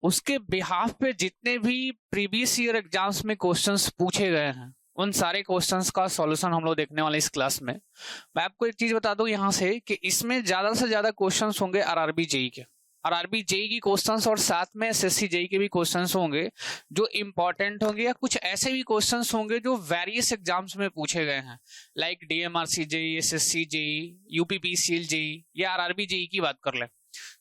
उसके बिहाफ पे जितने भी प्रीवियस ईयर एग्जाम्स में क्वेश्चंस पूछे गए हैं उन सारे क्वेश्चंस का सॉल्यूशन हम लोग देखने वाले इस क्लास में। मैं आपको एक चीज बता दूं यहाँ से कि इसमें ज्यादा से ज्यादा क्वेश्चंस होंगे आरआरबी जेई के, आरआरबी जेई की क्वेश्चंस और साथ में एसएससी जेई के भी क्वेश्चंस होंगे जो इंपॉर्टेंट होंगे, या कुछ ऐसे भी क्वेश्चंस होंगे जो वेरियस एग्जाम्स में पूछे गए हैं, like DMRC JE, SSC JE, UPPCL JE या आरआरबी जेई की बात कर लें।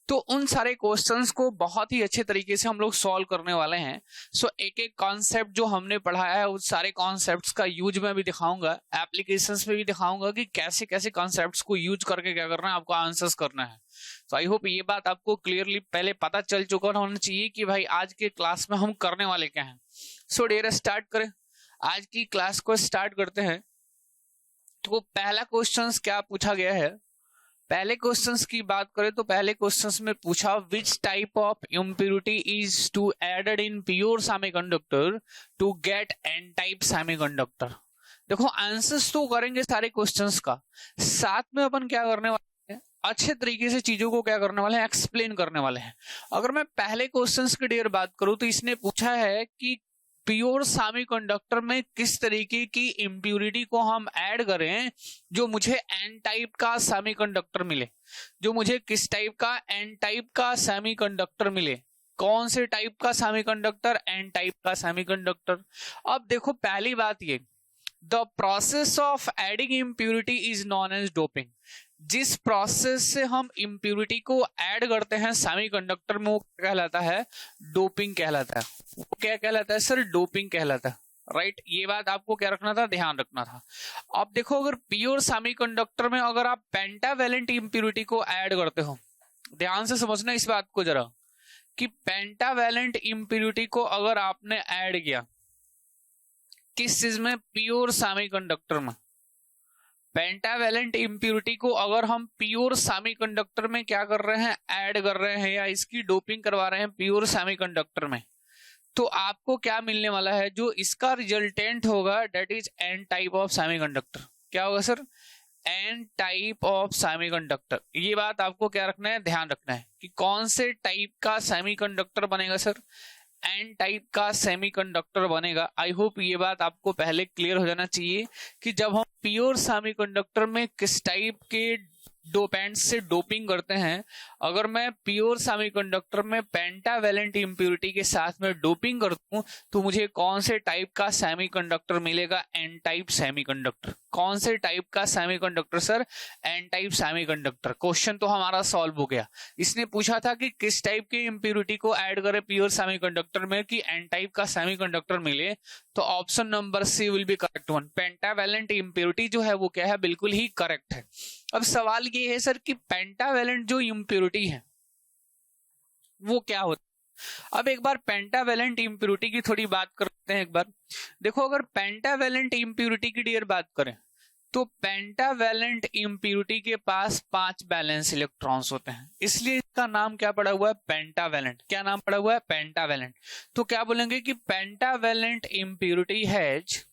तो उन सारे क्वेश्चंस को बहुत ही अच्छे तरीके से हम लोग सॉल्व करने वाले हैं। सो एक एक कॉन्सेप्ट जो हमने पढ़ाया है उस सारे कॉन्सेप्ट्स का यूज मैं भी दिखाऊंगा, एप्लीकेशंस में भी दिखाऊंगा कि कैसे कैसे कॉन्सेप्ट्स को यूज करके क्या करना है, आपको आंसर्स करना है। तो आई होप ये बात आपको क्लियरली पहले पता चल चुका होना चाहिए कि भाई आज के क्लास में हम करने वाले क्या हैं। सो डियर स्टार्ट करें, आज की क्लास को स्टार्ट करते हैं। तो पहला क्वेश्चन क्या पूछा गया है, पहले क्वेश्चंस की बात करें तो पहले क्वेश्चंस में पूछा which type of impurity is to added in pure semiconductor to get N type semiconductor. देखो आंसर्स तो करेंगे सारे क्वेश्चंस का, साथ में अपन क्या करने वाले हैं, अच्छे तरीके से चीजों को क्या करने वाले हैं, एक्सप्लेन करने वाले हैं। अगर मैं पहले क्वेश्चंस की डियर बात करूं तो इसने पूछा है कि प्योर सेमीकंडक्टर में किस तरीके की इम्प्योरिटी को हम ऐड करें जो मुझे एन टाइप का सेमीकंडक्टर मिले, जो मुझे किस टाइप का, एन टाइप का सेमीकंडक्टर मिले। कौन से टाइप का सेमीकंडक्टर, एन टाइप का सेमीकंडक्टर। अब देखो पहली बात ये, the process of adding impurity is known as doping. जिस प्रोसेस से हम इम्प्योरिटी को ऐड करते हैं सेमीकंडक्टर में वो क्या कहलाता है, डोपिंग कहलाता है। वो क्या कहलाता है सर, डोपिंग कहलाता है, राइट। ये बात आपको क्या रखना था, ध्यान रखना था। अब देखो अगर प्योर सेमीकंडक्टर में अगर आप पेंटावैलेंट इम्प्योरिटी को ऐड करते हो, ध्यान से समझना इस बात को जरा, कि पेंटावैलेंट इम्प्योरिटी को अगर आपने ऐड किया किस चीज में, प्योर सेमीकंडक्टर में, पेंटावैलेंट इम्प्योरिटी को अगर हम प्योर सेमीकंडक्टर में क्या कर रहे हैं, ऐड कर रहे हैं या इसकी डोपिंग करवा रहे हैं प्योर सेमीकंडक्टर में, तो आपको क्या मिलने वाला है, जो इसका रिजल्टेंट होगा that is N type of semiconductor. क्या होगा sir, N type of semiconductor. ये बात आपको क्या रखना है, ध्यान रखना है कि कौन से टाइप का सेमीकंडक्टर बनेगा सर, एन टाइप का सेमीकंडक्टर बनेगा। आई होप ये बात आपको पहले क्लियर हो जाना चाहिए कि जब हम प्योर सेमीकंडक्टर में किस टाइप के डोपेंट से डोपिंग करते हैं, अगर मैं प्योर सेमीकंडक्टर में पेंटावैलेंट इम्प्योरिटी के साथ में डोपिंग करता हूं तो मुझे कौन से टाइप का सेमीकंडक्टर मिलेगा, एन टाइप सेमीकंडक्टर। कौन से टाइप का semiconductor sir, N type semiconductor. Question तो हमारा सॉल्व हो गया। इसने पूछा था कि किस टाइप की इम्प्योरिटी को ऐड करें प्योर सेमीकंडक्टर में कि एन टाइप का सेमीकंडक्टर मिले, तो option number C will be correct one. Pentavalent impurity जो है वो क्या है, बिल्कुल ही करेक्ट है। अब सवाल ये है सर कि पेंटावैलेंट जो इम्प्योरिटी है वो क्या होता है। अब एक बार पेंटावैलेंट इम्प्योरिटी की थोड़ी बात करते हैं। एक बार देखो अगर पेंटावैलेंट इम्प्योरिटी की डियर बात करें तो पेंटावैलेंट इम्प्योरिटी के पास 5 बैलेंस इलेक्ट्रॉन्स होते हैं, इसलिए इसका नाम क्या पड़ा हुआ है, पेंटावैलेंट। क्या नाम पड़ा हुआ है, पेंटावैलेंट। तो क्या बोलेंगे कि pentavalent impurity has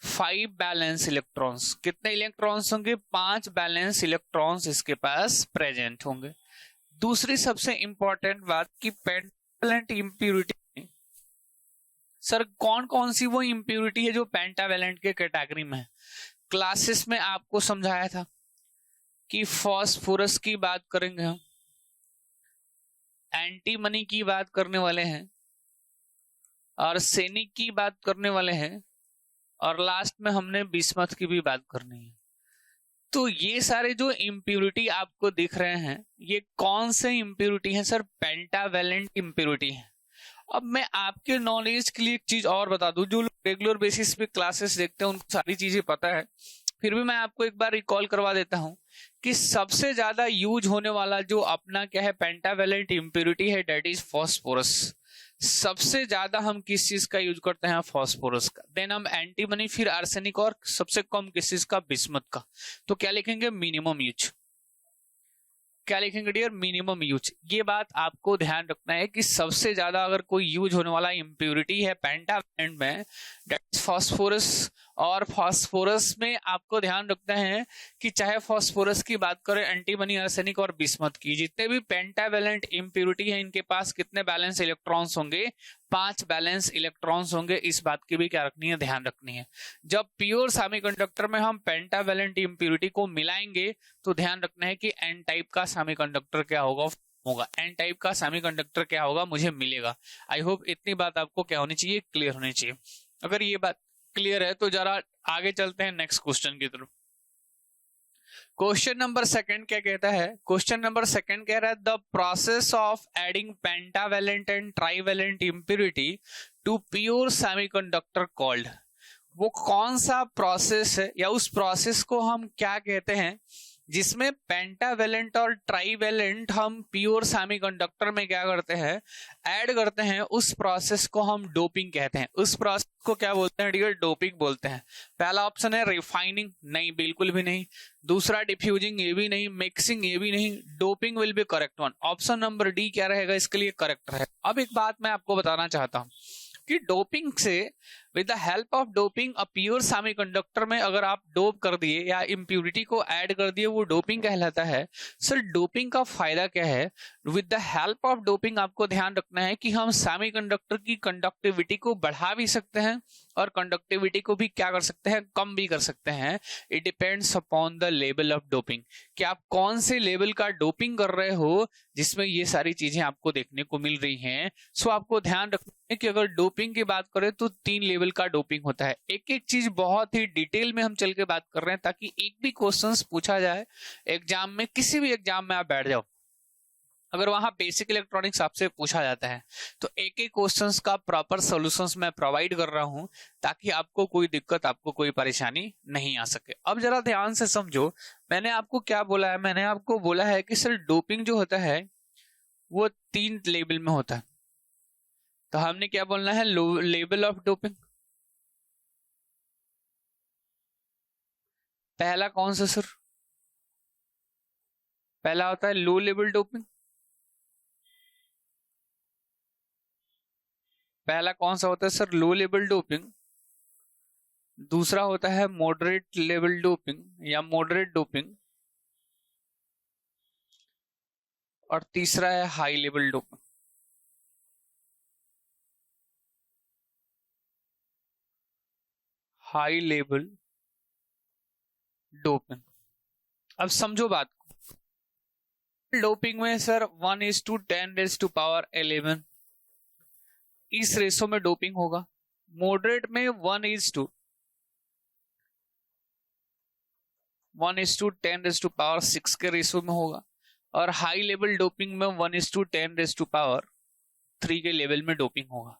5 balance electrons. कितने इलेक्ट्रॉन्स होंगे, 5 बैलेंस इलेक्ट्रॉन्स इसके पास प्रेजेंट होंगे। दूसरी सबसे इंपॉर्टेंट बात कि पेंटावैलेंट इम्प्योरिटी में सर कौन कौन सी वो इम्प्योरिटी है जो पेंटावैलेंट के कैटेगरी में है। क्लासेस में आपको समझाया था कि फास्फोरस की बात करेंगे हम, एंटीमनी की बात करने वाले हैं, आर्सेनिक की बात करने वाले हैं, और लास्ट में हमने बिस्मथ की भी बात करनी है। तो ये सारे जो इम्प्योरिटी आपको दिख रहे हैं ये कौन से इम्प्योरिटी हैं सर, पेंटावैलेंट इम्प्योरिटी हैं। अब मैं आपके नॉलेज के लिए एक चीज और बता दूं, जो लोग रेगुलर बेसिस पे क्लासेस देखते हैं उनको सारी चीजें पता है, फिर भी मैं आपको एक बार रिकॉल करवा देता हूं कि सबसे ज्यादा यूज होने वाला जो अपना क्या है पेंटावैलेंट इम्प्योरिटी है दैट इज फास्फोरस। सबसे ज्यादा हम किस चीज का यूज करते हैं, फास्फोरस का। देन हम एंटीमनी, फिर आर्सेनिक, और सबसे कम किस चीज का, बिस्मथ का। तो क्या लिखेंगे, मिनिमम यूज। क्या लिखेंगे डियर, मिनिमम यूज। ये बात आपको ध्यान रखना है कि सबसे ज्यादा अगर कोई यूज होने वाला इम्प्योरिटी है पेंटावैलेंट में, दैट इज फास्फोरस। और फास्फोरस में आपको ध्यान रखना है कि चाहे फास्फोरस की बात करें, एंटीमनी, आर्सेनिक और बिस्मथ की, जितने भी पेंटावैलेंट इम्प्योरिटी है इनके पास कितने बैलेंस इलेक्ट्रॉन्स होंगे, 5 बैलेंस इलेक्ट्रॉन्स होंगे। इस बात की भी क्या रखनी है, ध्यान रखनी है। जब प्योर सेमीकंडक्टर में हम पेंटावैलेंट इम्प्योरिटी को मिलाएंगे तो ध्यान रखना है कि एन टाइप का सेमीकंडक्टर क्या होगा एन टाइप का सेमीकंडक्टर क्या होगा, मुझे मिलेगा। आई होप इतनी बात आपको क्या होनी चाहिए, क्लियर होनी चाहिए। अगर ये बात क्लियर है तो जरा आगे चलते हैं नेक्स्ट क्वेश्चन की तरफ। क्वेश्चन नंबर सेकंड क्या कहता है, क्वेश्चन नंबर सेकंड कह रहा है the process of adding pentavalent and trivalent impurity to pure semiconductor called. वो कौन सा प्रोसेस है या उस प्रोसेस को हम क्या कहते हैं जिसमें पेंटावैलेंट और ट्राइवैलेंट हम प्योर सेमीकंडक्टर में क्या करते हैं, ऐड करते हैं। उस प्रोसेस को हम डोपिंग कहते हैं। उस प्रोसेस को क्या बोलते हैं डियर, डोपिंग बोलते हैं। पहला ऑप्शन है रिफाइनिंग, नहीं बिल्कुल भी नहीं। दूसरा डिफ्यूजिंग, ये भी नहीं। मिक्सिंग, ये भी नहीं। Doping will be correct one. Option number D क्या रहेगा इसके लिए करेक्ट है। अब एक बात मैं आपको बताना चाहता हूं कि डोपिंग से, with the help of doping, a pure semiconductor में अगर आप डोप कर दिए या इम्प्यूरिटी को ऐड कर दिए, वो डोपिंग कहलाता है। सर डोपिंग का फायदा क्या है, with the help of doping आपको ध्यान रखना है कि हम सेमीकंडक्टर की कंडक्टिविटी को बढ़ा भी सकते हैं और कंडक्टिविटी को भी क्या कर सकते हैं, कम भी कर सकते हैं। It depends upon the level of doping, कि आप कौन से लेवल का डोपिंग कर रहे हो जिसमें ये सारी चीजें आपको देखने को मिल रही हैं। सो आपको ध्यान रखना है कि अगर डोपिंग की बात करें तो 3 लेवल का डोपिंग होता है। एक एक चीज बहुत ही डिटेल में हम चल के बात कर रहे हैं ताकि एक भी क्वेश्चंस पूछा जाए एग्जाम में, किसी भी एग्जाम में आप बैठ जाओ, अगर वहां बेसिक इलेक्ट्रॉनिक्स आपसे पूछा जाता है तो एक एक क्वेश्चंस का प्रॉपर सॉल्यूशंस मैं प्रोवाइड कर रहा हूं ताकि आपको कोई दिक्कत, आपको कोई परेशानी नहीं आ सके। अब जरा ध्यान से समझो, मैंने आपको क्या बोला है, मैंने आपको बोला है कि सर डोपिंग जो होता है वो 3 लेवल में होता है। तो हमने क्या बोलना है, लेवल ऑफ डोपिंग। पहला कौन सा सर, पहला होता है लो लेवल डोपिंग। पहला कौन सा होता है सर, लो लेवल डोपिंग। दूसरा होता है मॉडरेट लेवल डोपिंग या मॉडरेट डोपिंग। और तीसरा है high level doping. High level doping. अब समझो बात को, डोपिंग में सर 1:10⁻11 इस रेशो में डोपिंग होगा। मॉडरेट में 1:10⁻6 के रेशो में होगा। और हाई लेवल डोपिंग में 1:10⁻3 के लेवल में डोपिंग होगा।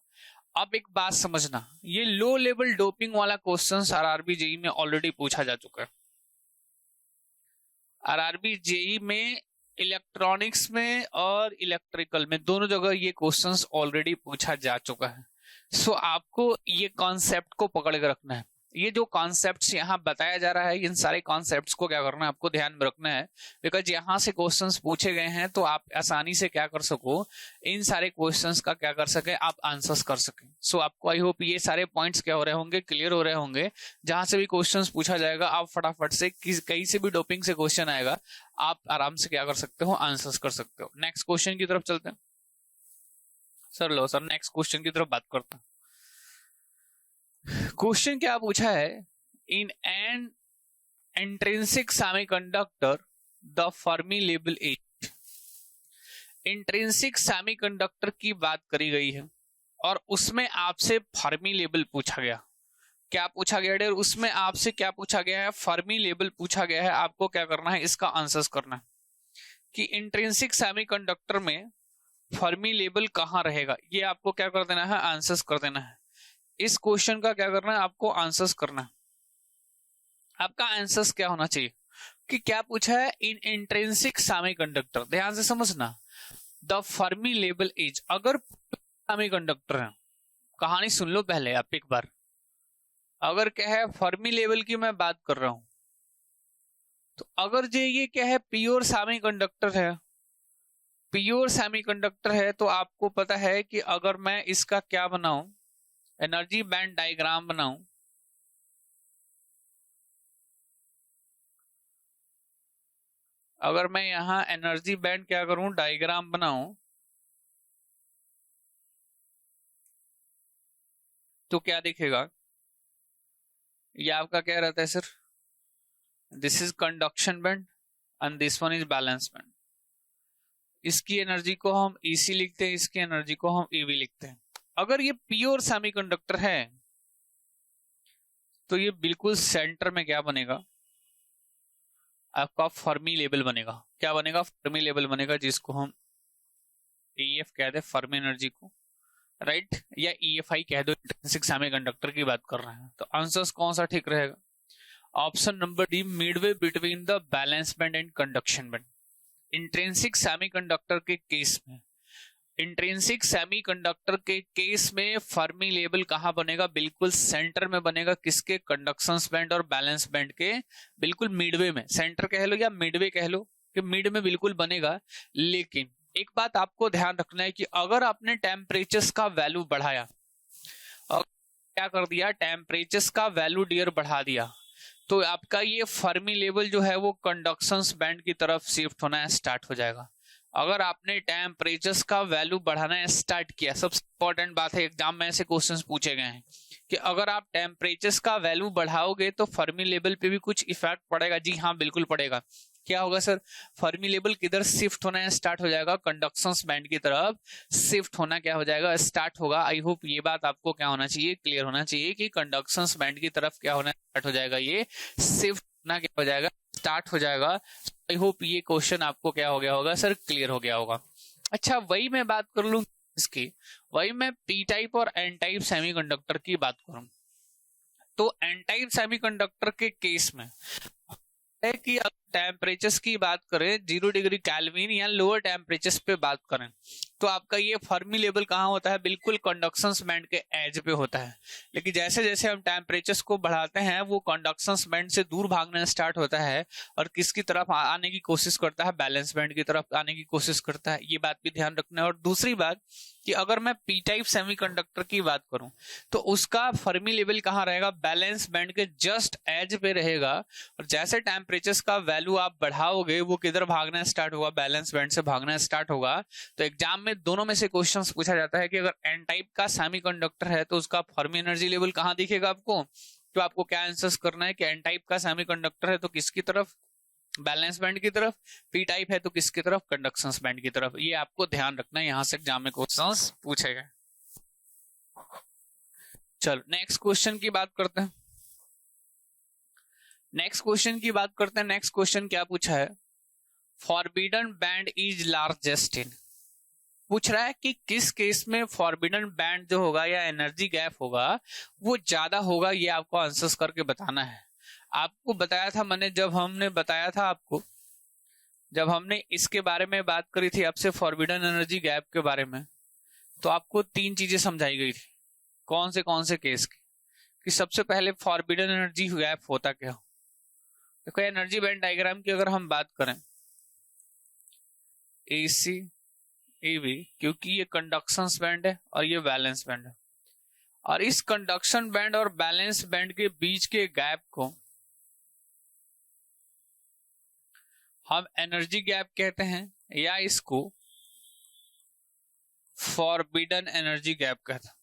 अब एक बात समझना, ये लो लेवल डोपिंग वाला क्वेश्चन आरआरबी जेई में ऑलरेडी पूछा जा चुका है। आरआरबी जेई में इलेक्ट्रॉनिक्स में और इलेक्ट्रिकल में दोनों जगह ये क्वेश्चंस ऑलरेडी पूछा जा चुका है। सो आपको ये कॉन्सेप्ट को पकड़ के रखना है। ये जो कॉन्सेप्ट्स यहाँ बताया जा रहा है, इन सारे कॉन्सेप्ट्स को क्या करना है, आपको ध्यान में रखना है। बिकॉज यहाँ से क्वेश्चंस पूछे गए हैं तो आप आसानी से क्या कर सको, इन सारे क्वेश्चंस का क्या कर सके, आप आंसर्स कर सके। सो आपको आई होप ये सारे पॉइंट्स क्या हो रहे होंगे, क्लियर हो रहे होंगे। जहां से भी क्वेश्चंस पूछा जाएगा आप फटाफट से, कहीं से भी डोपिंग से क्वेश्चन आएगा, आप आराम से क्या कर सकते हो, आंसर्स कर सकते हो। नेक्स्ट क्वेश्चन की तरफ चलते हैं सर। लो सर नेक्स्ट क्वेश्चन की तरफ बात करते हैं। क्वेश्चन क्या पूछा है, in an intrinsic semiconductor the Fermi level is. Intrinsic semiconductor की बात करी गई है और उसमें आपसे फर्मी लेवल पूछा गया। क्या पूछा गया डियर, उसमें आपसे क्या पूछा गया है, फर्मी लेवल पूछा गया है। आपको क्या करना है, इसका आंसर्स करना है कि इंट्रिंसिक सेमीकंडक्टर में फर्मी लेवल कहां रहेगा। ये आपको क्या कर देना है, आंसर्स कर देना है। इस क्वेश्चन का क्या करना है, आपको आंसर्स करना है। आपका आंसर्स क्या होना चाहिए कि क्या पूछा है, इन इंट्रिंसिक सेमीकंडक्टर। ध्यान से समझना, द फर्मी लेवल इज। अगर सेमीकंडक्टर है, कहानी सुन लो पहले आप एक बार। अगर क्या है, फर्मी लेवल की मैं बात कर रहा हूं, तो अगर ये क्या है, प्योर सेमीकंडक्टर है, प्योर सेमीकंडक्टर है, तो आपको पता है कि अगर मैं इसका क्या बनाऊं, एनर्जी बैंड डायग्राम बनाऊं, अगर मैं यहां एनर्जी बैंड क्या करूं, डायग्राम बनाऊं, तो क्या दिखेगा, ये आपका क्या रहता है sir, this is conduction band and this one is balance band. इसकी एनर्जी को हम ईसी लिखते हैं, इसकी एनर्जी को हम ईवी लिखते हैं। अगर ये प्योर सेमीकंडक्टर है तो ये बिल्कुल सेंटर में क्या बनेगा, आपका फर्मी लेवल बनेगा। क्या बनेगा, फर्मी लेवल बनेगा, जिसको हम ईएफ कहते हैं, फर्मी एनर्जी को, राइट, या ईएफआई कह दो, इंट्रिंसिक सेमीकंडक्टर की बात कर रहे हैं। तो आंसर्स कौन सा ठीक रहेगा, option number D, Midway between the balance band and conduction band. Intrinsic semiconductor के केस में, इंट्रिंसिक सेमीकंडक्टर के केस में फर्मी लेवल कहां बनेगा, बिल्कुल सेंटर में बनेगा, किसके, कंडक्शन बैंड और बैलेंस बैंड के बिल्कुल मिडवे में, सेंटर कह लो या मिडवे कह लो, कि मिड में बिल्कुल बनेगा। लेकिन एक बात आपको ध्यान रखना है कि अगर आपने टेम्परेचर्स का वैल्यू बढ़ाया, और क्या कर दिया, टेम्परेचर्स का वैल्यू डियर बढ़ा दिया, तो आपका ये फर्मी लेवल जो है वो कंडक्शन बैंड की तरफ शिफ्ट होना स्टार्ट हो जाएगा। अगर आपने टेम्परेचर्स का वैल्यू बढ़ाना स्टार्ट किया, सबसे इंपॉर्टेंट बात है, एग्जाम में ऐसे क्वेश्चंस पूछे गए हैं कि अगर आप टेम्परेचर्स का वैल्यू बढ़ाओगे तो फर्मी लेवल पे भी कुछ इफेक्ट पड़ेगा। जी हाँ, बिल्कुल पड़ेगा। क्या होगा सर, फर्मी लेवल किधर शिफ्ट होना स्टार्ट हो जाएगा, कंडक्शन बैंड की तरफ शिफ्ट होना क्या हो जाएगा, स्टार्ट होगा। आई होप ये बात आपको क्या होना चाहिए, क्लियर होना चाहिए कि कंडक्शन बैंड की तरफ क्या होना स्टार्ट हो जाएगा, ये शिफ्ट होना क्या हो जाएगा, स्टार्ट हो जाएगा। आई होप ये क्वेश्चन आपको क्या हो गया होगा सर, क्लियर हो गया होगा। अच्छा, वही मैं बात कर लूं इसकी, वही मैं पी टाइप और एन टाइप सेमीकंडक्टर की बात करूं, तो एन टाइप सेमीकंडक्टर के केस में है कि अगर टेम्परेचर्स की बात करें 0 डिग्री केल्विन या लोअर टेम्परेचर्स पे बात करें, तो आपका ये फर्मी लेवल कहाँ होता है, बिल्कुल कंडक्शन बैंड के एज पे होता है। लेकिन जैसे जैसे हम टेम्परेचर्स को बढ़ाते हैं वो कंडक्शन बैंड से दूर भागना स्टार्ट होता है और किसकी तरफ आने की कोशिश करता है, बैलेंस बैंड की तरफ आने की कोशिश करता है। ये बात भी ध्यान रखना है। और दूसरी बात कि अगर मैं पी टाइप सेमीकंडक्टर की बात करूं तो उसका फर्मी लेवल कहाँ रहेगा, बैलेंस बैंड के जस्ट एज पे रहेगा। और जैसे टेम्परेचर्स का वैल्यू आप बढ़ाओगे वो किधर भागना स्टार्ट होगा, बैलेंस बैंड से भागना स्टार्ट होगा। तो एग्जाम में दोनों में से क्वेश्चंस पूछा जाता है कि अगर एन टाइप का सेमीकंडक्टर है तो उसका फर्मी एनर्जी लेवल कहाँ दिखेगा आपको, तो आपको क्या आंसर्स करना है कि एन टाइप का सेमीकंडक्टर है तो किसकी तरफ, बैलेंस बैंड की तरफ, पी टाइप है तो किसकी तरफ, कंडक्शन बैंड की तरफ। ये आपको ध्यान रखना है, यहां से एग्जाम में क्वेश्चंस पूछे गए। चलो नेक्स्ट क्वेश्चन की बात करते हैं। नेक्स्ट क्वेश्चन क्या पूछा है, forbidden band is largest in, पूछ रहा है कि किस केस में फॉरबिडन बैंड जो होगा या एनर्जी गैप होगा वो ज्यादा होगा। ये आपको आंसर्स करके बताना है। आपको बताया था मैंने, जब हमने बताया था आपको, जब हमने इसके बारे में बात करी थी आपसे फॉरबिडन एनर्जी गैप के बारे में, तो आपको 3 चीजें समझाई गई थी। कौन से केस की, कि सबसे पहले फॉरबिडन एनर्जी गैप होता क्या हो। देखो एनर्जी बैंड डायग्राम की अगर हम बात करें, एसी ईवी, क्योंकि ये कंडक्शन बैंड है और ये बैलेंस बैंड है, और इस कंडक्शन बैंड और बैलेंस बैंड के बीच के गैप को हम एनर्जी गैप कहते हैं, या इसको फॉरबिडन एनर्जी गैप कहते हैं।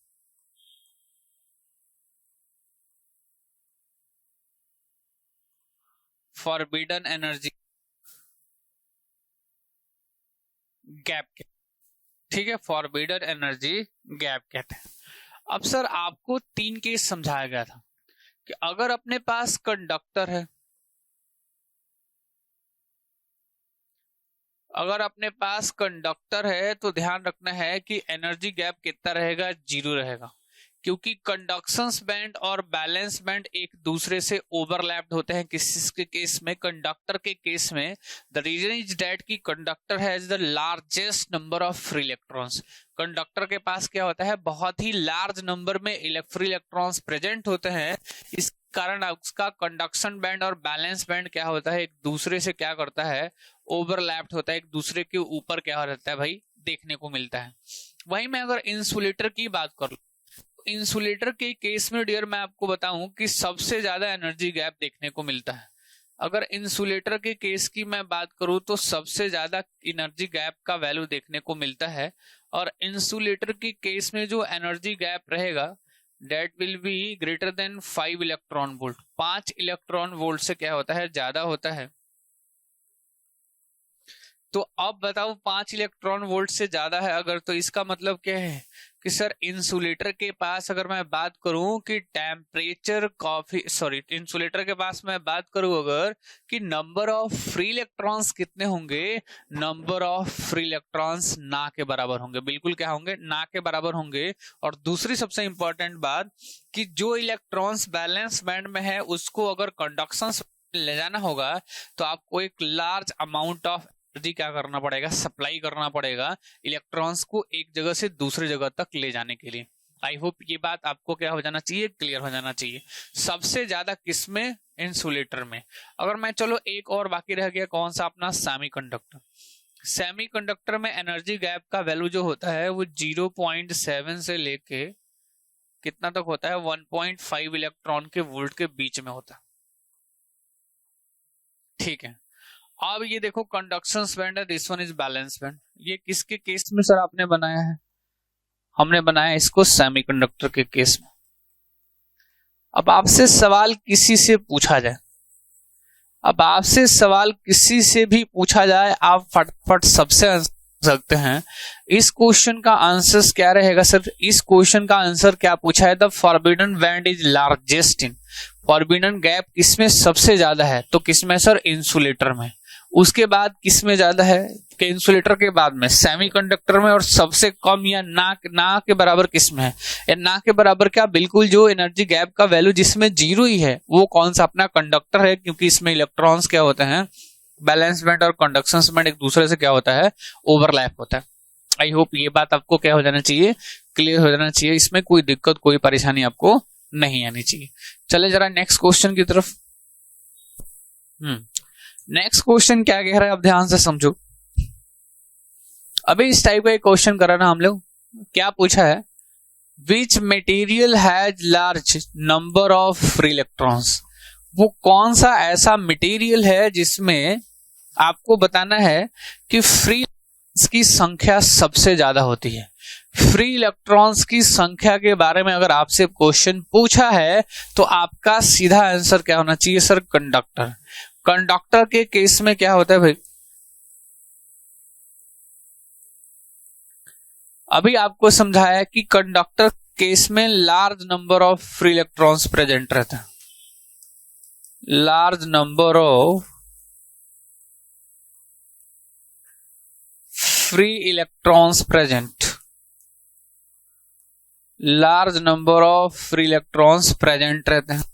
फॉरबिडन एनर्जी गैप, ठीक है, फॉरबिडन एनर्जी गैप कहते हैं। अब सर आपको 3 केस समझाया गया था कि अगर अपने पास कंडक्टर है, अगर अपने पास कंडक्टर है तो ध्यान रखना है कि एनर्जी गैप कितना रहेगा, 0 रहेगा, क्योंकि कंडक्शन बैंड और बैलेंस बैंड एक दूसरे से ओवरलैप्ड होते हैं। किस के केस में, कंडक्टर के केस में। द रीजन इज दैट कि conductor has the largest number of free electrons. Conductor के पास क्या होता है, बहुत ही लार्ज नंबर में फ्री इलेक्ट्रॉन्स प्रेजेंट होते हैं। इस कारण उसका कंडक्शन बैंड और बैलेंस बैंड क्या होता है, एक दूसरे से क्या करता है, ओवरलैप्ड होता है, एक दूसरे के ऊपर क्या रहता है भाई, देखने को मिलता है। वहीं मैं अगर इंसुलेटर की बात करूं, इंसुलेटर के केस में डियर मैं आपको बताऊं कि सबसे ज्यादा एनर्जी गैप देखने को मिलता है। अगर इंसुलेटर के केस की मैं बात करूं तो सबसे ज्यादा एनर्जी गैप का वैल्यू देखने को मिलता है, और इंसुलेटर के केस में जो एनर्जी गैप रहेगा that will be greater than 5 electron volt. 5 electron volt से क्या होता है, ज्यादा होता है। तो अब बताओ 5 इलेक्ट्रॉन वोल्ट से ज्यादा है अगर, तो इसका मतलब क्या है कि सर इंसुलेटर के पास अगर मैं बात करूं कि टेम्परेचर इंसुलेटर के पास मैं बात करूं अगर कि नंबर ऑफ फ्री इलेक्ट्रॉन्स कितने होंगे, नंबर ऑफ फ्री इलेक्ट्रॉन्स ना के बराबर होंगे, बिल्कुल क्या होंगे, ना के बराबर होंगे। और दूसरी सबसे इंपॉर्टेंट बात कि जो इलेक्ट्रॉन्स बैलेंस बैंड में है उसको अगर कंडक्शन ले जाना होगा तो आपको एक लार्ज अमाउंट ऑफ एनर्जी क्या करना पड़ेगा, सप्लाई करना पड़ेगा इलेक्ट्रॉन्स को एक जगह से दूसरी जगह तक ले जाने के लिए। आई होप ये बात आपको क्या हो जाना चाहिए, क्लियर हो जाना चाहिए। सबसे ज्यादा किसमें, इंसुलेटर में। अगर मैं चलो एक और बाकी रह गया, कौन सा, अपना सेमीकंडक्टर। सेमीकंडक्टर में एनर्जी गैप का वैल्यू जो होता है वो 0.7 से लेके कितना तक होता है, 1.5 इलेक्ट्रॉन के वोल्ट के बीच में होता है, ठीक है। अब ये देखो कंडक्शन बैंड है, this one is balance band. ये किसके केस में सर आपने बनाया है, हमने बनाया इसको सेमीकंडक्टर के केस में। अब आपसे सवाल किसी से पूछा जाए, अब आपसे सवाल किसी से भी पूछा जाए, आप फटाफट सबसे आंसर सकते हैं। इस क्वेश्चन का आंसर क्या रहेगा सर, इस क्वेश्चन का आंसर क्या पूछा है, the forbidden band is largest in. Forbidden gap किसमें सबसे ज्यादा है, तो किसमें सर, इंसुलेटर में। उसके बाद किसमें ज्यादा है, कि इंसुलेटर के बाद में सेमीकंडक्टर में, और सबसे कम या ना के बराबर किसमें है, या ना के बराबर क्या, बिल्कुल जो एनर्जी गैप का वैल्यू जिसमें 0 ही है वो कौन सा, अपना कंडक्टर है, क्योंकि इसमें इलेक्ट्रॉन्स क्या होते हैं, बैलेंस बैंड और कंडक्शन बैंड एक दूसरे से क्या होता है, ओवरलैप होता है। आई होप ये बात आपको क्या हो जाना चाहिए, क्लियर हो जाना चाहिए, इसमें कोई दिक्कत कोई परेशानी आपको नहीं आनी चाहिए। चले जरा नेक्स्ट क्वेश्चन की तरफ। नेक्स्ट क्वेश्चन क्या कह रहा है, अब ध्यान से समझो। अभी इस टाइप का एक क्वेश्चन करा ना हम लोग, क्या पूछा है, which material has large number of free electrons. वो कौन सा ऐसा मटेरियल है जिसमें आपको बताना है कि फ्री की संख्या सबसे ज्यादा होती है। फ्री इलेक्ट्रॉन्स की संख्या के बारे में अगर आपसे क्वेश्चन पूछा है तो आपका सीधा आंसर क्या होना चाहिए सर, कंडक्टर। कंडक्टर के केस में क्या होता है भाई, अभी आपको समझाया कि कंडक्टर केस में large number of free electrons present रहता है, large number of free electrons present, large number of free electrons present रहते हैं,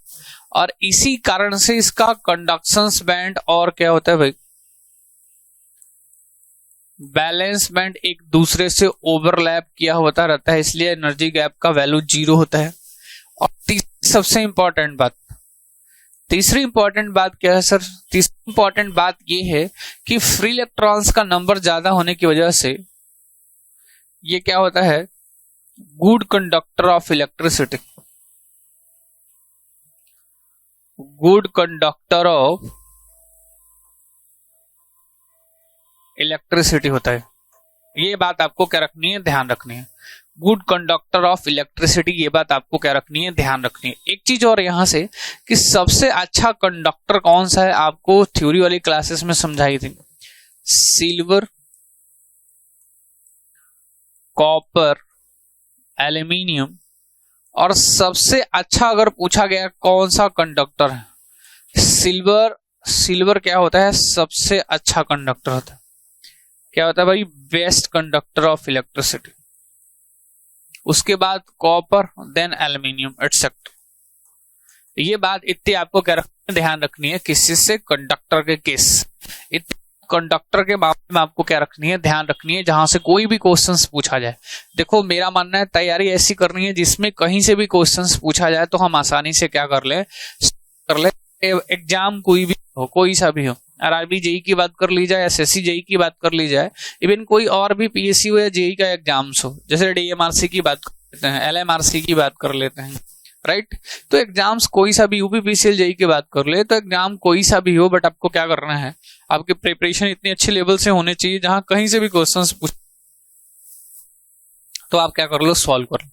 और इसी कारण से इसका कंडक्शन बैंड और क्या होता है भाई, बैलेंस बैंड एक दूसरे से ओवरलैप किया होता रहता है, इसलिए एनर्जी गैप का वैल्यू 0 होता है। और सबसे इंपॉर्टेंट बात, तीसरी इंपॉर्टेंट बात क्या है सर, तीसरी इंपॉर्टेंट बात ये है कि फ्री इलेक्ट्रॉन्स का नंबर ज्यादा होने की वजह से ये क्या होता है, good conductor of electricity, good conductor of electricity होता है। ये बात आपको क्या रखनी है, ध्यान रखनी है, गुड कंडक्टर ऑफ इलेक्ट्रिसिटी, ये बात आपको क्या रखनी है, ध्यान रखनी है। एक चीज और यहां से कि सबसे अच्छा कंडक्टर कौन सा है, आपको थ्योरी वाली क्लासेस में समझाई थी, सिल्वर, कॉपर, एल्यूमिनियम, और सबसे अच्छा अगर पूछा गया कौन सा कंडक्टर है, सिल्वर। सिल्वर क्या होता है, सबसे अच्छा कंडक्टर होता है, क्या होता है भाई, बेस्ट कंडक्टर ऑफ इलेक्ट्रिसिटी। उसके बाद कॉपर, देन एल्यूमिनियम एटसेट्रा। ये बात इतनी आपको क्या ध्यान रखनी है, किसी से कंडक्टर के केस, इतनी कंडक्टर के मामले में आपको क्या रखनी है, ध्यान रखनी है, जहां से कोई भी क्वेश्चंस पूछा जाए। देखो मेरा मानना है तैयारी ऐसी करनी है जिसमें कहीं से भी क्वेश्चंस पूछा जाए तो हम आसानी से क्या कर ले, एग्जाम कोई भी हो, कोई सा भी हो, आरआरबी जेई की बात कर ली जाए, एसएससी जेई की बात कर ली जाए, इवन कोई और भी पीएससी हो या जेई का एग्जाम्स हो, जैसे डीएमआरसी की बात कर लेते हैं, एलएमआरसी की बात कर लेते हैं, राइट। तो एग्जाम्स कोई सा भी, यूपीपीसीएल जेई की बात कर ले तो एग्जाम कोई सा भी हो, बट आपको क्या करना है, आपकी प्रिपरेशन इतनी अच्छे लेवल से होने चाहिए जहां कहीं से भी क्वेश्चंस पूछ, तो आप क्या कर लो, सॉल्व कर लो,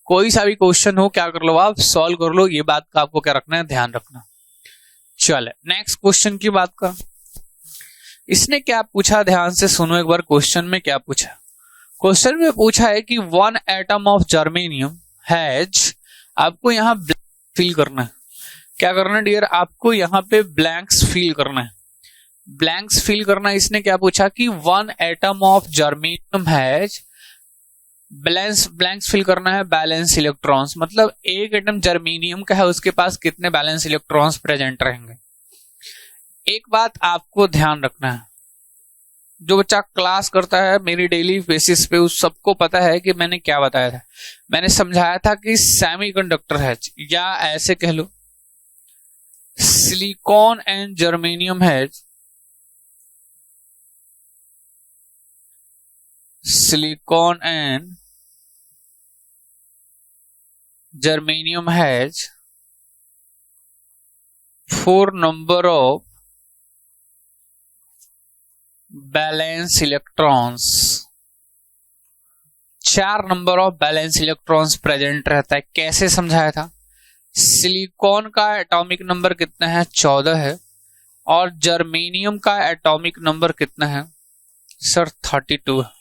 कोई सा भी क्वेश्चन हो क्या कर लो, आप सॉल्व कर लो। ये बात का आपको क्या रखना है, ध्यान रखना। चले नेक्स्ट क्वेश्चन की बात कर। इसने क्या पूछा, ध्यान से सुनो एक बार, क्वेश्चन में क्या पूछा। क्वेश्चन में पूछा है कि 1 एटम ऑफ जर्मेनियम हैज, आपको यहाँ ब्लैंक फिल करना है। क्या करना है डियर, आपको यहाँ पे ब्लैंक्स फिल करना है, ब्लैंक्स फिल करना है। इसने क्या पूछा कि 1 atom of germanium has, blanks fill करना है बैलेंस इलेक्ट्रॉन्स, मतलब एक एटम जर्मेनियम का है, उसके पास कितने बैलेंस इलेक्ट्रॉन्स प्रेजेंट रहेंगे। एक बात आपको ध्यान रखना है, जो बच्चा क्लास करता है मेरी डेली बेसिस पे, उस सबको पता है कि मैंने क्या बताया था। मैंने समझाया था कि सेमीकंडक्टर है, या ऐसे कह लो silicon and germanium has, silicon and germanium has 4 number of valence electrons, 4 number of valence electrons present रहता है। कैसे समझाया था, सिलिकॉन का एटॉमिक नंबर कितना है, 14 है, और जर्मेनियम का एटॉमिक नंबर कितना है सर, 32 है।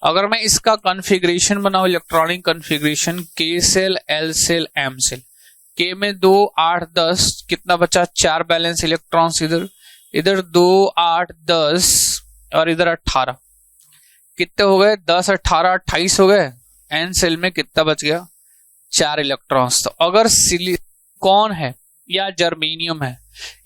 अगर मैं इसका कॉन्फ़िगरेशन बनाऊं, electronic configuration, K shell, L shell, M shell, K में 2 8 10, कितना बचा, 4 बैलेंस इलेक्ट्रॉन्स, इधर 2 8 10 और इधर 18, कितने हो गए, 10 18 28 हो गए। एन सेल में कितना बच गया, 4 इलेक्ट्रॉन्स। तो अगर सिलिकॉन है या जर्मेनियम है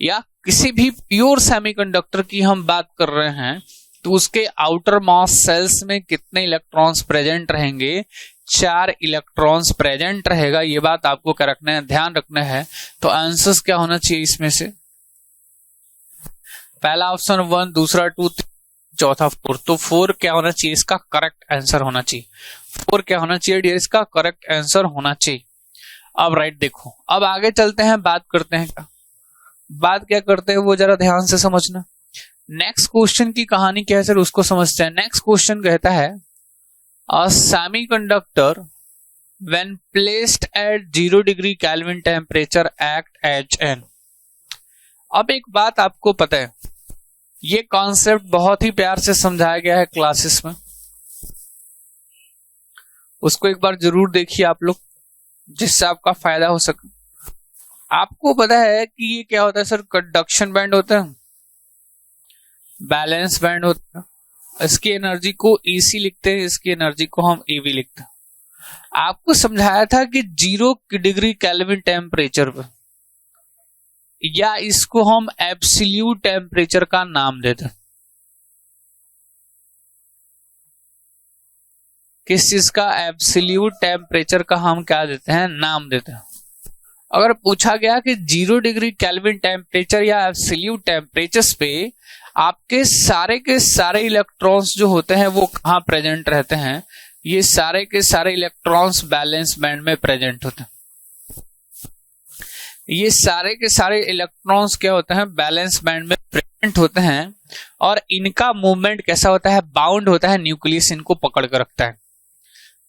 या किसी भी प्योर सेमीकंडक्टर की हम बात कर रहे हैं, तो उसके आउटर मॉस सेल्स में कितने इलेक्ट्रॉन्स प्रेजेंट रहेंगे, 4 इलेक्ट्रॉन्स प्रेजेंट रहेगा। ये बात आपको क्या रखना है, ध्यान रखना है। तो आंसर्स क्या होना चाहिए इसमें से, पहला ऑप्शन 1, दूसरा 2, चौथा 4। तो 4 क्या होना चाहिए, इसका करेक्ट आंसर होना चाहिए। 4 क्या होना चाहिए डियर, इसका करेक्ट आंसर होना चाहिए। अब राइट देखो, अब आगे चलते हैं, बात करते हैं, बात क्या करते हैं वो जरा ध्यान से समझना। नेक्स्ट क्वेश्चन की कहानी क्या है सर, उसको समझते हैं। नेक्स्ट क्वेश्चन कहता है a semiconductor when placed at 0 degree kelvin temperature act as an. अब एक बात आपको पता है, ये कॉन्सेप्ट बहुत ही प्यार से समझाया गया है क्लासेस में, उसको एक बार जरूर देखिए आप लोग, जिससे आपका फायदा हो सके। आपको पता है कि ये क्या होता है सर, कंडक्शन बैंड होता है, बैलेंस बैंड होता है। इसकी एनर्जी को ईसी लिखते हैं, इसकी एनर्जी को हम एवी लिखते हैं। आपको समझाया था कि 0 डिग्री केल्विन टेम्परेचर पर, या इसको हम एब्सोल्यूट टेम्परेचर का नाम देते हैं। किस चीज का, एब्सोल्यूट टेम्परेचर का हम क्या देते हैं, नाम देते हैं। अगर पूछा गया कि 0 डिग्री केल्विन टेम्परेचर या एब्सोल्यूट टेम्परेचर पे आपके सारे के सारे इलेक्ट्रॉन्स जो होते हैं वो कहाँ प्रेजेंट रहते हैं, ये सारे के सारे इलेक्ट्रॉन्स बैलेंस बैंड में प्रेजेंट होते हैं। ये सारे के सारे इलेक्ट्रॉन्स क्या होते हैं, बैलेंस बैंड में प्रेजेंट होते हैं, और इनका मूवमेंट कैसा होता है, बाउंड होता है, न्यूक्लियस इनको पकड़ कर रखता है।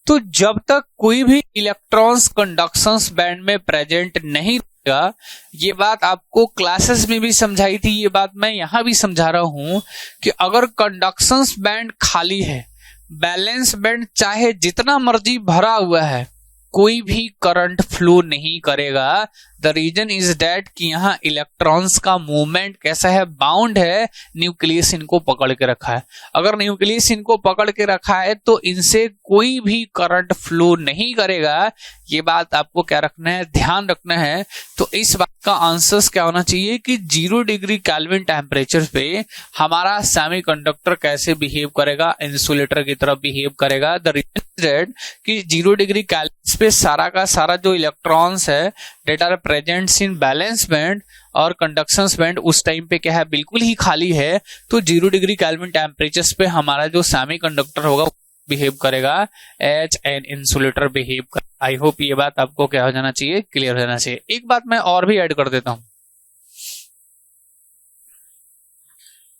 तो जब तक कोई भी इलेक्ट्रॉन्स कंडक्शंस बैंड में प्रेजेंट नहीं रहेगा, ये बात आपको क्लासेस में भी समझाई थी, ये बात मैं यहां भी समझा रहा हूं कि अगर कंडक्शंस बैंड खाली है, बैलेंस बैंड चाहे जितना मर्जी भरा हुआ है, कोई भी करंट फ्लो नहीं करेगा। द रीजन इज दैट कि यहाँ इलेक्ट्रॉन्स का मूवमेंट कैसा है, बाउंड है, न्यूक्लियस इनको पकड़ के रखा है। अगर न्यूक्लियस इनको पकड़ के रखा है तो इनसे कोई भी करंट फ्लो नहीं करेगा। ये बात आपको क्या रखना है, ध्यान रखना है। तो इस बात का आंसर्स क्या होना चाहिए कि 0 डिग्री केल्विन टेम्परेचर पे हमारा सेमीकंडक्टर कैसे बिहेव करेगा, इंसुलेटर की तरफ बिहेव करेगा। द रीजन इज दैट कि 0 डिग्री केल्विन पे सारा का सारा जो इलेक्ट्रॉन्स है that are presents in valence band और कंडक्शन बैंड उस टाइम पे क्या है, बिल्कुल ही खाली है। तो 0 डिग्री केल्विन टेम्परेचर पे हमारा जो सेमीकंडक्टर होगा बिहेव करेगा एज एन इंसुलेटर बिहेव कर। आई होप ये बात आपको क्या हो जाना चाहिए, क्लियर हो जाना चाहिए। एक बात मैं और भी ऐड कर देता हूं,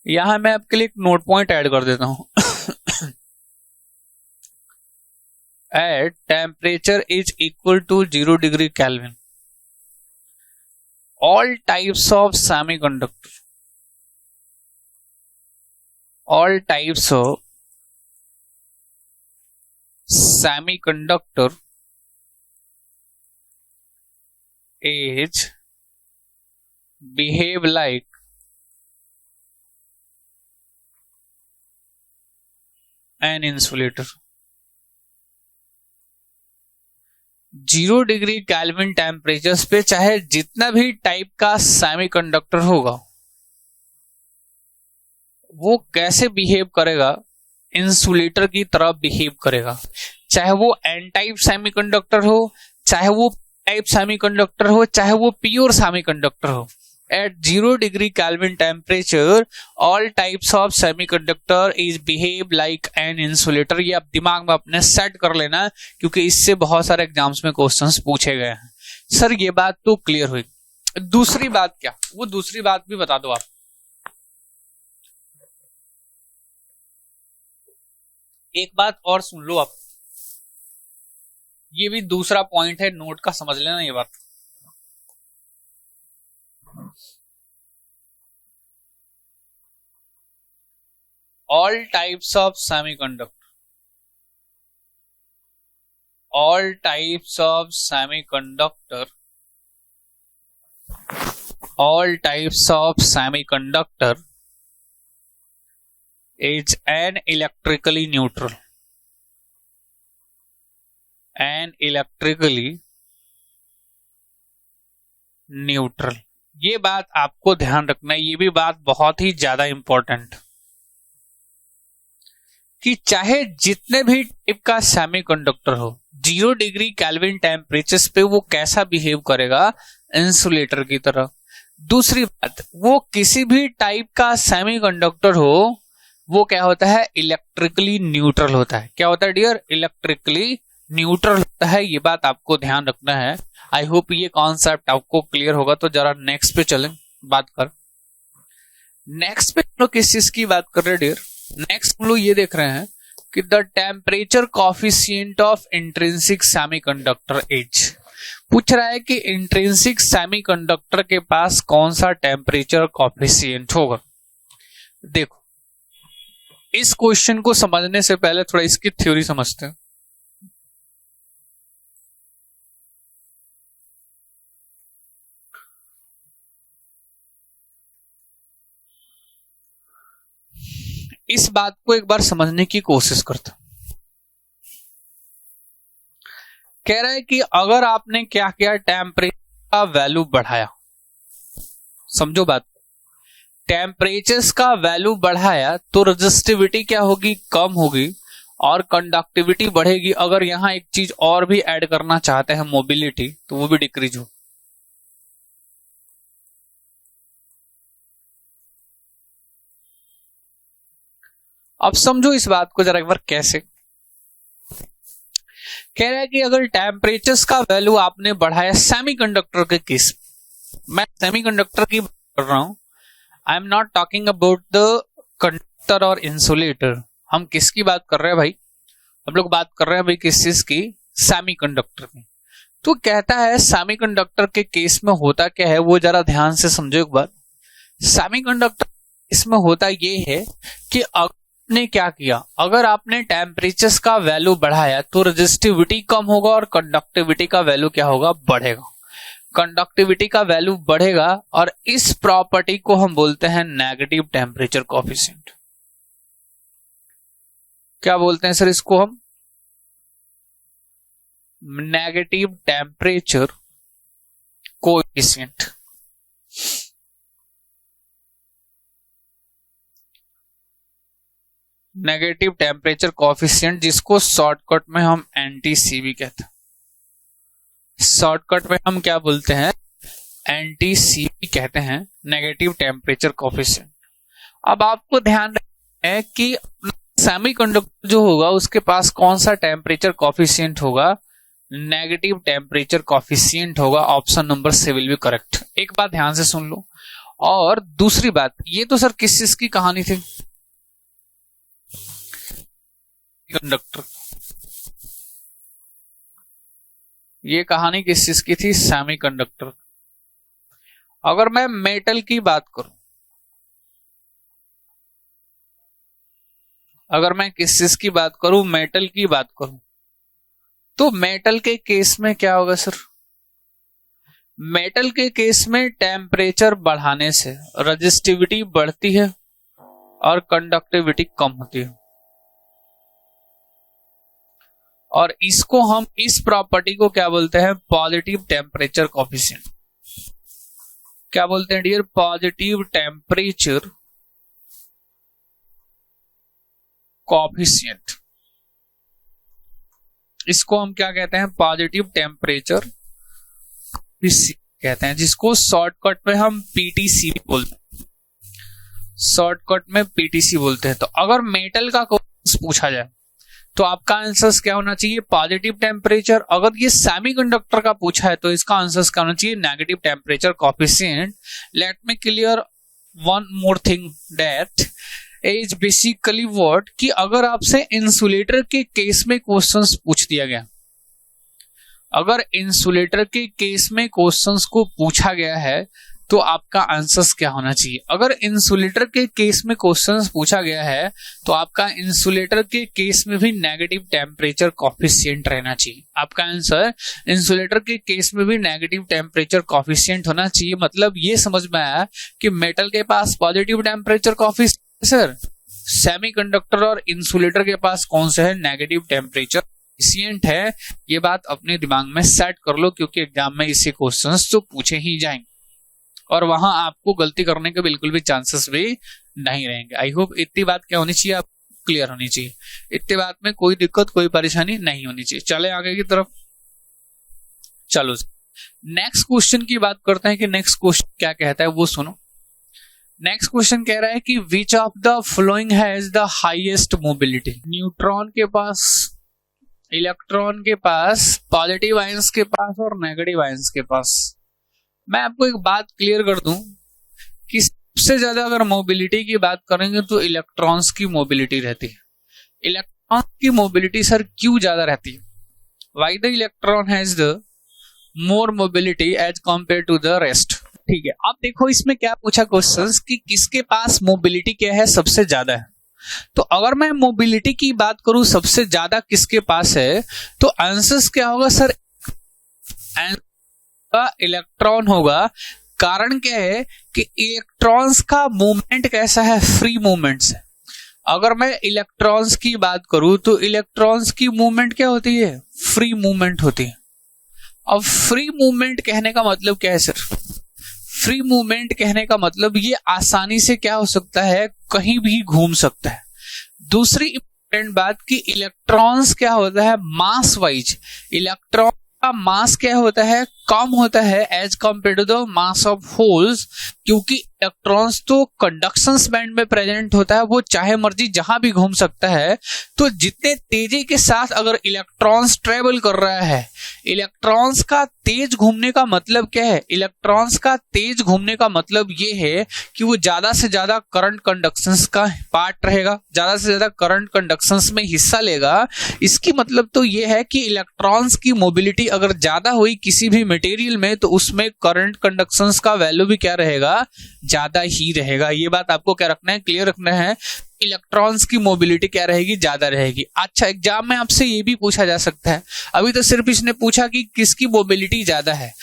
यहां मैं आपके लिए एक नोट पॉइंट ऐड कर देता हूं। At temperature is equal to 0 degree kelvin all types of semiconductor, all types of semiconductor is behave like an insulator। 0 degree kelvin temperature पे चाहे जितना भी टाइप का सेमीकंडक्टर होगा वो कैसे बिहेव करेगा, इंसुलेटर की तरह बिहेव करेगा। चाहे वो एन टाइप सेमीकंडक्टर हो, चाहे वो टाइप सेमीकंडक्टर हो, चाहे वो प्योर सेमीकंडक्टर हो। At 0 degree Kelvin temperature, all types of semiconductor is behave like an insulator। ये आप दिमाग में अपने सेट कर लेना क्योंकि इससे बहुत सारे एग्जाम्स में क्वेश्चंस पूछे गए हैं। सर ये बात तो क्लियर हुई। दूसरी बात क्या, वो दूसरी बात भी बता दो आप। एक बात और सुन लो आप, ये भी दूसरा पॉइंट है, नोट का समझ लेना ये बात। All types of semiconductor, all types of semiconductor, all types of semiconductor is an electrically neutral, an electrically neutral। ये बात आपको ध्यान रखना है, ये भी बात बहुत ही ज्यादा इंपॉर्टेंट कि चाहे जितने भी टाइप का सेमीकंडक्टर हो, 0 डिग्री केल्विन टेम्परेचर पे वो कैसा बिहेव करेगा, इंसुलेटर की तरह। दूसरी बात, वो किसी भी टाइप का सेमीकंडक्टर हो वो क्या होता है, इलेक्ट्रिकली न्यूट्रल होता है। क्या होता है डियर, इलेक्ट्रिकली न्यूट्रल होता है। ये बात आपको ध्यान रखना है। आई होप ये कॉन्सेप्ट आपको क्लियर होगा। तो जरा नेक्स्ट पे चलें, बात कर। नेक्स्ट पे हम लोग किस चीज की बात कर रहे हैं डियर, नेक्स्ट हम लोग ये देख रहे हैं कि the temperature coefficient of intrinsic semiconductor is. पूछ रहा है कि इंट्रिंसिक सेमीकंडक्टर के पास कौन सा टेम्परेचर कोफिशिएंट होगा। देखो इस क्वेश्चन को समझने से पहले थोड़ा इसकी थ्योरी समझते हैं। इस बात को एक बार समझने की कोशिश करते। कह रहा है कि अगर आपने क्या किया, टेम्परेचर का वैल्यू बढ़ाया, समझो बात, टेम्परेचर का वैल्यू बढ़ाया तो रेजिस्टिविटी क्या होगी, कम होगी, और कंडक्टिविटी बढ़ेगी। अगर यहां एक चीज और भी ऐड करना चाहते हैं, मोबिलिटी, तो वो भी डिक्रीज हो। अब समझो इस बात को जरा एक बार कैसे। कह रहा है कि अगर टेम्परेचर का वैल्यू आपने बढ़ाया सेमीकंडक्टर के केस, मैं सेमीकंडक्टर की बात कर रहा हूं, I am not talking about the conductor और इंसुलेटर। हम किसकी बात कर रहे हैं भाई, हम लोग बात कर रहे हैं भाई किस चीज की, सेमीकंडक्टर की। तो कहता है सेमीकंडक्टर के केस में होता क्या है, वो जरा ध्यान से समझो एक बार। सेमीकंडक्टर इसमें होता ये है कि आपने क्या किया, अगर आपने टेम्परेचर्स का वैल्यू बढ़ाया तो रेजिस्टिविटी कम होगा और कंडक्टिविटी का वैल्यू क्या होगा, बढ़ेगा। कंडक्टिविटी का वैल्यू बढ़ेगा और इस प्रॉपर्टी को हम बोलते हैं नेगेटिव टेम्परेचर कोएफिशिएंट। क्या बोलते हैं सर इसको हम, negative temperature coefficient. Negative temperature coefficient जिसको शॉर्टकट में हम NTCV कहते हैं। शॉर्टकट में हम क्या बोलते हैं, NTCV कहते हैं, नेगेटिव टेम्परेचर कोएफिशिएंट। अब आपको ध्यान रखना है कि सेमीकंडक्टर जो होगा उसके पास कौन सा टेम्परेचर कोएफिशिएंट होगा, नेगेटिव टेम्परेचर कोएफिशिएंट होगा। Option number C will be correct. एक बात ध्यान से सुन लो। और दूसरी बात, ये तो सर किस चीज की कहानी थी, कंडक्टर, ये कहानी किस चीज की थी, सेमीकंडक्टर। अगर मैं मेटल की बात करूं, अगर मैं किस चीज की बात करूं, मेटल की बात करूं, तो मेटल के केस में क्या होगा सर, मेटल के केस में टेम्परेचर बढ़ाने से रेजिस्टिविटी बढ़ती है और कंडक्टिविटी कम होती है। और इसको हम, इस प्रॉपर्टी को क्या बोलते हैं, पॉजिटिव टेम्परेचर कोएफिशिएंट। क्या बोलते हैं डियर, पॉजिटिव टेम्परेचर कोएफिशिएंट। इसको हम क्या कहते हैं, पॉजिटिव टेम्परेचर कहते हैं, जिसको शॉर्टकट में हम PTC बोलते हैं, शॉर्टकट में PTC बोलते हैं। तो अगर मेटल का क्वेश्चन पूछा जाए तो आपका आंसर क्या होना चाहिए, पॉजिटिव टेम्परेचर। अगर ये सेमीकंडक्टर का पूछा है तो इसका आंसर क्या होना चाहिए, negative temperature coefficient. Let me clear one more thing, that is basically what, कि अगर आपसे इंसुलेटर के केस में क्वेश्चंस पूछ दिया गया, अगर इंसुलेटर के केस में क्वेश्चंस को पूछा गया है तो आपका आंसर क्या होना चाहिए। अगर इंसुलेटर के केस में क्वेश्चंस पूछा गया है तो आपका इंसुलेटर के केस में भी नेगेटिव टेम्परेचर कोएफिशिएंट रहना चाहिए। आपका आंसर इंसुलेटर के केस में भी नेगेटिव टेम्परेचर कोएफिशिएंट होना चाहिए। मतलब ये समझ में आया कि मेटल के पास positive temperature coefficient sir, semiconductor और इंसुलेटर के पास कौन सा है, नेगेटिव टेम्परेचर कोएफिशिएंट है। ये बात अपने दिमाग में सेट कर लो, क्योंकि एग्जाम में इसी क्वेश्चंस तो पूछे ही जाएंगे और वहां आपको गलती करने के बिल्कुल भी चांसेस भी नहीं रहेंगे। आई होप इतनी बात क्या होनी चाहिए, आप क्लियर होनी चाहिए, इतनी बात में कोई दिक्कत कोई परेशानी नहीं होनी चाहिए। चले आगे की तरफ। चलो नेक्स्ट क्वेश्चन की बात करते हैं कि नेक्स्ट क्वेश्चन क्या कहता है वो सुनो। नेक्स्ट क्वेश्चन कह रहा है कि which of the following has the highest mobility. Neutron के पास, इलेक्ट्रॉन के पास, पॉजिटिव आयंस के पास और नेगेटिव आयंस के पास। मैं आपको एक बात क्लियर कर दूं कि सबसे ज्यादा अगर मोबिलिटी की बात करेंगे तो इलेक्ट्रॉन्स की मोबिलिटी रहती है। इलेक्ट्रॉन की मोबिलिटी सर क्यों ज्यादा रहती है, why the electron has the more mobility as compare to the rest. ठीक है, अब देखो इसमें क्या पूछा क्वेश्चंस कि किसके पास मोबिलिटी क्या है, सबसे ज्यादा है। तो अगर मैं मोबिलिटी की बात करूं सबसे ज्यादा किसके पास है, तो आंसर्स क्या होगा सर, इलेक्ट्रॉन होगा। कारण क्या है कि इलेक्ट्रॉन्स का मूवमेंट कैसा है, फ्री मूवमेंट्स है। अगर मैं इलेक्ट्रॉन्स की बात करूं तो इलेक्ट्रॉन्स की मूवमेंट क्या होती है, फ्री मूवमेंट होती है। अब फ्री मूवमेंट कहने का मतलब क्या है सर, फ्री मूवमेंट कहने का मतलब ये आसानी से क्या हो सकता है, कहीं भी घूम सकता है। दूसरी इंपॉर्टेंट बात कि इलेक्ट्रॉन्स क्या होता है, मास वाइज इलेक्ट्रॉन का मास क्या होता है, कम होता है as compare to the mass of holes, क्योंकि इलेक्ट्रॉन्स तो कंडक्शन बैंड में प्रेजेंट होता है, वो चाहे मर्जी जहां भी घूम सकता है। तो जितने तेजी के साथ अगर इलेक्ट्रॉन्स ट्रेवल कर रहा है, इलेक्ट्रॉन्स का तेज घूमने का मतलब क्या है, इलेक्ट्रॉन्स का तेज घूमने का मतलब ये है कि वो ज्यादा से ज्यादा करंट कंडक्शंस का पार्ट रहेगा, ज्यादा से ज्यादा करंट कंडक्शंस में हिस्सा लेगा। इसकी मतलब तो ये है कि इलेक्ट्रॉन्स की मोबिलिटी अगर ज्यादा हुई किसी भी मटेरियल में, तो उसमें करंट कंडक्शंस का वैल्यू भी क्या रहेगा, ज्यादा ही रहेगा। ये बात आपको क्या रखना है, क्लियर रखना है। इलेक्ट्रॉन्स की मोबिलिटी क्या रहेगी, ज्यादा रहेगी। अच्छा, एग्जाम में आपसे ये भी पूछा जा सकता है, अभी तो सिर्फ इसने पूछा कि किसकी मोबिलिटी ज्यादा है,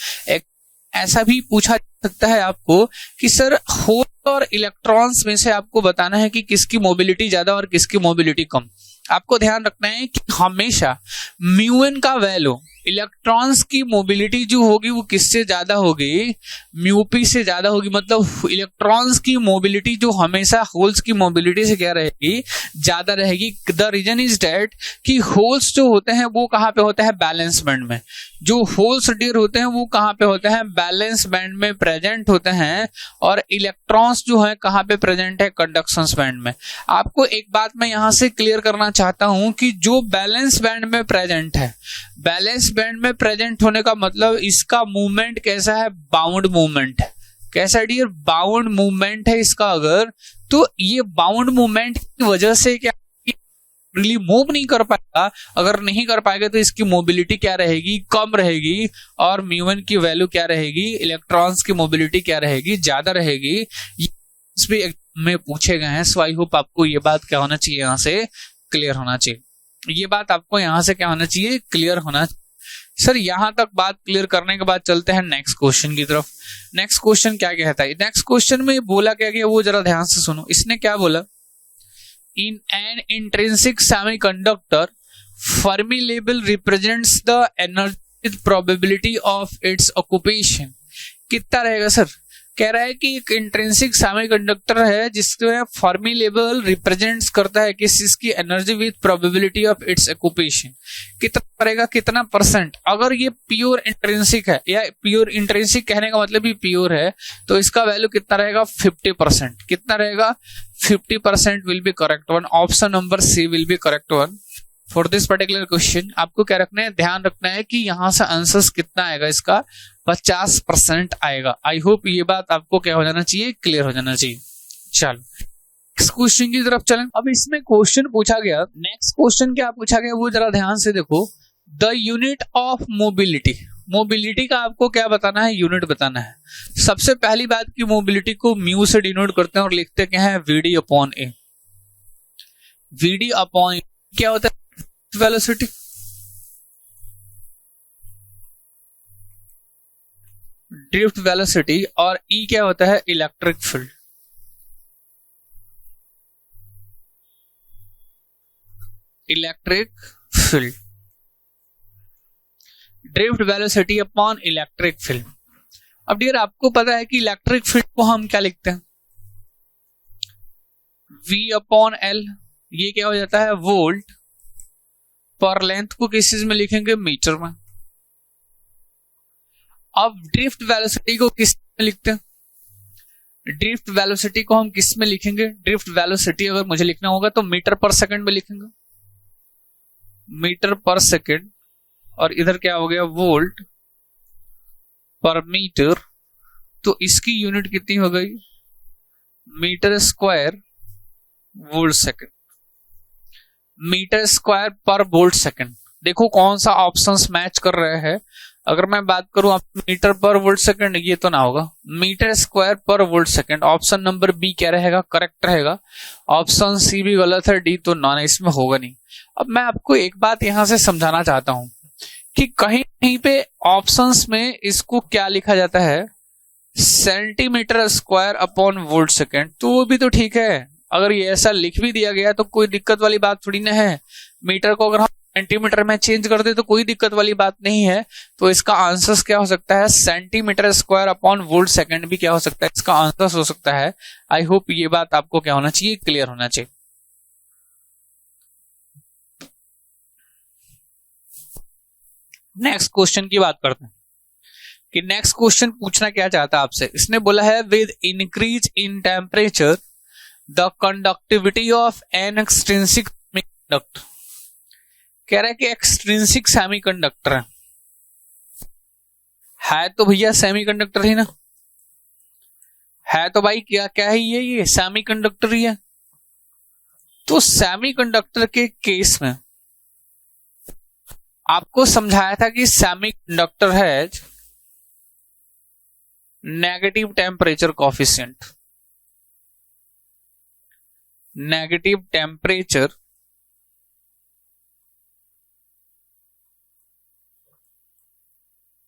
ऐसा भी पूछा जा सकता है आपको कि सर होल और इलेक्ट्रॉन्स में से आपको बताना है कि किसकी मोबिलिटी ज्यादा और किसकी मोबिलिटी कम। आपको ध्यान रखना है कि हमेशा म्यू एन का वैल्यू, इलेक्ट्रॉन्स की मोबिलिटी जो होगी वो किससे ज्यादा होगी, म्यू पी से ज्यादा होगी। मतलब इलेक्ट्रॉन्स की मोबिलिटी जो हमेशा होल्स की मोबिलिटी से क्या रहेगी, ज्यादा रहेगी। द रीजन इज डेट कि होल्स जो होते हैं वो कहाँ पे होते हैं, बैलेंस बैंड में। जो होल्स डियर होते हैं वो कहाँ पे होते हैं, बैलेंस बैंड में प्रेजेंट होते हैं। और इलेक्ट्रॉन्स जो है कहाँ पे प्रेजेंट है, कंडक्शन बैंड में। आपको एक बात मैं यहां से क्लियर करना चाहता हूं कि जो बैलेंस बैंड में प्रेजेंट है, बैलेंस बैंड में प्रेजेंट होने का मतलब इसका मूवमेंट कैसा है, बाउंड मूवमेंट है। कैसा डियर, बाउंड मूवमेंट है इसका। अगर तो ये बाउंड मूवमेंट की वजह से क्या मूव नहीं कर पाएगा, अगर नहीं कर पाएगा तो इसकी मोबिलिटी क्या रहेगी, कम रहेगी। और म्यू एन की वैल्यू क्या रहेगी, इलेक्ट्रॉन्स की मोबिलिटी क्या रहेगी, ज्यादा रहेगी। इस भी में पूछे गए हैं। सो आई होप आपको ये बात क्या होना चाहिए, यहाँ से क्लियर होना चाहिए। ये बात आपको यहाँ से क्या होना चाहिए, क्लियर होना चाहिए। सर यहाँ तक बात क्लियर करने के बाद चलते हैं नेक्स्ट क्वेश्चन की तरफ। नेक्स्ट क्वेश्चन क्या कहता है, नेक्स्ट क्वेश्चन में बोला क्या गया वो जरा ध्यान से सुनो। इसने क्या बोला, in an intrinsic semiconductor, Fermi level represents the energy with probability of its occupation। कितना रहेगा सर, कह रहा है कि एक इंट्रिंसिक सेमीकंडक्टर है जिसमें फर्मी लेवल रिप्रेजेंट्स करता है किस चीज की, energy with probability of its occupation. कितना करेगा, कितना परसेंट। अगर ये प्योर इंट्रिंसिक है, या प्योर इंट्रिंसिक कहने का मतलब ही प्योर है, तो इसका वैल्यू कितना रहेगा, 50%। कितना रहेगा, 50% will be correct one. Option number C will be correct one for this particular question. आपको क्या रखना है, ध्यान रखना है कि यहां से आंसर्स कितना आएगा, इसका 50% आएगा। आई होप ये बात आपको क्या हो जाना चाहिए, क्लियर हो जाना चाहिए। चलो नेक्स्ट क्वेश्चन की तरफ चलें। अब इसमें क्वेश्चन पूछा गया, नेक्स्ट क्वेश्चन क्या पूछा गया वो जरा ध्यान से देखो। The unit of mobility, mobility का आपको क्या बताना है, यूनिट बताना है। सबसे पहली बात की मोबिलिटी को म्यू से डिनोट करते हैं और लिखते क्या है, वीडी अपॉन ए। वीडी अपॉन ए क्या होता है, वेलोसिटी। Drift velocity. और ई क्या होता है, electric field. Electric field, drift velocity upon electric field. अब डियर आपको पता है कि इलेक्ट्रिक फील्ड को हम क्या लिखते हैं, V अपॉन एल। ये क्या हो जाता है, वोल्ट पर लेंथ को किस चीज में लिखेंगे, मीटर में। अब ड्रिफ्ट वेलोसिटी को किस में लिखते हैं, ड्रिफ्ट वेलोसिटी को हम किस में लिखेंगे, ड्रिफ्ट वेलोसिटी अगर मुझे लिखना होगा तो मीटर पर सेकंड में लिखेंगे, मीटर पर सेकंड। और इधर क्या हो गया, वोल्ट पर मीटर। तो इसकी यूनिट कितनी हो गई, metre square volt second. Metre square per volt second. देखो कौन सा ऑप्शंस मैच कर रहे हैं। अगर मैं बात करूं आप मीटर पर वोल्ट सेकंड, ये तो ना होगा, metre square per volt second. Option number B क्या रहेगा, करेक्ट रहेगा। ऑप्शन सी भी गलत है, डी तो नॉन, इसमें होगा नहीं। अब मैं आपको एक बात यहां से समझाना चाहता हूं कि कहीं कहीं पे ऑप्शंस में इसको क्या लिखा जाता है, centimetre square upon volt second. तो वो भी तो ठीक है, अगर ये ऐसा लिख भी दिया गया तो कोई दिक्कत वाली बात थोड़ी ना है। मीटर को अगर हम सेंटीमीटर में चेंज कर दे तो कोई दिक्कत वाली बात नहीं है। तो इसका आंसर क्या हो सकता है, centimetre square upon volt second भी क्या हो सकता है, इसका आंसर हो सकता है। आई होप ये बात आपको क्या होना चाहिए, क्लियर होना चाहिए। नेक्स्ट क्वेश्चन की बात करते हैं कि नेक्स्ट क्वेश्चन पूछना क्या चाहता है आपसे। इसने बोला है with increase in temperature the conductivity of an extrinsic semiconductor. कह रहा है कि एक्सट्रिंसिक सेमीकंडक्टर है तो भैया सेमीकंडक्टर ही ना है, तो भाई क्या क्या है, ये सेमीकंडक्टर ही है। तो सेमीकंडक्टर के केस में आपको समझाया था कि सेमीकंडक्टर है negative temperature coefficient, negative temperature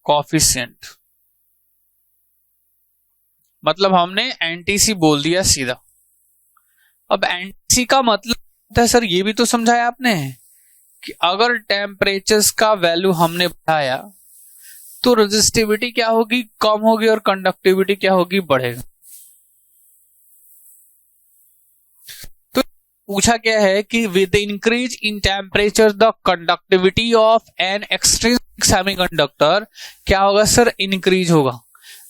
coefficient, मतलब हमने एनटीसी बोल दिया सीधा। अब एनटीसी का मतलब होता है सर, ये भी तो समझाया आपने कि अगर टेम्परेचर्स का वैल्यू हमने बढ़ाया तो रेजिस्टिविटी क्या होगी, कम होगी, और कंडक्टिविटी क्या होगी, बढ़ेगा। तो पूछा क्या है कि with increase in temperature the conductivity of an extrinsic semiconductor क्या होगा सर, इंक्रीज होगा।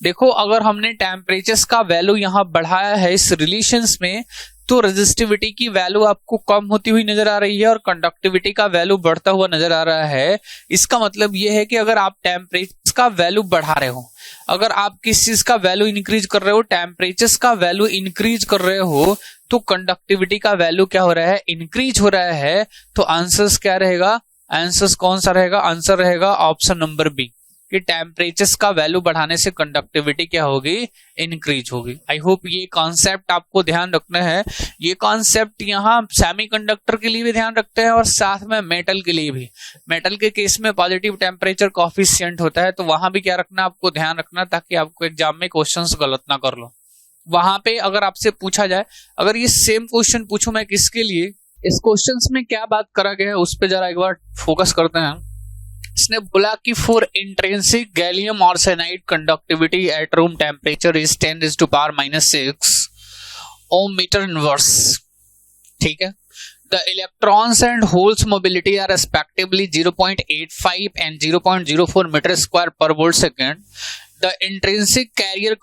देखो अगर हमने टेम्परेचर्स का वैल्यू यहां बढ़ाया है इस रिलेशंस में, तो रेजिस्टिविटी की वैल्यू आपको कम होती हुई नजर आ रही है और कंडक्टिविटी का वैल्यू बढ़ता हुआ नजर आ रहा है। इसका मतलब यह है कि अगर आप टेम्परेचर का वैल्यू बढ़ा रहे हो, अगर आप किस चीज का वैल्यू इंक्रीज कर रहे हो, टेम्परेचर्स का वैल्यू इंक्रीज कर रहे हो, तो कंडक्टिविटी का वैल्यू क्या हो रहा है, इंक्रीज हो रहा है। तो आंसर्स क्या रहेगा, आंसर्स कौन सा रहेगा, आंसर रहेगा ऑप्शन नंबर बी कि टेम्परेचर्स का वैल्यू बढ़ाने से कंडक्टिविटी क्या होगी, इंक्रीज होगी। आई होप ये कॉन्सेप्ट आपको ध्यान रखना है। ये कॉन्सेप्ट यहाँ सेमीकंडक्टर के लिए भी ध्यान रखते हैं और साथ में मेटल के लिए भी। मेटल के केस में पॉजिटिव टेम्परेचर कॉफिशिएंट होता है, तो वहां भी क्या रखना, आपको ध्यान रखना, ताकि आपको एग्जाम में क्वेश्चंस गलत ना कर लो। वहां पे अगर आपसे पूछा जाए, अगर ये सेम क्वेश्चन पूछूं मैं किसके लिए, इस क्वेश्चंस में क्या बात करा गया है उस पर जरा एक बार फोकस करते हैं। इसने बोला कि for intrinsic gallium arsenide conductivity at room temperature is 10⁻⁻⁶ ohm metre inverse. ठीक है, the electrons and holes mobility are respectively 0.85 and 0.04 metre square per volt second. The intrinsic carrier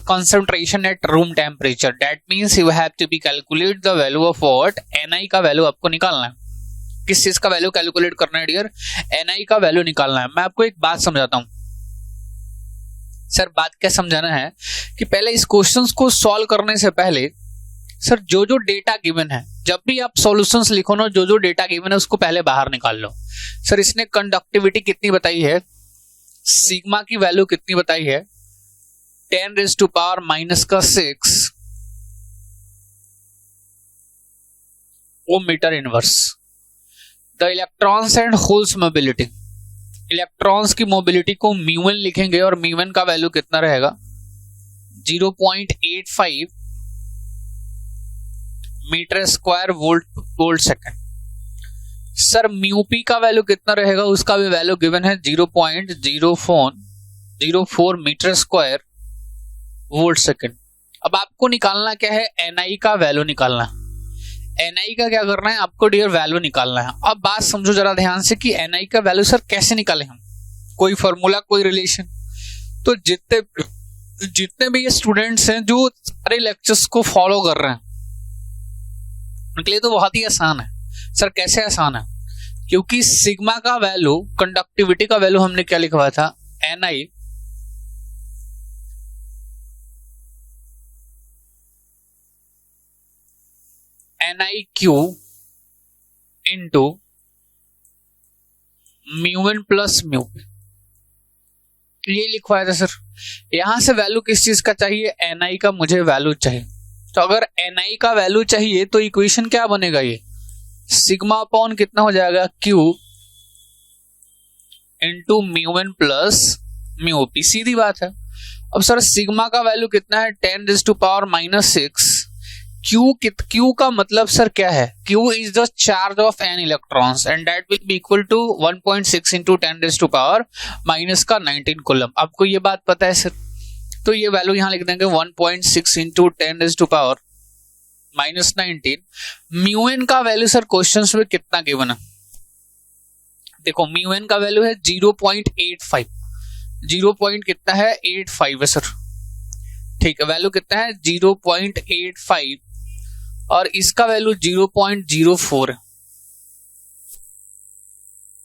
concentration at room temperature. That means you have to be calculate the value of what? Ni का value आपको निकालना है। किस चीज का value calculate करना है dear? Ni का वैल्यू निकालना है। मैं आपको एक बात समझाता हूं सर। बात क्या समझाना है कि पहले इस क्वेश्चंस को सॉल्व करने से पहले सर जो जो डेटा गिवन है, जब भी आप सॉल्यूशंस लिखो ना, जो जो डेटा गिवन है उसको पहले बाहर निकाल लो। सर इसने कंडक्टिविटी कितनी बताई है, सिग्मा की वैल्यू कितनी बताई है, 10⁻⁻⁶ ohm metre inverse. The electrons and holes mobility, electrons की मोबिलिटी को μ1 लिखेंगे और μ1 का वैल्यू कितना रहेगा, 0.85 metre square volt second. Sir μp का वैल्यू कितना रहेगा, उसका भी वैल्यू गिवन है 0.04 मीटर स्क्वायर वोल्ट सेकेंड। अब आपको निकालना क्या है, Ni का वैल्यू निकालना है। Ni का क्या करना है आपको डियर, वैल्यू निकालना है। अब बात समझो जरा ध्यान से कि Ni का वैल्यू सर कैसे निकालें हम, कोई फॉर्मूला, कोई रिलेशन। तो जितने भी ये स्टूडेंट्स हैं जो सारे लेक्चर्स को फॉलो कर रहे हैं, उनके लिए तो बहुत ही आसान है। सर कैसे आसान है, क्योंकि सिग्मा का वैल्यू, कंडक्टिविटी का वैल्यू हमने क्या लिखवाया था, Ni NiQ into μ1 plus μp, ये लिखवाया था सर। यहां से वैल्यू किस चीज का चाहिए, Ni का मुझे वैल्यू चाहिए। तो अगर Ni का वैल्यू चाहिए तो इक्वेशन क्या बनेगा, ये सिग्मा अपॉन कितना हो जाएगा, Q इंटू μ1 प्लस μp, सीधी बात है। अब सर सिग्मा का वैल्यू कितना है, 10⁻⁻⁶। Q का मतलब सर क्या है, Q is the charge of an electrons and that will be equal to 1.6 into 10⁻⁻⁻19 coulomb. आपको ये बात पता है सर, तो ये वैल्यू यहां लिख देंगे 1.6 इंटू 10⁻⁻19। μn का वैल्यू सर क्वेश्चंस में कितना गिवन है, देखो μn का वैल्यू है 0.85, 0. कितना है 85 है सर। ठीक है, वैल्यू कितना है 0.85 और इसका वैल्यू 0.04 है।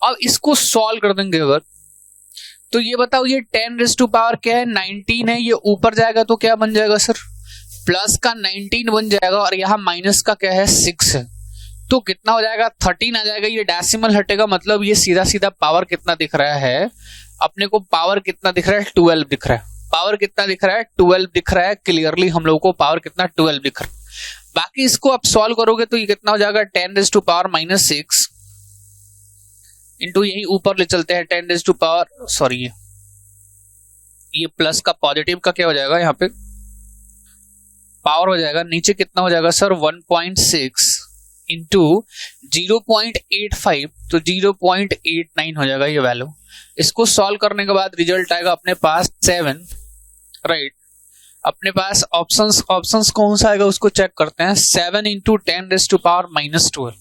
अब इसको सॉल्व कर देंगे अगर, तो ये बताओ ये 10⁻⁻ क्या है, 19 है, ये ऊपर जाएगा तो क्या बन जाएगा सर, प्लस का 19 बन जाएगा और यहाँ माइनस का क्या है 6 है, तो कितना हो जाएगा 13 आ जाएगा। ये डेसिमल हटेगा, मतलब ये सीधा सीधा पावर कितना दिख रहा है अपने को, पावर कितना दिख रहा है 12 दिख रहा है। पावर कितना दिख रहा है 12 दिख रहा है क्लियरली, हम लोगों को पावर कितना 12 दिख रहा है। बाकी इसको आप सॉल्व करोगे तो ये कितना हो जाएगा 10⁻⁻6 इंटू यही ऊपर ले चलते हैं 10⁻, सॉरी ये प्लस का पॉजिटिव का क्या हो जाएगा यहाँ पे पावर हो जाएगा, नीचे कितना हो जाएगा सर 1.6 इंटू 0.85 तो 0.89 हो जाएगा ये वैल्यू। इसको सॉल्व करने के बाद रिजल्ट आएगा अपने पास 7, राइट। अपने पास ऑप्शंस कौन सा आएगा उसको चेक करते हैं। 7 इंटू 10⁻⁻12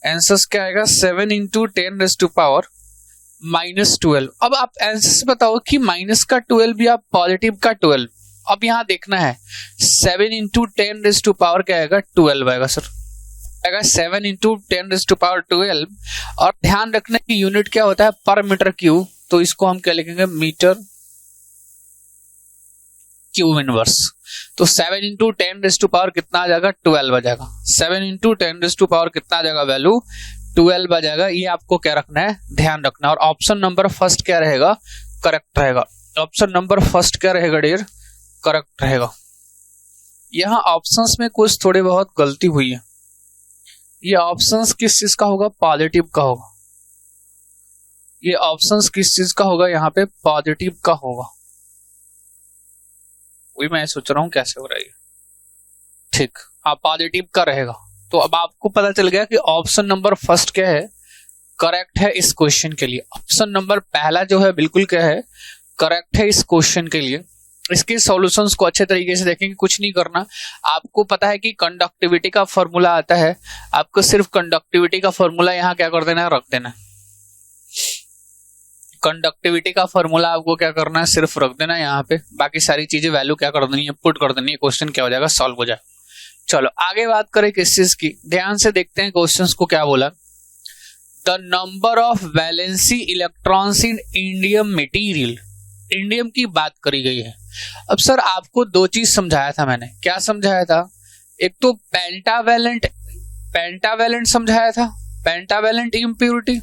आंसर क्या आएगा 7 इंटू 10⁻⁻12। अब आप आंसर से बताओ कि माइनस का 12 या पॉजिटिव का 12। अब यहाँ देखना है 7 इंटू 10⁻⁻ क्या आएगा 12 आएगा सर, आएगा 7 इंटू 10⁻12। और ध्यान रखने की यूनिट क्या होता है पर मीटर क्यूब, तो इसको हम क्या लिखेंगे मीटर क्यूब इनवर्स। तो 7 इंटू 10⁻⁻ कितना आ जाएगा 12 आ जाएगा। 7 इंटू 10⁻⁻ कितना आ जाएगा वैल्यू 12 आ जाएगा। ये आपको क्या रखना है ध्यान रखना। और ऑप्शन नंबर फर्स्ट क्या रहेगा करेक्ट रहेगा। ऑप्शन नंबर फर्स्ट क्या रहेगा डियर करेक्ट रहेगा। यहाँ ऑप्शंस में कुछ थोड़े बहुत गलती हुई है। ये ऑप्शंस किस चीज का होगा पॉजिटिव का होगा। ये ऑप्शंस किस चीज का होगा यहाँ पे पॉजिटिव का होगा। वही मैं सोच रहा हूँ कैसे हो रहा है ठीक। हाँ पॉजिटिव का रहेगा। तो अब आपको पता चल गया कि ऑप्शन नंबर फर्स्ट क्या है करेक्ट है इस क्वेश्चन के लिए। ऑप्शन नंबर पहला जो है बिल्कुल क्या है करेक्ट है इस क्वेश्चन के लिए। इसके सॉल्यूशंस को अच्छे तरीके से देखेंगे, कुछ नहीं करना। आपको पता है कि कंडक्टिविटी का फॉर्मूला आता है, आपको सिर्फ कंडक्टिविटी का फॉर्मूला यहाँ क्या कर देना है रख देना है। कंडक्टिविटी का फॉर्मूला आपको क्या करना है सिर्फ रख देना है यहाँ पे, बाकी सारी चीजें वैल्यू क्या कर देनी है पुट कर देनी है, क्वेश्चन क्या हो जाएगा सॉल्व हो जाएगा। चलो आगे बात करें किस चीज की, ध्यान से देखते हैं क्वेश्चन को क्या बोला। The number of valency electrons in indium material, indium की बात करी गई है। अब सर आपको दो चीज समझाया था मैंने, क्या समझाया था, एक तो पेंटावैलेंट समझाया था, पेंटावैलेंट इम्प्योरिटी,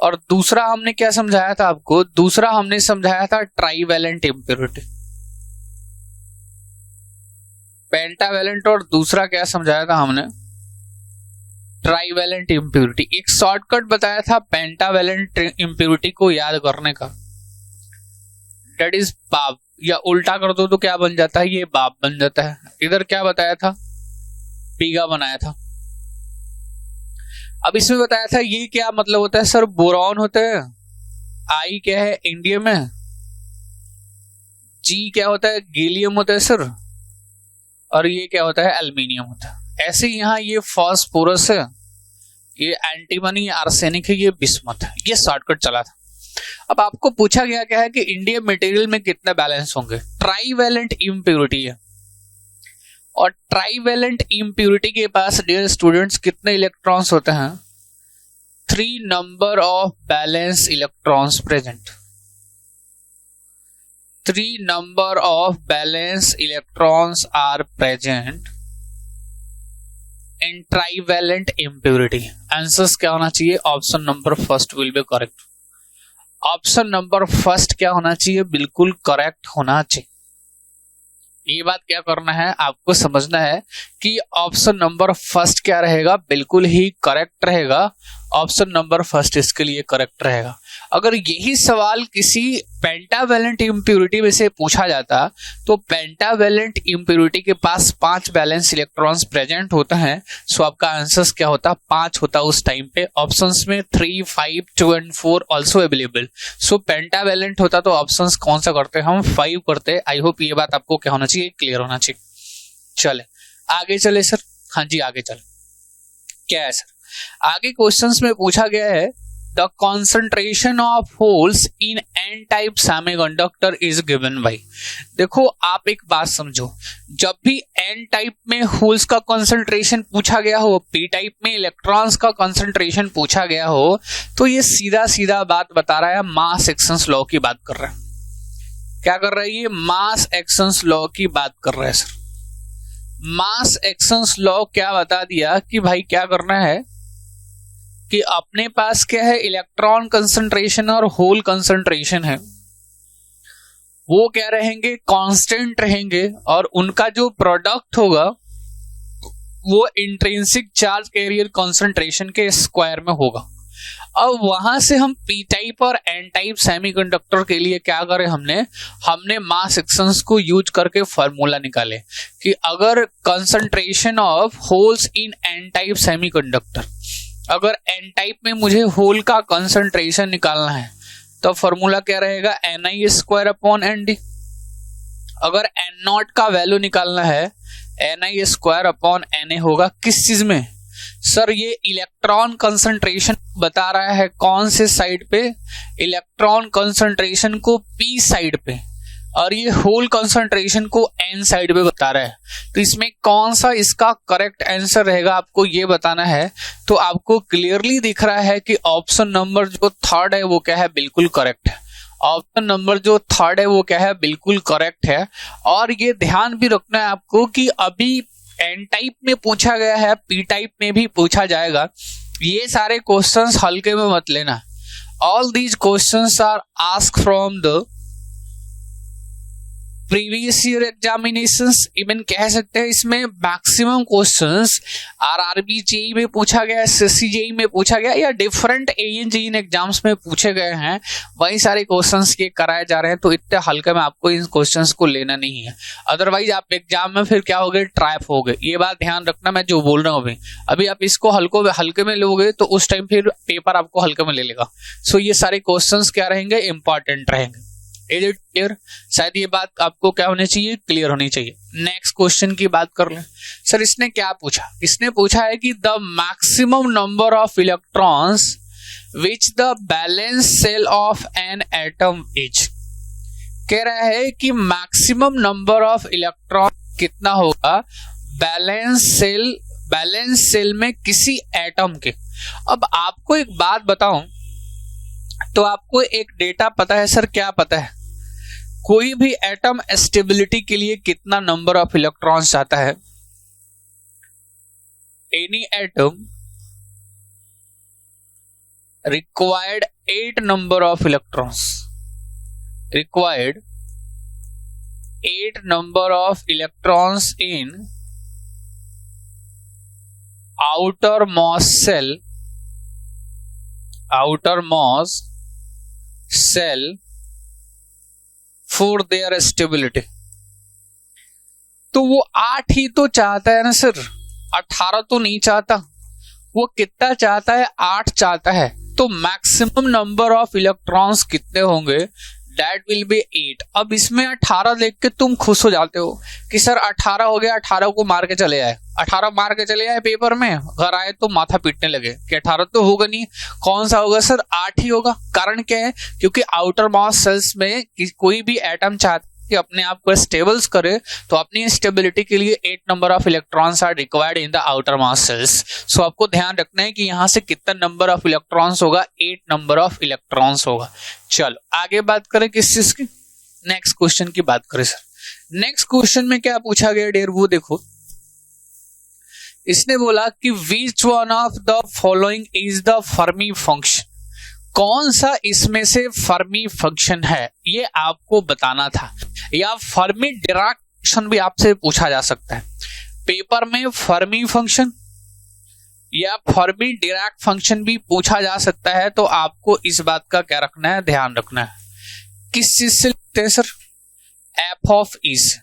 और दूसरा हमने क्या समझाया था आपको, दूसरा हमने समझाया था ट्राईवैलेंट इम्प्योरिटी। पेंटावैलेंट और दूसरा क्या समझाया था हमने ट्राईवैलेंट इम्प्योरिटी। एक शॉर्टकट बताया था पेंटावैलेंट इम्प्योरिटी को याद करने का, डेट इज बाप, या उल्टा कर दो तो क्या बन जाता है ये बाप बन जाता है। इधर क्या बताया था पीगा बनाया था। अब इसमें बताया था ये क्या मतलब होता है सर बोरॉन होते हैं, आई क्या है इंडियम है, जी क्या होता है गैलियम होता है सर, और ये क्या होता है एल्यूमिनियम होता है। ऐसे यहाँ ये फास्फोरस है, ये एंटीमनी आर्सेनिक है, ये बिस्मथ है। ये शॉर्टकट चला था। अब आपको पूछा गया क्या है कि इंडियम मटेरियल में कितने बैलेंस होंगे, ट्राईवैलेंट इम्प्योरिटी है, और ट्राईवैलेंट इम्प्योरिटी के पास डियर स्टूडेंट्स कितने इलेक्ट्रॉन्स होते हैं 3 number of valence electrons present. 3 number of valence electrons are present in trivalent impurity. Answers क्या होना चाहिए option number first will be correct. Option number first क्या होना चाहिए बिल्कुल करेक्ट होना चाहिए। ये बात क्या करना है आपको समझना है कि ऑप्शन नंबर फर्स्ट क्या रहेगा बिल्कुल ही करेक्ट रहेगा। ऑप्शन नंबर फर्स्ट इसके लिए करेक्ट रहेगा। अगर यही सवाल किसी पेंटावैलेंट इम्प्योरिटी में से पूछा जाता तो पेंटावैलेंट इम्प्योरिटी के पास 5 बैलेंस इलेक्ट्रॉन्स प्रेजेंट होते हैं, सो आपका आंसर क्या होता 5 होता उस टाइम पे। ऑप्शंस में 3, 5, 2 and 4 also available. So pentavalent होता तो ऑप्शंस कौन सा करते हम 5 करते। आई होप ये बात आपको क्या होना चाहिए क्लियर होना चाहिए। चले आगे चले सर, हाँ जी आगे चले। क्या है सर आगे क्वेश्चंस में पूछा गया है the concentration of holes in an type semiconductor is given by. देखो आप एक बात समझो, जब भी एन टाइप में होल्स का कॉन्सेंट्रेशन पूछा गया हो, पी टाइप में इलेक्ट्रॉन्स का कॉन्सेंट्रेशन पूछा गया हो, तो ये सीधा सीधा बात बता रहा है मास एक्शंस लॉ की बात कर रहा है। क्या कर रहा है ये मास एक्शंस लॉ की बात कर रहा है सर। मास एक्शंस लॉ क्या बता दिया कि भाई क्या करना है कि अपने पास क्या है इलेक्ट्रॉन कंसंट्रेशन और होल कंसंट्रेशन है। वो क्या रहेंगे, कांस्टेंट रहेंगे, और उनका जो प्रोडक्ट होगा वो इंट्रिंसिक चार्ज कैरियर कंसंट्रेशन के स्क्वायर में होगा। अब वहां से हम पी टाइप और एन टाइप सेमीकंडक्टर के लिए क्या करें, हमने मास सेक्शंस को यूज करके फार्मूला निकाले कि अगर concentration of holes in an type semiconductor, अगर एन टाइप में मुझे होल का कंसंट्रेशन निकालना है तो फार्मूला क्या रहेगा, ni²/nd। अगर एन नॉट का वैल्यू निकालना है ni² होगा। किस चीज में सर, ये इलेक्ट्रॉन कंसंट्रेशन बता रहा है कौन से साइड पे, इलेक्ट्रॉन कंसंट्रेशन को p साइड पे, और ये होल कंसंट्रेशन को n साइड पे बता रहा है। तो इसमें कौन सा इसका करेक्ट आंसर रहेगा आपको ये बताना है। तो आपको क्लियरली दिख रहा है कि ऑप्शन नंबर जो थर्ड है वो क्या है, बिल्कुल करेक्ट है। ऑप्शन नंबर जो थर्ड है वो क्या है, बिल्कुल करेक्ट है। और ये ध्यान भी रखना है आपको कि अभी एन टाइप में पूछा गया है, पी टाइप में भी पूछा जाएगा। ये सारे क्वेश्चंस हल्के में मत लेना। All these questions are asked from the previous year examinations. Even कह सकते हैं इसमें मैक्सिमम क्वेश्चंस आरआरबी जेई में पूछा गया, एसएससी जेई में पूछा गया, या डिफरेंट एएन जेईई एग्जाम्स में पूछे गए हैं, वही सारे क्वेश्चंस ये कराए जा रहे हैं। तो इतने हल्के में आपको इन क्वेश्चंस को लेना नहीं है, अदरवाइज आप एग्जाम में फिर क्या हो गए, ट्रैप हो गए। ये बात ध्यान रखना, मैं जो बोल रहा हूँ अभी आप इसको हल्के में लोगे तो उस टाइम फिर पेपर आपको हल्के में ले लेगा। सो ये सारे क्वेश्चंस क्या रहेंगे, इंपॉर्टेंट रहेंगे। Is it clear? शायद ये बात आपको क्या होनी चाहिए, क्लियर होनी चाहिए। नेक्स्ट क्वेश्चन की बात कर लें। सर इसने क्या पूछा, इसने पूछा है कि the maximum number of electrons which the valence shell of an atom is. कह रहा है कि मैक्सिमम नंबर ऑफ इलेक्ट्रॉन कितना होगा बैलेंस सेल में किसी एटम के। अब आपको एक बात बताऊं तो आपको एक डेटा पता है सर, क्या पता है, कोई भी एटम स्टेबिलिटी के लिए कितना नंबर ऑफ इलेक्ट्रॉन्स चाहता है। Any atom required 8 number of electrons, required 8 number of electrons in outermost cell for their stability। तो वो 8 ही तो चाहता है ना सर, 18 तो नहीं चाहता। वो कितना चाहता है, 8 चाहता है। तो मैक्सिमम नंबर ऑफ इलेक्ट्रॉन्स कितने होंगे, दैट विल बी 8। अब इसमें 18 देख के तुम खुश हो जाते हो कि सर 18 हो गया, 18 को मार के चले आए, 18 मार के चले आए पेपर में, घर आए तो माथा पीटने लगे कि 18 तो होगा नहीं, कौन सा होगा सर, 8 ही होगा। कारण क्या है, क्योंकि आउटर मॉस्ट सेल्स में कोई भी एटम चाहता कि अपने आप को स्टेबल्स करे, तो अपनी स्टेबिलिटी के लिए 8 number of electrons are required in the outermost shells. So आपको ध्यान रखना है कि यहां से कितना नंबर ऑफ इलेक्ट्रॉन्स होगा, 8 नंबर ऑफ इलेक्ट्रॉन्स होगा। चलो आगे बात करें किस चीज की, नेक्स्ट क्वेश्चन की बात करें सर। नेक्स्ट क्वेश्चन में क्या पूछा गया डियर, वो देखो। इसने बोला कि which one of the following is the Fermi function. कौन सा इसमें से फर्मी फंक्शन है, ये आपको बताना था। या फर्मी डिराक फंक्शन भी आपसे पूछा जा सकता है पेपर में, फर्मी फंक्शन या फर्मी डिराक फंक्शन भी पूछा जा सकता है। तो आपको इस बात का क्या रखना है, ध्यान रखना है। किस चीज से लिखते हैं सर, एफ ऑफ ई से,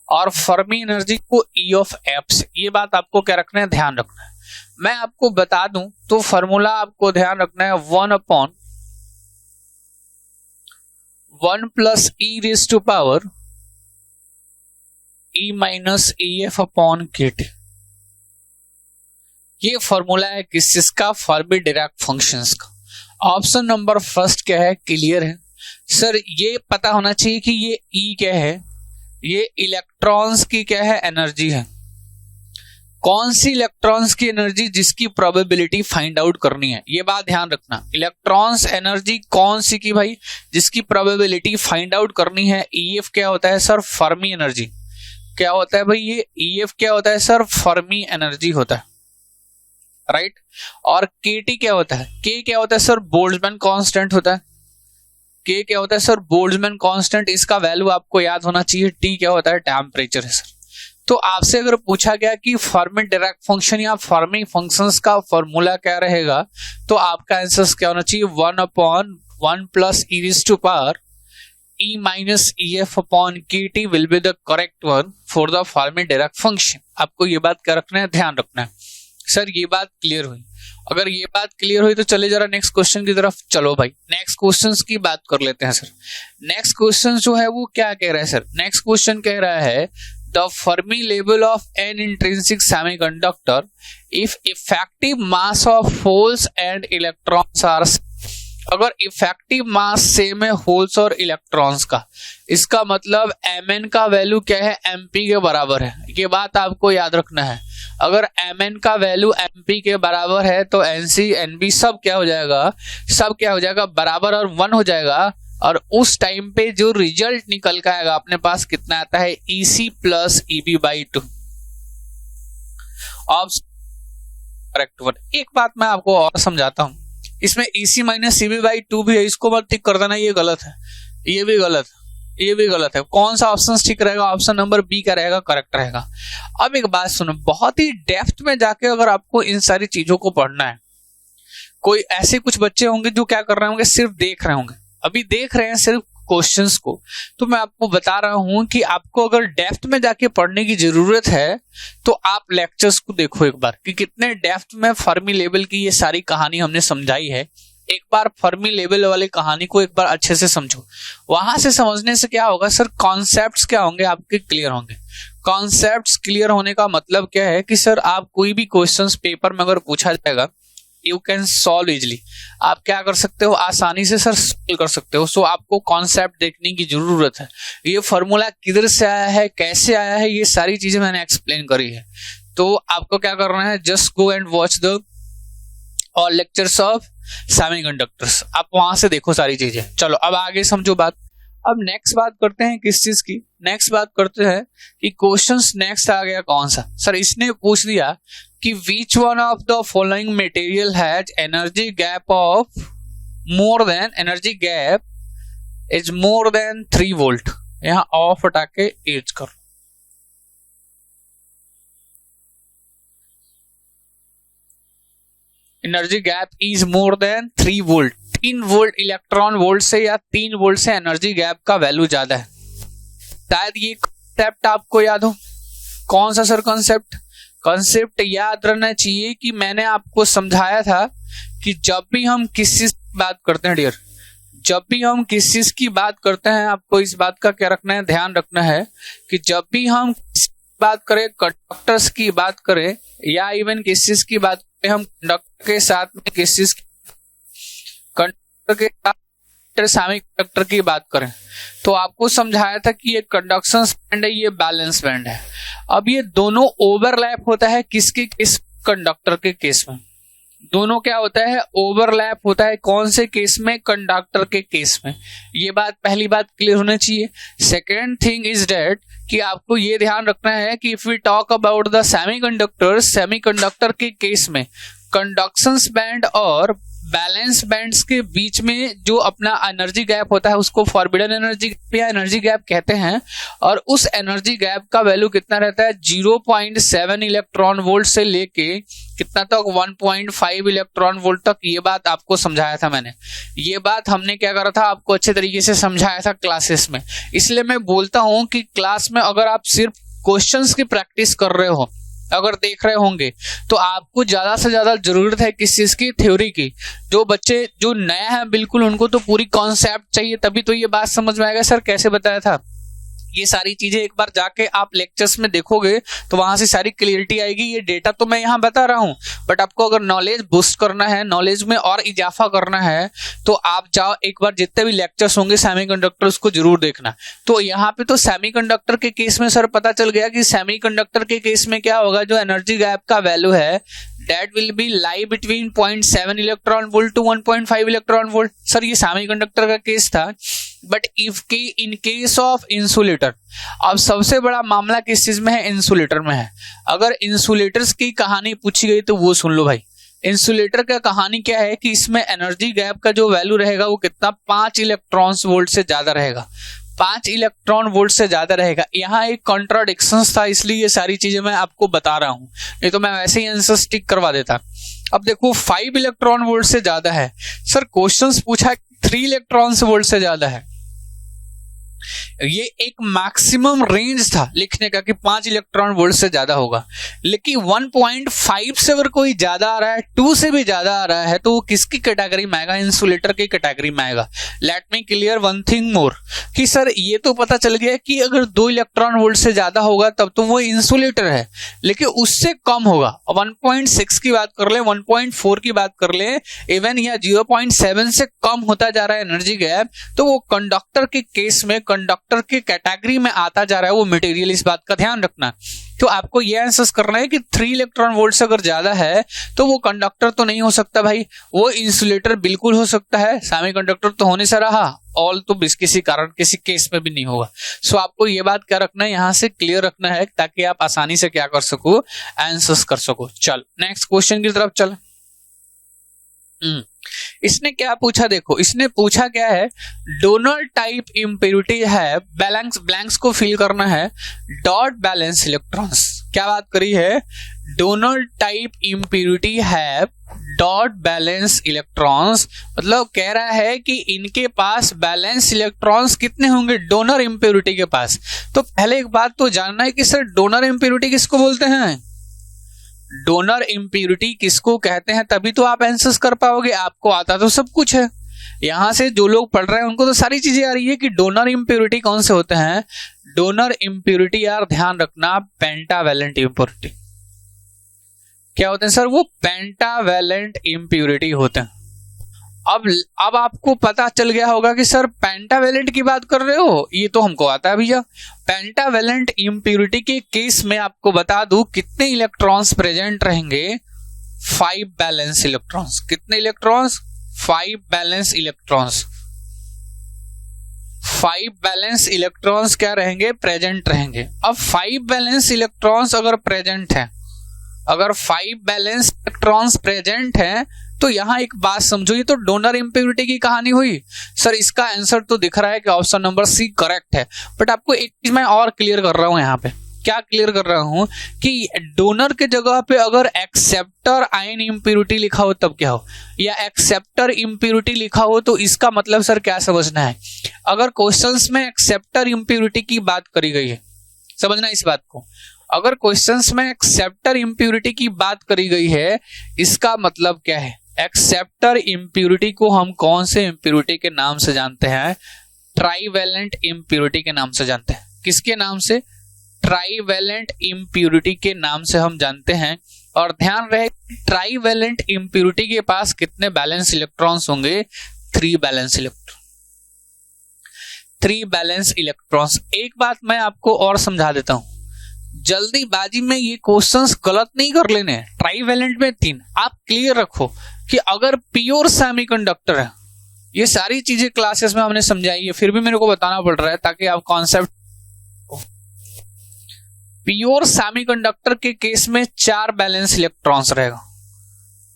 और फर्मी एनर्जी को ई ऑफ एफ से। ये बात आपको क्या रखना है, ध्यान रखना है। मैं आपको बता दूं तो फॉर्मूला आपको ध्यान रखना है 1/1 plus E raise to power E minus E F upon K T. ये फॉर्मूला है किस चीज का, फर्मी डिराक फंक्शंस का। ऑप्शन नंबर फर्स्ट क्या है, क्लियर है सर। ये पता होना चाहिए कि ये ई क्या है, ये इलेक्ट्रॉन्स की क्या है, एनर्जी है। कौन सी इलेक्ट्रॉन्स की एनर्जी, जिसकी प्रोबेबिलिटी फाइंड आउट करनी है। ये बात ध्यान रखना, इलेक्ट्रॉन्स एनर्जी कौन सी की भाई, जिसकी प्रोबेबिलिटी फाइंड आउट करनी है। ईएफ क्या होता है सर, फर्मी एनर्जी। क्या होता है भाई ये ईएफ क्या होता है सर, फर्मी एनर्जी होता है, राइट। और केटी क्या होता है, के क्या होता है सर, बोल्ट्जमैन कांस्टेंट होता है। K क्या होता है सर? बोल्ट्जमैन कांस्टेंट, इसका वैल्यू आपको याद होना चाहिए। T क्या होता है? टेम्परेचर है सर। तो आपसे अगर पूछा गया कि फर्मी डिराक फंक्शन या फर्मी फंक्शंस का फॉर्मूला क्या रहेगा, तो आपका आंसर क्या होना चाहिए? 1/1 plus e raised to power E minus EF upon KT will be the correct one for the Fermi-Dirac function। आपको ये बात क्या रखना है? ध्यान रखना है। सर ये बात क्लियर हुई? अगर ये बात क्लियर हुई तो चले जरा नेक्स्ट क्वेश्चन की तरफ। चलो भाई नेक्स्ट क्वेश्चंस की बात कर लेते हैं सर। नेक्स्ट क्वेश्चन जो है वो क्या कह रहा है सर? नेक्स्ट क्वेश्चन कह रहा है the Fermi level of an intrinsic semiconductor if effective mass of holes and electrons are, अगर इफेक्टिव मास सेम है होल्स और इलेक्ट्रॉन्स का, इसका मतलब mn का वैल्यू क्या है? mp के बराबर है। ये बात आपको याद रखना है। अगर mn का वैल्यू mp के बराबर है तो nc nb सब क्या हो जाएगा? सब क्या हो जाएगा? बराबर और 1 हो जाएगा। और उस टाइम पे जो रिजल्ट निकल के आएगा अपने पास कितना आता है? EC plus EB/2। Correct one. एक बात मैं आपको और समझाता हूं, इसमें EC माइनस EB/2 भी है, इसको मत टिक कर देना, ये गलत है, ये भी गलत है, ये भी गलत है। कौन सा ऑप्शन ठीक रहेगा? ऑप्शन नंबर बी का रहेगा, करेक्ट रहेगा। अब एक बात सुनो, बहुत ही डेप्थ में जाके अगर आपको इन सारी चीजों को पढ़ना है, कोई ऐसे कुछ बच्चे होंगे जो क्या कर रहे होंगे? सिर्फ देख रहे होंगे, अभी देख रहे हैं सिर्फ क्वेश्चंस को। तो मैं आपको बता रहा हूं कि आपको अगर डेप्थ में जाके पढ़ने की जरूरत है तो आप लेक्चर्स को देखो एक बार कि कितने डेप्थ में फर्मी लेवल की ये सारी कहानी हमने समझाई है। एक बार फर्मी लेवल वाली कहानी को एक बार अच्छे से समझो। वहां से समझने से क्या होगा सर? कॉन्सेप्ट्स क्या होंगे आपके? क्लियर होंगे। कॉन्सेप्ट्स क्लियर होने का मतलब क्या है कि सर आप कोई भी क्वेश्चंस पेपर में अगर पूछा जाएगा, यू कैन सॉल्व इजिली। आप क्या कर सकते हो? आसानी से सर सॉल्व कर सकते हो। सो आपको कॉन्सेप्ट देखने की जरूरत है। ये फॉर्मूला किधर से आया है, कैसे आया है, ये सारी चीजें मैंने एक्सप्लेन करी है। तो आपको क्या करना है? Just go and watch the all lectures of semiconductors. आप वहां से देखो सारी चीजें। चलो अब आगे समझो बात। अब नेक्स्ट बात करते हैं किस चीज की? नेक्स्ट बात करते हैं कि क्वेश्चंस नेक्स्ट आ गया कौन सा? सर इसने पूछ दिया कि which one of the following material has energy gap is more than 3 volt। यहाँ ऑफ हटा के एज कर। Energy gap is more than 3 volt. 3 volt electron volt से या 3 वोल्ट से एनर्जी गैप का वैल्यू ज्यादा है। शायद ये कॉन्सेप्ट आपको याद हो। कौन सा सर कॉन्सेप्ट? कॉन्सेप्ट याद रहना चाहिए कि मैंने आपको समझाया था कि जब भी हम किसी चीज की बात करते हैं डियर, जब भी हम किसी चीज की बात करते हैं, आपको इस बात का क्या रखना है? ध्यान रखना है कि जब भी हम बात करें, कंडक्टर्स की बात करें या इवन किसी चीज की बात करें, हम कंडक्टर के साथ में किसी चीज कंडक्टर के साथ सेमीकंडक्टर की बात करें तो आपको समझाया था कि ये कंडक्शन बैंड है, ये बैलेंस बैंड है। अब ये दोनों ओवरलैप होता है किसके केस? कंडक्टर के केस में। दोनों क्या होता है? ओवरलैप होता है। कौन से केस में? कंडक्टर के केस में। ये बात पहली बात क्लियर होनी चाहिए। सेकेंड थिंग इज डेट कि आपको ये ध्यान रखना है कि if we talk about the semiconductor, semiconductor के केस में कंडक्शन बैंड और बैलेंस बैंड्स के बीच में जो अपना एनर्जी गैप होता है उसको फॉरबिडन एनर्जी या एनर्जी गैप कहते हैं। और उस एनर्जी गैप का वैल्यू कितना रहता है? 0.7 इलेक्ट्रॉन वोल्ट से लेके कितना तक? 1.5 इलेक्ट्रॉन वोल्ट तक। ये बात आपको समझाया था मैंने। ये बात हमने क्या करा था? आपको अच्छे तरीके से समझाया था क्लासेस में। इसलिए मैं बोलता हूं कि क्लास में अगर आप सिर्फ क्वेश्चंस की प्रैक्टिस कर रहे हो, अगर देख रहे होंगे, तो आपको ज्यादा से ज्यादा जरूरत है किस चीज की? थ्योरी की। जो बच्चे जो नया है बिल्कुल, उनको तो पूरी कॉन्सेप्ट चाहिए, तभी तो ये बात समझ में आएगा सर कैसे बताया था। ये सारी चीजें एक बार जाके आप लेक्चर्स में देखोगे तो वहां से सारी क्लियरिटी आएगी। ये डेटा तो मैं यहाँ बता रहा हूँ, बट आपको अगर नॉलेज बूस्ट करना है, नॉलेज में और इजाफा करना है, तो आप जाओ एक बार जितने भी लेक्चर्स होंगे सेमीकंडक्टर उसको जरूर देखना। तो यहाँ पे तो सेमीकंडक्टर के केस में सर पता चल गया कि सेमीकंडक्टर के केस में क्या होगा? जो एनर्जी गैप का वैल्यू है that will be lie between 0.7 electron volt to 1.5 electron volt. Sir ये सेमीकंडक्टर का केस था। But in case of insulator, अब सबसे बड़ा मामला किस चीज में है? इंसुलेटर में है। अगर इंसुलेटर्स की कहानी पूछी गई तो वो सुन लो भाई। इंसुलेटर का कहानी क्या है कि इसमें एनर्जी गैप का जो वैल्यू रहेगा वो कितना 5 इलेक्ट्रॉन वोल्ट से ज्यादा रहेगा, 5 इलेक्ट्रॉन वोल्ट से ज्यादा रहेगा। यहाँ एक कॉन्ट्राडिक्शन था, इसलिए ये सारी चीजें मैं आपको बता रहा हूँ, नहीं तो मैं वैसे ही आंसर स्टिक करवा देता। अब देखो 5 इलेक्ट्रॉन वोल्ट से ज्यादा है, सर क्वेश्चंस पूछा 3 इलेक्ट्रॉन वोल्ट से ज्यादा है। ये एक मैक्सिमम रेंज था लिखने का कि 5 इलेक्ट्रॉन वोल्ट से ज्यादा होगा, लेकिन 1.5 से अगर कोई ज्यादा आ रहा है, 2 से भी ज्यादा आ रहा है, तो वो किसकी कैटेगरी में आएगा? इंसुलेटर की कैटेगरी में आएगा। Let me clear one thing more कि सर ये तो पता चल गया कि अगर 2 इलेक्ट्रॉन वोल्ट से ज्यादा होगा तब तो वो इंसुलेटर है, लेकिन उससे कम होगा, 1.6 की बात कर ले, 1.4 की बात कर ले, इवन या 0.7 से कम होता जा रहा है एनर्जी गैप, तो वो कंडक्टर के केस में कंडक्टर की कैटेगरी में आता जा रहा है वो मटेरियल। इस बात का ध्यान रखना। तो आपको ये आंसर करना है कि 3 इलेक्ट्रॉन वोल्ट से अगर ज्यादा है तो वो कंडक्टर तो नहीं हो सकता भाई, वो इंसुलेटर बिल्कुल हो सकता है। सेमीकंडक्टर तो होने से रहा, ऑल तो किसी कारण किसी केस में भी नहीं होगा। सो आपको ये बात क्या रखना है, यहां से क्लियर रखना है, ताकि आप आसानी से क्या कर सको, आंसर्स कर सको। चल नेक्स्ट क्वेश्चन की तरफ चल। इसने क्या पूछा, देखो इसने पूछा क्या है, डोनर टाइप इम्प्योरिटी है, ब्लैंक्स को फिल करना है, डॉट बैलेंस इलेक्ट्रॉन्स। क्या बात करी है, डोनर टाइप इम्प्योरिटी है डॉट बैलेंस इलेक्ट्रॉन्स, मतलब कह रहा है कि इनके पास बैलेंस इलेक्ट्रॉन्स कितने होंगे डोनर इम्प्योरिटी के पास। तो पहले एक बात तो जानना है कि सर डोनर इम्प्योरिटी किसको बोलते हैं, डोनर इम्प्योरिटी किसको कहते हैं, तभी तो आप आंसर्स कर पाओगे। आपको आता तो सब कुछ है, यहां से जो लोग पढ़ रहे हैं उनको तो सारी चीजें आ रही है कि डोनर इम्प्योरिटी कौन से होते हैं। डोनर इम्प्योरिटी यार ध्यान रखना, पेंटावैलेंट इम्प्योरिटी। क्या होते हैं सर, वो पेंटावैलेंट इम्प्योरिटी होते हैं। अब आपको पता चल गया होगा कि सर पेंटावैलेंट की बात कर रहे हो, ये तो हमको आता है भैया। पेंटावैलेंट इम्प्योरिटी के केस में आपको बता दूं कितने इलेक्ट्रॉन्स प्रेजेंट रहेंगे, 5 बैलेंस इलेक्ट्रॉन्स। कितने electrons, 5 balance electrons. 5 balance electrons क्या रहेंगे, प्रेजेंट रहेंगे। अब 5 बैलेंस इलेक्ट्रॉन्स अगर प्रेजेंट है, अगर 5 बैलेंस इलेक्ट्रॉन्स प्रेजेंट हैं, तो यहां एक बात समझो, ये तो डोनर इम्प्योरिटी की कहानी हुई। सर इसका आंसर तो दिख रहा है कि ऑप्शन नंबर सी करेक्ट है, बट आपको एक चीज मैं और क्लियर कर रहा हूं यहाँ पे। क्या क्लियर कर रहा हूं कि डोनर के जगह पे अगर एक्सेप्टर आयन इम्प्योरिटी लिखा हो तब क्या हो, या एक्सेप्टर इम्प्योरिटी लिखा हो, तो इसका मतलब सर क्या समझना है, अगर क्वेश्चंस में एक्सेप्टर इम्प्योरिटी की बात करी गई है, समझना इस बात को, अगर क्वेश्चंस में एक्सेप्टर इम्प्योरिटी की बात करी गई है, इसका मतलब क्या है, एक्सेप्टर इम्प्योरिटी को हम कौन से इम्प्योरिटी के नाम से जानते हैं, ट्राईवैलेंट इम्प्योरिटी के नाम से जानते हैं। किसके नाम से, ट्राईवैलेंट इम्प्योरिटी के नाम से हम जानते हैं। और ध्यान रहे ट्राईवैलेंट इम्प्योरिटी के पास कितने बैलेंस इलेक्ट्रॉन्स होंगे, 3 बैलेंस इलेक्ट्रॉन, 3 बैलेंस इलेक्ट्रॉन्स। एक बात मैं आपको और समझा देता हूं, जल्दीबाजी में ये क्वेश्चंस गलत नहीं कर लेने। ट्राईवैलेंट में 3, आप क्लियर रखो कि अगर प्योर सेमीकंडक्टर है, ये सारी चीजें क्लासेस में हमने समझाई है, फिर भी मेरे को बताना पड़ रहा है ताकि आप कॉन्सेप्ट। प्योर सेमीकंडक्टर के केस में 4 बैलेंस इलेक्ट्रॉन्स रहेगा।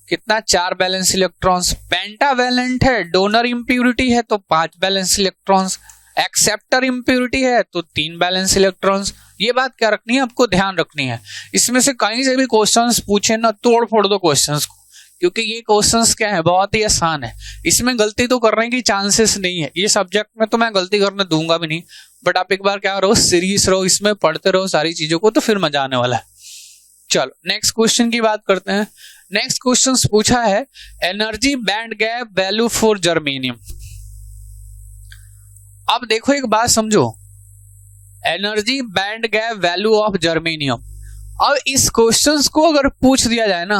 कितना, 4 बैलेंस इलेक्ट्रॉन्स। पेंटावैलेंट है, डोनर इम्प्योरिटी है, तो 5 बैलेंस इलेक्ट्रॉन्स। एक्सेप्टर इम्प्योरिटी है तो 3 बैलेंस इलेक्ट्रॉन्स। ये बात क्या रखनी है, आपको ध्यान रखनी है। इसमें से कहीं से भी क्वेश्चंस पूछे ना, तोड़ फोड़ दो क्वेश्चंस को, क्योंकि ये क्वेश्चंस क्या है, बहुत ही आसान है। इसमें गलती तो करने की चांसेस नहीं है, ये सब्जेक्ट में तो मैं गलती करने दूंगा भी नहीं, बट आप एक बार क्या रहो, सीरियस रहो, इसमें पढ़ते रहो सारी चीजों को, तो फिर मजा आने वाला है। चलो नेक्स्ट क्वेश्चन की बात करते हैं। नेक्स्ट क्वेश्चन पूछा है, energy band gap value for germanium. अब देखो एक बात समझो, energy band gap value of germanium. अब इस क्वेश्चंस को अगर पूछ दिया जाए ना,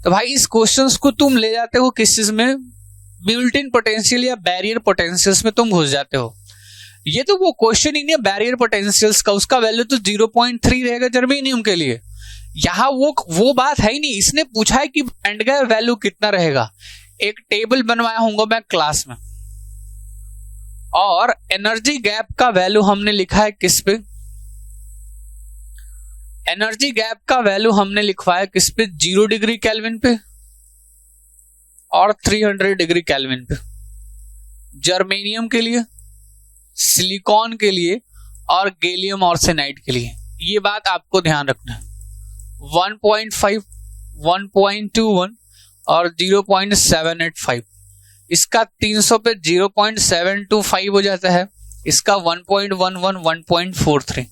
तो भाई इस क्वेश्चंस को तुम ले जाते हो किस चीज में, बिल्ट इन पोटेंशियल या बैरियर पोटेंशियल्स में तुम घुस जाते हो। ये तो वो क्वेश्चन ही नहीं है बैरियर पोटेंशियल्स का, उसका वैल्यू तो 0.3 रहेगा जर्मेनियम के लिए। यहाँ वो बात है ही नहीं। इसने पूछा है कि बैंड गैप वैल्यू कितना रहेगा। एक टेबल बनवाया होगा मैं क्लास में, और एनर्जी गैप का वैल्यू हमने लिखा है किस पे, एनर्जी गैप का वैल्यू हमने लिखवाया किस पे, 0 डिग्री केल्विन पे और 300 डिग्री केल्विन पे, जर्मेनियम के लिए, सिलिकॉन के लिए और गैलियम आर्सेनाइड के लिए। ये बात आपको ध्यान रखना है। 1.5, 1.21 और 0.785, इसका 300 पे 0.725 हो जाता है, इसका 1.11, 1.43,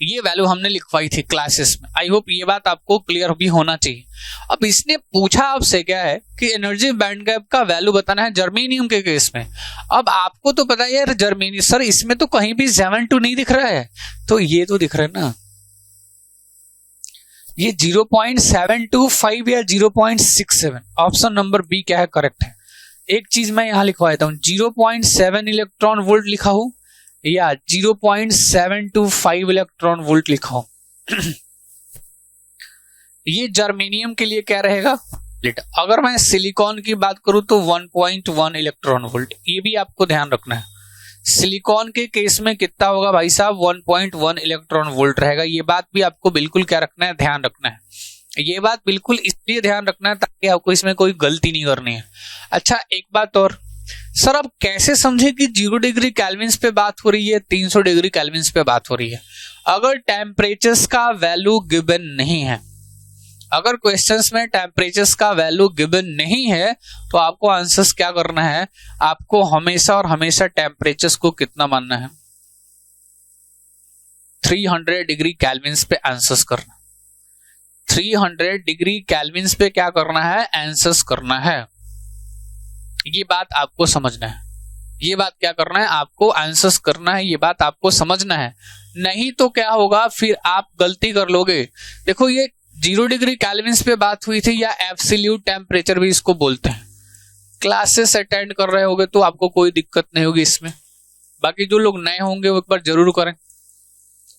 ये वैल्यू हमने लिखवाई थी क्लासेस में। आई होप ये बात आपको क्लियर भी होना चाहिए। अब इसने पूछा आपसे क्या है कि एनर्जी बैंड गैप का वैल्यू बताना है जर्मेनियम के केस में। अब आपको तो पता है यार जर्मेनियम, सर इसमें तो कहीं भी 7.2 नहीं दिख रहा है, तो ये तो दिख रहा है ना, ये 0.725 या 0.67, ऑप्शन नंबर बी क्या है, करेक्ट है। एक चीज मैं यहां लिखवा देता हूं, 0.7 इलेक्ट्रॉन वोल्ट लिखा हो या 0.725 इलेक्ट्रॉन वोल्ट लिखा हो। ये जर्मेनियम के लिए क्या रहेगा, अगर मैं सिलिकॉन की बात करूं तो 1.1 इलेक्ट्रॉन वोल्ट, ये भी आपको ध्यान रखना है। सिलिकॉन के केस में कितना होगा भाई साहब, 1.1 इलेक्ट्रॉन वोल्ट रहेगा। ये बात भी आपको बिल्कुल क्या रखना है, ध्यान रखना है। ये बात बिल्कुल इसलिए ध्यान रखना है ताकि आपको इसमें कोई गलती नहीं करनी है। अच्छा एक बात और, सर अब कैसे समझे कि 0 डिग्री केल्विन पे बात हो रही है, 300 डिग्री केल्विन पे बात हो रही है। अगर टेम्परेचर्स का वैल्यू गिवन नहीं है, अगर क्वेश्चंस में टेम्परेचर्स का वैल्यू गिवन नहीं है तो आपको आंसर्स क्या करना है, आपको हमेशा और हमेशा टेम्परेचर्स को कितना मानना है, 300 डिग्री केल्विन पे आंसर्स करना, 300 डिग्री केल्विन पे क्या करना है, आंसर्स करना है। ये बात आपको समझना है, ये बात क्या करना है, आपको आंसर्स करना है, ये बात आपको समझना है। नहीं तो क्या होगा, फिर आप गलती कर लोगे। देखो ये 0 डिग्री केल्विन पे बात हुई थी, या एब्सोल्यूट टेम्परेचर भी इसको बोलते हैं। क्लासेस अटेंड कर रहे होगे तो आपको कोई दिक्कत नहीं होगी इसमें, बाकी जो लोग नए होंगे वो एक बार जरूर करें।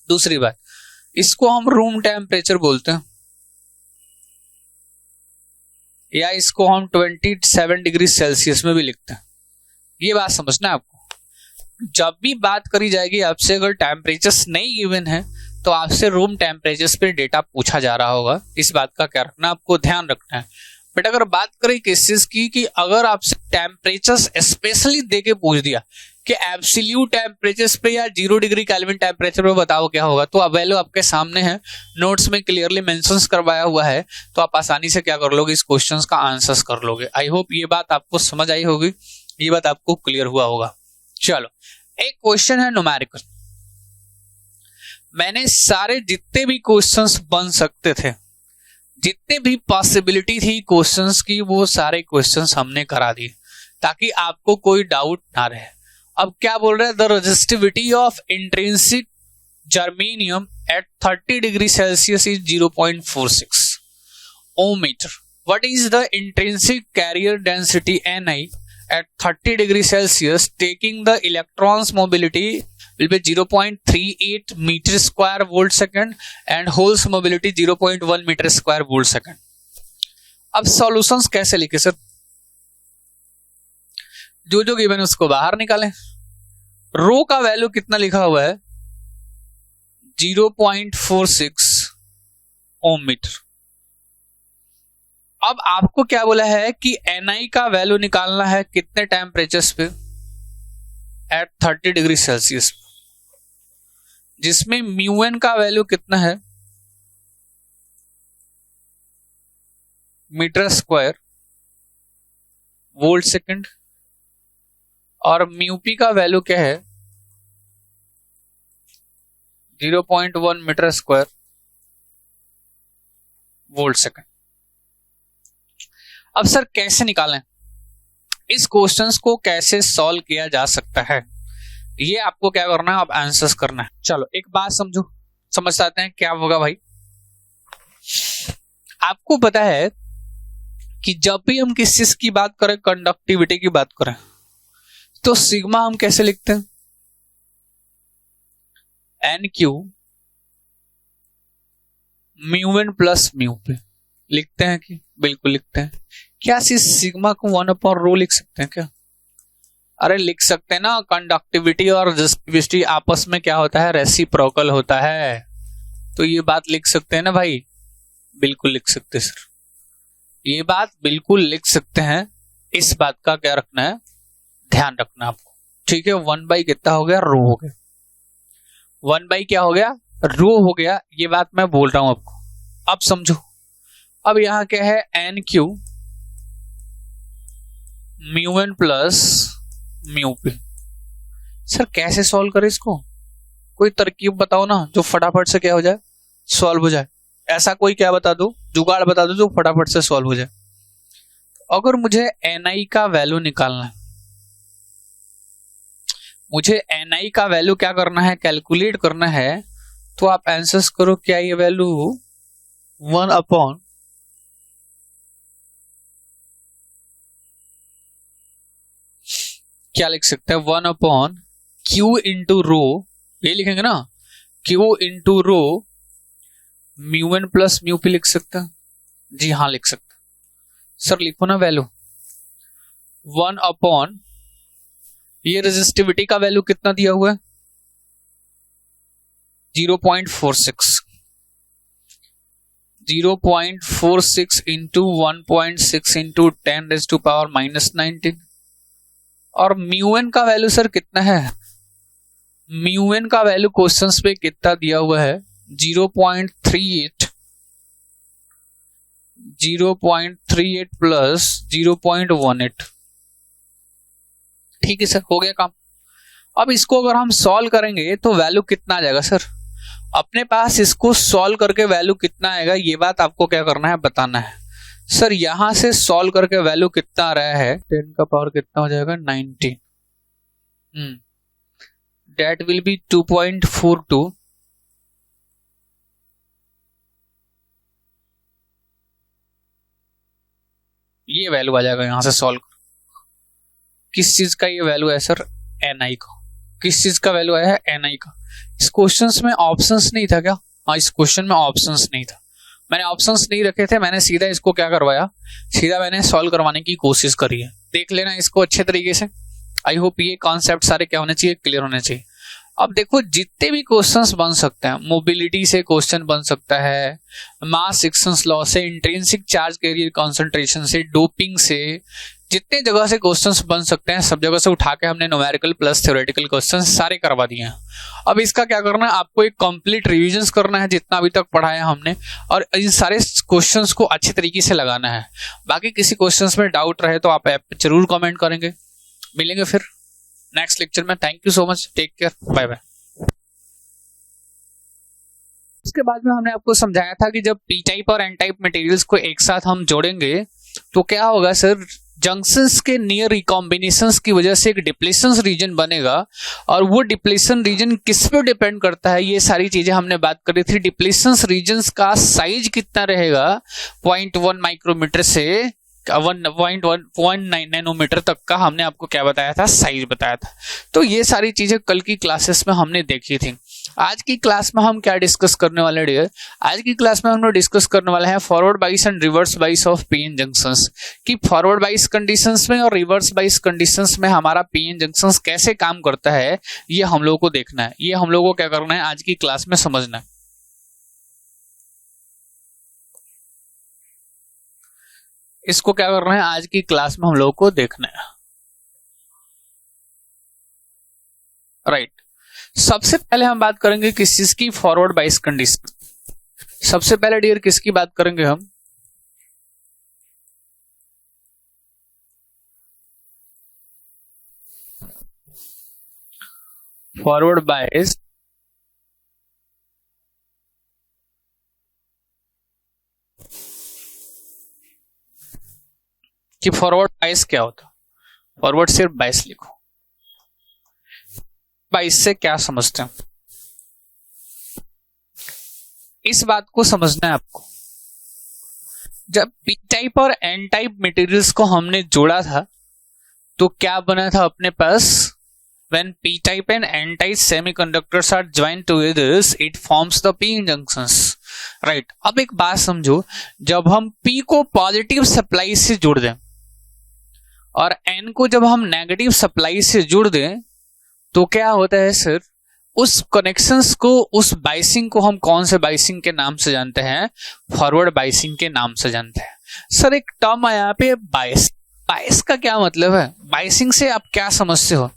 दूसरी बात, इसको हम रूम टेम्परेचर बोलते हैं, या इसको हम 27 डिग्री सेल्सियस में भी लिखते हैं। ये बात समझना है आपको। जब भी बात करी जाएगी आपसे, अगर टेम्परेचर्स नहीं गिवन है तो आपसे रूम टेम्परेचर्स पे डेटा पूछा जा रहा होगा। इस बात का क्या रखना, आपको ध्यान रखना है। बट अगर बात करें केसेस की कि अगर आपसे टेम्परेचर्स स्पेशली देके पूछ दिया कि एब्सोल्यूट टेम्परेचर्स पे या 0 डिग्री केल्विन टेम्परेचर पे बताओ क्या होगा, तो अब वैल्यू आपके सामने है, नोट्स में क्लियरली मेंशंस करवाया हुआ है, तो आप आसानी से क्या कर लोगे, इस क्वेश्चंस का आंसर्स कर लोगे। आई होप ये बात आपको समझ आई होगी, ये बात आपको क्लियर हुआ होगा। चलो एक क्वेश्चन है न्यूमेरिकल। मैंने सारे जितने भी क्वेश्चंस बन सकते थे, जितने भी पॉसिबिलिटी थी क्वेश्चंस की, वो सारे क्वेश्चंस हमने करा दिए ताकि आपको कोई डाउट ना रहे। अब क्या बोल रहे हैं, the resistivity of intrinsic germanium at 30 degree Celsius is 0.46 ohm metre. What is the intrinsic carrier density Ni at 30 degree Celsius taking the electrons mobility will be 0.38 meter square volt second and holes mobility 0.1 meter square volt second। अब solutions कैसे लिखे sir, जो जो given उसको बाहर निकालें। रो का value कितना लिखा हुआ है, 0.46 ओम मीटर। अब आपको क्या बोला है कि Ni का वैल्यू निकालना है कितने टेम्परेचर्स पे, एट 30 डिग्री सेल्सियस, जिसमें μn का वैल्यू कितना है, मीटर स्क्वायर वोल्ट सेकंड, और μp का वैल्यू क्या है, 0.1 मीटर स्क्वायर वोल्ट सेकंड। अब सर कैसे निकालें, इस क्वेश्चंस को कैसे सॉल्व किया जा सकता है, ये आपको क्या करना है, अब आंसर्स करना है। चलो एक बात समझो, समझ आते हैं क्या होगा भाई। आपको पता है कि जब भी हम किस चीज की बात करें, कंडक्टिविटी की बात करें, तो सिग्मा हम कैसे लिखते हैं, NQ μn प्लस म्यू पे लिखते हैं कि बिल्कुल लिखते हैं। क्या इस सिग्मा को 1/ρ लिख सकते हैं क्या, अरे लिख सकते हैं ना। कंडक्टिविटी और रेसिस्टिविटी आपस में क्या होता है, रेसिप्रोकल होता है। तो ये बात लिख सकते हैं ना भाई, बिल्कुल लिख सकते हैं सर, ये बात बिल्कुल लिख सकते हैं। इस बात का क्या रखना है, ध्यान रखना आपको, ठीक है। 1 बाई कितना हो गया, रो हो गया, 1 बाई क्या हो गया, रो हो गया, ये बात मैं बोल रहा हूं आपको। अब समझो, अब यहां क्या है, N Q mu N plus mu P. Sir कैसे सॉल्व करें इसको, कोई तरकीब बताओ ना जो फटाफट से क्या हो जाए, सॉल्व हो जाए। ऐसा कोई क्या बता दो, जुगाड़ बता दो जो फटाफट से सॉल्व हो जाए। अगर मुझे एनआई का वैल्यू निकालना है, मुझे एनआई का वैल्यू क्या करना है, कैलकुलेट करना है, तो आप आंसर्स करो, क्या ये वैल्यू 1 अपॉन क्या लिख सकते हैं, 1 अपॉन क्यू इंटू रो, ये लिखेंगे ना, Q into rho mu N plus mu P लिख सकते हैं। जी हाँ लिख सकते हैं सर, लिखो ना वैल्यू 1 अपॉन, ये रेजिस्टिविटी का वैल्यू कितना दिया हुआ है, 0.46, 0.46 इंटू 1.6 इंटू 10⁻⁻⁻19, और म्यू एन का वैल्यू सर कितना है, म्यू एन का वैल्यू क्वेश्चंस पे कितना दिया हुआ है, 0.38, 0.38 प्लस 0.18। ठीक है सर, हो गया काम। अब इसको अगर हम सॉल्व करेंगे तो वैल्यू कितना आ जाएगा सर, अपने पास इसको सॉल्व करके वैल्यू कितना आएगा, ये बात आपको क्या करना है, बताना है। सर यहां से सॉल्व करके वैल्यू कितना आ रहा है, 10 का पावर कितना हो जाएगा, 19, that will be 2.42, ये वैल्यू आ जाएगा यहां से सॉल्व। किस चीज का ये वैल्यू है सर, एनआई का। किस चीज का वैल्यू आया है, एनआई का। इस क्वेश्चंस में ऑप्शंस नहीं था क्या, हाँ इस क्वेश्चन में ऑप्शंस नहीं था, मैंने ऑप्शंस नहीं रखे थे, मैंने सीधा इसको क्या करवाया, सीधा मैंने सॉल्व करवाने की कोशिश करी है। देख लेना इसको अच्छे तरीके से, आई होप ये कॉन्सेप्ट सारे क्या होने चाहिए, क्लियर होने चाहिए। अब देखो जितने भी क्वेश्चंस बन सकते हैं, मोबिलिटी से क्वेश्चन बन सकता है, मास एक्शंस लॉ से, इंट्रिंसिक चार्ज कैरियर कॉन्सेंट्रेशन से, डोपिंग से, जितने जगह से क्वेश्चंस बन सकते हैं सब जगह से उठा के हमने न्यूमेरिकल प्लस थ्योरेटिकल क्वेश्चंस सारे करवा दिए हैं। अब इसका क्या करना है, आपको एक कंप्लीट रिवीजन करना है जितना अभी तक पढ़ाया हमने, और इन सारे क्वेश्चंस को अच्छी तरीके से लगाना है। बाकी किसी क्वेश्चंस में डाउट रहे तो आप ऐप पे जरूर कमेंट करेंगे। मिलेंगे फिर नेक्स्ट लेक्चर में। Thank you so much, take care, bye bye. उसके बाद में हमने आपको समझाया था कि जब पी टाइप और एन टाइप मटेरियल्स को एक साथ हम जोड़ेंगे तो क्या होगा सर, जंक्शंस के नियर रिकॉम्बिनेशंस की वजह से एक डिप्लेशन रीजन बनेगा, और वो डिप्लेशन रीजन किस पे डिपेंड करता है, ये सारी चीजें हमने बात करी थी। डिप्लेशन रीजन्स का साइज कितना रहेगा, 0.1 माइक्रोमीटर से 1.9 नैनोमीटर तक का हमने आपको क्या बताया था, साइज बताया था। तो ये सारी चीजें कल की क्लासेस में हमने देखी थी। आज की क्लास में हम क्या डिस्कस करने वाले डियर, आज की क्लास में हम लोग डिस्कस करने वाले हैं फॉरवर्ड बाइस and reverse bias of PN junctions, कि फॉरवर्ड बाइस कंडीशंस में और रिवर्स बाइस कंडीशंस में हमारा पीएन जंक्शंस कैसे काम करता है, ये हम लोगों को देखना है, ये हम लोगों को क्या करना है आज की क्लास में समझना है। इसको क्या करना है आज की क्लास में हम लोगों को देखना है, राइट। सबसे पहले हम बात करेंगे किस चीज की, फॉरवर्ड बाइस कंडीशन। सबसे पहले डियर किसकी बात करेंगे हम, फॉरवर्ड बाइस कि फॉरवर्ड बाइस क्या होता है। फॉरवर्ड सिर्फ बाइस लिखो, बाइस से क्या समझते हैं, इस बात को समझना है आपको। जब पी टाइप और एन टाइप मटेरियल्स को हमने जोड़ा था तो क्या बना था अपने पास, when p type and n type semiconductors are joined together it forms the p junctions, right। अब एक बात समझो, जब हम p को पॉजिटिव सप्लाई से जोड़ दें और n को जब हम नेगेटिव सप्लाई से जोड़ दें तो क्या होता है सर, उस कनेक्शंस को, उस बाइसिंग को हम कौन से बाइसिंग के नाम से जानते हैं? फॉरवर्ड बाइसिंग के नाम से जानते हैं। सर एक टर्म है यहाँ पे बाइस। बाइस का क्या मतलब है? बाइसिंग से आप क्या समझते हो?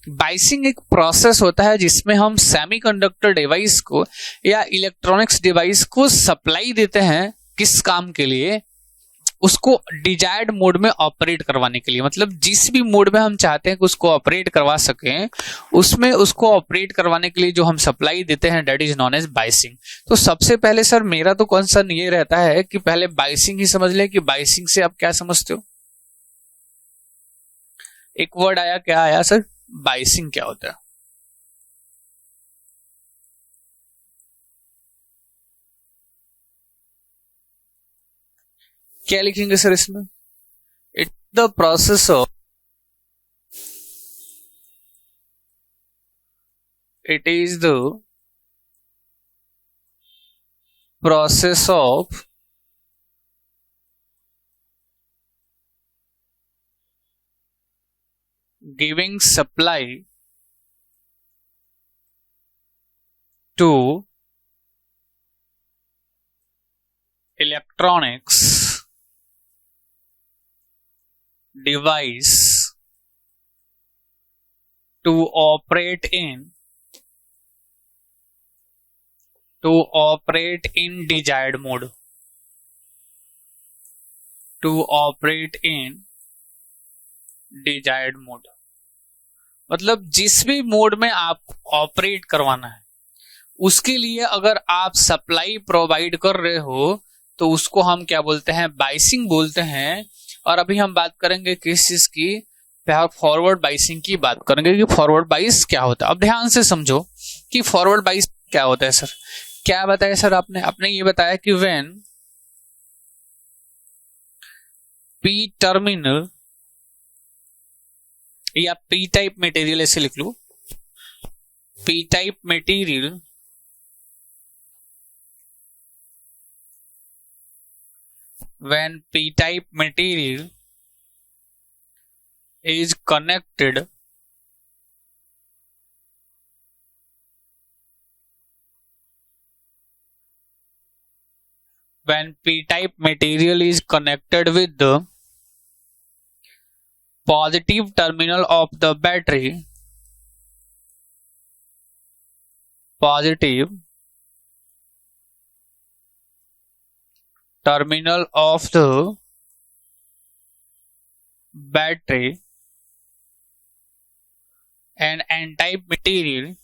बाइसिंग एक प्रोसेस होता है जिसमें हम सेमीकंडक्टर डिवाइस को या इलेक्ट्रॉनिक्स डिवाइस को सप्लाई देते हैं। किस काम के लिए? उसको डिजायर्ड मोड में ऑपरेट करवाने के लिए। मतलब जिस भी मोड में हम चाहते हैं कि उसको ऑपरेट करवा सकें, उसमें उसको ऑपरेट करवाने के लिए जो हम सप्लाई देते हैं, that is known as biasing. तो सबसे पहले सर मेरा तो कंसर्न ये रहता है कि पहले बाइसिंग ही समझ ले कि बाइसिंग से आप क्या समझते हो। एक वर्ड आया, क्या आया सर? बाइसिंग क्या होता है? क्या लिखेंगे सर इसमें? It the process of, it is the process of giving supply to electronics device to operate in desired mode, to operate in desired mode। मतलब जिस भी मोड में आप ऑपरेट करवाना है, उसके लिए अगर आप सप्लाई प्रोवाइड कर रहे हो तो उसको हम क्या बोलते हैं? बाइसिंग बोलते हैं। और अभी हम बात करेंगे किस चीज की? फॉरवर्ड बाइसिंग की बात करेंगे कि फॉरवर्ड बाइस क्या होता है। अब ध्यान से समझो कि फॉरवर्ड बाइस क्या होता है। सर क्या बताया सर आपने ये बताया कि व्हेन पी टर्मिनल या पी टाइप मटेरियल, ऐसे लिख लो, P type material when p-type material is connected with the positive terminal of the battery, positive terminal of the battery and n-type material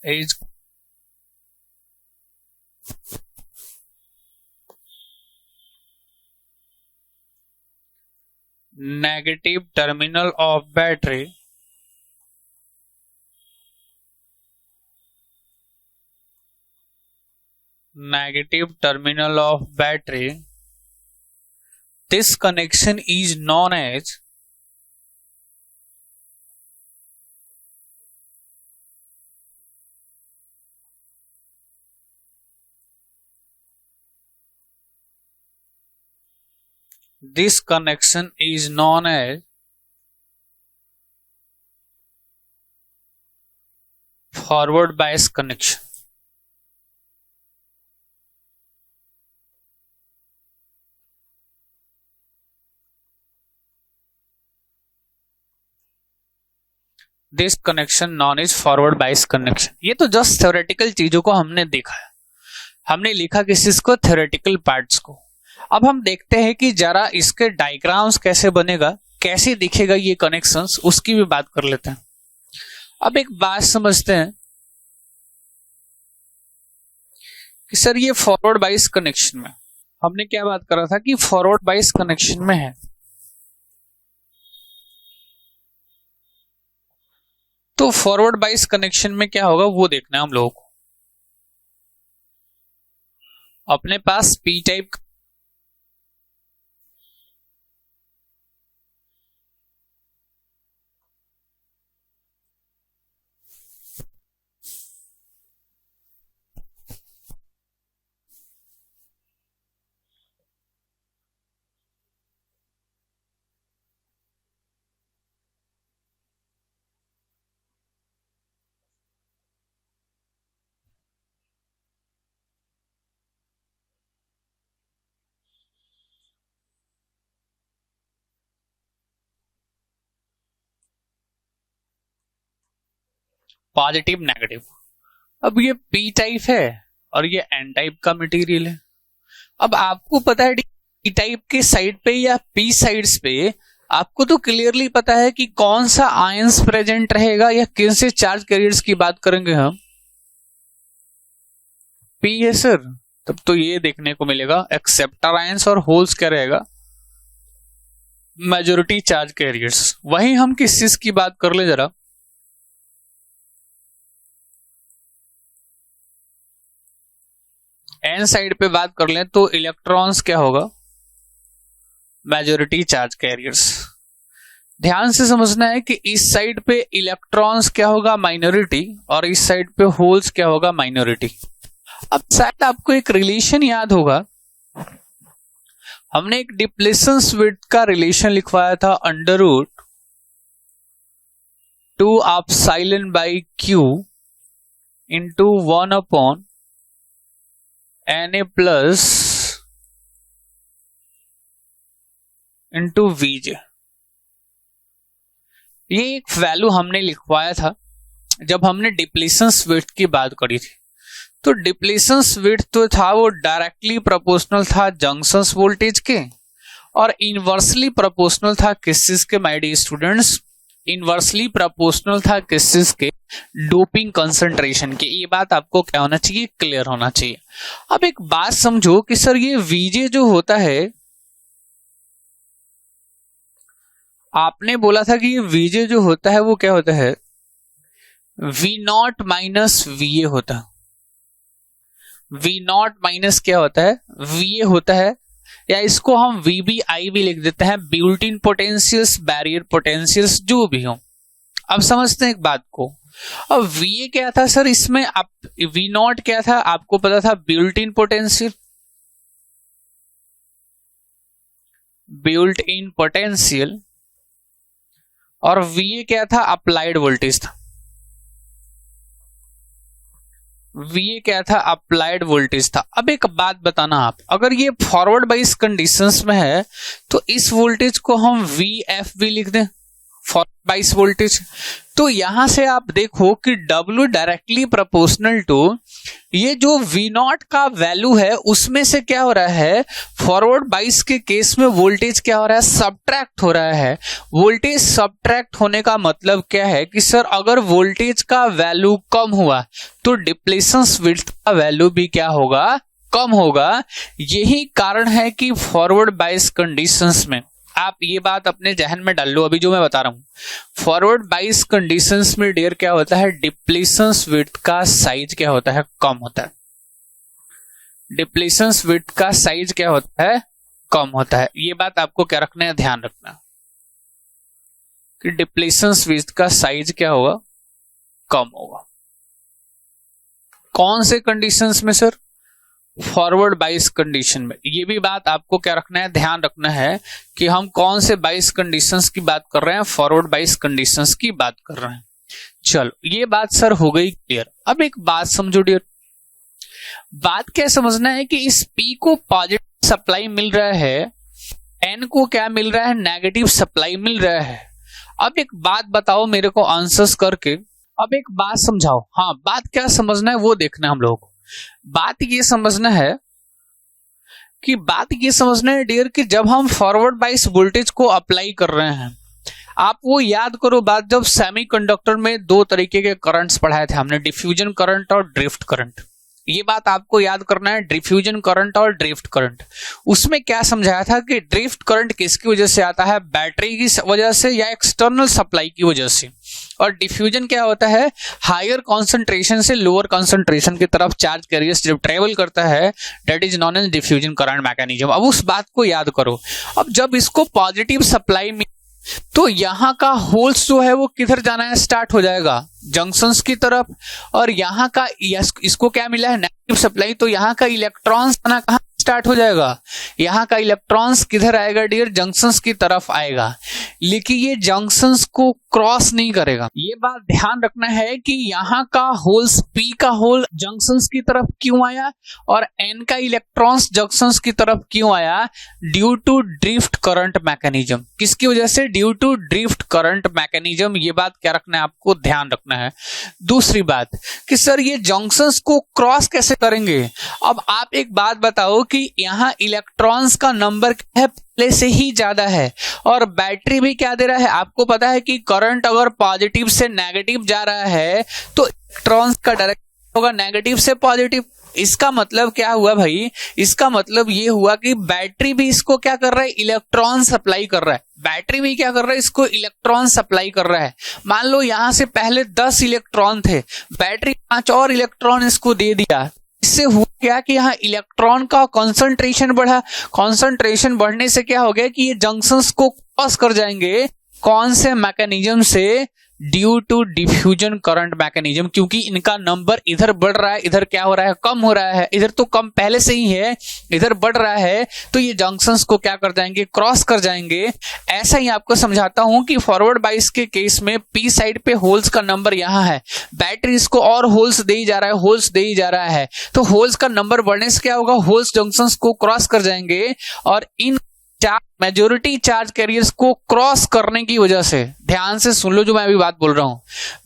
is negative terminal of battery this connection is known as forward bias connection। This connection non is forward बाइस connection. ये तो just theoretical चीजों को हमने देखा है, हमने लिखा किस चीज को? थ्योरेटिकल पार्ट्स को। अब हम देखते हैं कि जरा इसके डायग्राम्स कैसे बनेगा, कैसे दिखेगा ये कनेक्शंस, उसकी भी बात कर लेते हैं। अब एक बात समझते हैं कि सर ये फॉरवर्ड बाइस कनेक्शन में हमने क्या बात करा था कि फॉरवर्ड बाइस कनेक्शन में है, तो फॉरवर्ड बाइस कनेक्शन में क्या होगा वो देखना है हम लोगों को। अपने पास पी टाइप पॉजिटिव नेगेटिव। अब ये पी टाइप है और ये एन टाइप का मटेरियल है। अब आपको पता है पी टाइप के साइड पे या पी साइड्स पे आपको तो क्लियरली पता है कि कौन सा आयंस प्रेजेंट रहेगा या किन से चार्ज कैरियर्स की बात करेंगे हम, पी है सर, तब तो ये देखने को मिलेगा एक्सेप्टर आयंस और होल्स क्या रहेगा, मेजॉरिटी चार्ज कैरियर्स। वहीं हम किस चीज की बात कर ले जरा, एन साइड पे बात कर लें तो इलेक्ट्रॉन्स क्या होगा, मेजॉरिटी चार्ज कैरियर्स। ध्यान से समझना है कि इस साइड पे इलेक्ट्रॉन्स क्या होगा, माइनॉरिटी, और इस साइड पे होल्स क्या होगा, माइनॉरिटी। अब शायद आपको एक रिलेशन याद होगा, हमने एक डिप्लेशंस विड्थ का रिलेशन लिखवाया था, under root 2 epsilon by Q into 1 upon Na plus into VJ. ये एक वैल्यू हमने लिखवाया था जब हमने डिप्लेशंस विड्थ की बात करी थी। तो डिप्लेशंस विड्थ तो था वो डायरेक्टली प्रोपोर्शनल था जंक्शंस वोल्टेज के, और इनवर्सली प्रोपोर्शनल था किस चीज के, my dear students, inversely proportional था किस चीज के, डोपिंग कंसंट्रेशन के। ये बात आपको क्या होना चाहिए, क्लियर होना चाहिए। अब एक बात समझो कि सर ये वीजे जो होता है, आपने बोला था कि ये वीजे जो होता है वो क्या होता है, वी नॉट माइनस वीए होता है। वी नॉट माइनस क्या होता है, वीए होता है, या इसको हम वीबीआई भी लिख देते हैं, built in potentials, barrier potentials, जो भी हो। अब समझते हैं एक बात को। अब वीए क्या था सर, इसमें आप वी नॉट क्या था, आपको पता था built in potential, built in potential, और वीए क्या था, अप्लाइड वोल्टेज था। वी क्या था, अप्लाइड वोल्टेज था। अब एक बात बताना आप, अगर ये फॉरवर्ड बाइस कंडीशंस में है तो इस वोल्टेज को हम वी एफ भी लिख दें, फॉरवर्ड बाइस वोल्टेज। तो यहां से आप देखो कि W डायरेक्टली प्रोपोर्शनल टू ये जो V नॉट का वैल्यू है उसमें से क्या हो रहा है, फॉरवर्ड बाइस के केस में वोल्टेज क्या हो रहा है, सब्ट्रैक्ट हो रहा है। वोल्टेज सब्ट्रैक्ट होने का मतलब क्या है कि सर अगर वोल्टेज का वैल्यू कम हुआ तो डिप्लेशंस विड्थ का वैल्यू भी क्या होगा, कम होगा। यही कारण है कि फॉरवर्ड बाइस कंडीशंस में, आप ये बात अपने जहन में डाल लो अभी जो मैं बता रहा हूं, फॉरवर्ड बाइस कंडीशंस में डियर क्या होता है, डिप्लेशंस विड्थ का साइज क्या होता है, कम होता है। डिप्लेशंस विड्थ का साइज क्या होता है, कम होता है। ये बात आपको क्या रखना है, ध्यान रखना कि डिप्लेशंस विड्थ का साइज क्या होगा, कम होगा। कौन से कंडीशंस में सर, फॉरवर्ड बाइस कंडीशन में। ये भी बात आपको क्या रखना है, ध्यान रखना है कि हम कौन से बाइस कंडीशंस की बात कर रहे हैं, फॉरवर्ड बाइस कंडीशंस की बात कर रहे हैं। चलो ये बात सर हो गई क्लियर। अब एक बात समझो डियर, बात क्या समझना है कि इस P को पॉजिटिव सप्लाई मिल रहा है, N को क्या मिल रहा है, नेगेटिव सप्लाई मिल रहा है। अब एक बात बताओ मेरे को आंसर्स करके, अब एक बात समझाओ। हाँ, बात क्या समझना है वो देखना है हम लोगों को। बात ये समझना है डियर कि जब हम फॉरवर्ड बाइस वोल्टेज को अप्लाई कर रहे हैं, आप वो याद करो बात, जब सेमीकंडक्टर में दो तरीके के करंट्स पढ़ाए थे हमने, डिफ्यूजन करंट और ड्रिफ्ट करंट। ये बात आपको याद करना है, डिफ्यूजन करंट और ड्रिफ्ट करंट। उसमें क्या समझाया था कि ड्रिफ्ट करंट किसकी वजह से आता है, बैटरी की वजह से या एक्सटर्नल सप्लाई की वजह से, और डिफ्यूजन क्या होता है, हायर कॉन्सेंट्रेशन से लोअर कॉन्सेंट्रेशन की तरफ चार्ज कैरियर्स जब ट्रेवल करता है, that is known as diffusion current mechanism. अब उस बात को याद करो। अब जब इसको पॉजिटिव सप्लाई में, तो यहाँ का होल्स जो है वो किधर जाना है, स्टार्ट हो जाएगा जंक्शंस की तरफ, और यहाँ का इसको क्या मिला है, नेगेटिव सप्लाई, तो यहाँ का इलेक्ट्रॉन्स आना कहाँ स्टार्ट हो जाएगा, यहाँ का इलेक्ट्रॉन्स किधर आएगा डियर, जंक्शंस की तरफ आएगा, लेकिन ये जंक्शंस को क्रॉस नहीं करेगा। ये बात ध्यान रखना है कि यहाँ का होल्स पी का होल जंक्शंस की तरफ क्यों आया और एन का इलेक्ट्रॉन्स जंक्शंस की तरफ क्यों आया, due to drift current mechanism. किसकी वजह से, due to drift current mechanism. ये बात क्या रखना है, आपको ध्यान रखना है। दूसरी बात कि सर ये जंक्शंस को क्रॉस कैसे करेंगे। अब आप एक बात बताओ कि यहाँ इलेक्ट्रॉन्स का नंबर क्या है, पहले से ही ज्यादा है, और बैटरी भी क्या दे रहा है, आपको पता है कि करंट अगर पॉजिटिव से नेगेटिव जा रहा है तो इलेक्ट्रॉन्स का डायरेक्शन होगा नेगेटिव से पॉजिटिव। इसका मतलब क्या हुआ भाई, इसका मतलब ये हुआ कि बैटरी भी इसको क्या कर रहा है, इलेक्ट्रॉन सप्लाई कर रहा है। बैटरी भी क्या कर रहा है, इसको इलेक्ट्रॉन सप्लाई कर रहा है। मान लो यहां से पहले 10 इलेक्ट्रॉन थे, बैटरी 5 और इलेक्ट्रॉन इसको दे दिया। इससे हुआ क्या कि यहाँ इलेक्ट्रॉन का कॉन्सेंट्रेशन बढ़ा। कॉन्सेंट्रेशन बढ़ने से क्या हो गया कि ये जंक्शंस को क्रॉस कर जाएंगे। कौन से मैकेनिज्म से, due to diffusion current mechanism. क्योंकि इनका नंबर इधर बढ़ रहा है, इधर क्या हो रहा है, कम हो रहा है। इधर तो कम पहले से ही है, इधर बढ़ रहा है, तो ये जंक्शंस को क्या कर जाएंगे, क्रॉस कर जाएंगे। ऐसा ही आपको समझाता हूं कि फॉरवर्ड बाइस के केस में पी साइड पे होल्स का नंबर यहाँ है, बैटरी इसको और होल्स दे ही जा रहा है, होल्स दे ही जा रहा है, तो होल्स का नंबर बढ़ने से क्या होगा, होल्स जंक्शंस को क्रॉस कर जाएंगे। और इन मेजॉरिटी चार्ज कैरियर्स को क्रॉस करने की वजह से, ध्यान से सुन लो जो मैं अभी बात बोल रहा हूं,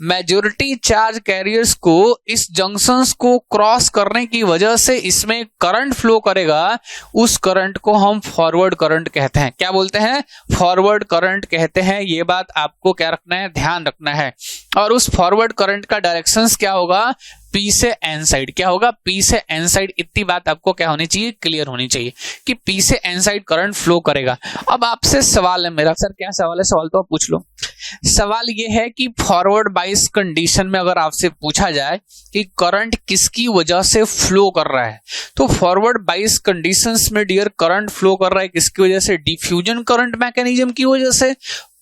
मेजॉरिटी चार्ज कैरियर्स को इस जंक्शंस को क्रॉस करने की वजह से इसमें करंट फ्लो करेगा। उस करंट को हम फॉरवर्ड करंट कहते हैं। क्या बोलते हैं, फॉरवर्ड करंट कहते हैं। ये बात आपको क्या रखना है, ध्यान रखना है। और उस फॉरवर्ड करंट का डायरेक्शंस क्या होगा, पी से एन साइड। क्या होगा, पी से एन साइड। इतनी बात आपको क्या होनी चाहिए, क्लियर होनी चाहिए कि पी से एन साइड करंट फ्लो करेगा। अब आपसे सवाल है मेरा, सर क्या सवाल है, सवाल तो आप पूछ लो। सवाल ये है कि फॉरवर्ड बाइस कंडीशन में अगर आपसे पूछा जाए कि करंट किसकी वजह से फ्लो कर रहा है, तो फॉरवर्ड बाइस कंडीशंस में डियर करंट फ्लो कर रहा है किसकी वजह से, डिफ्यूजन करंट मैकेनिज्म की वजह से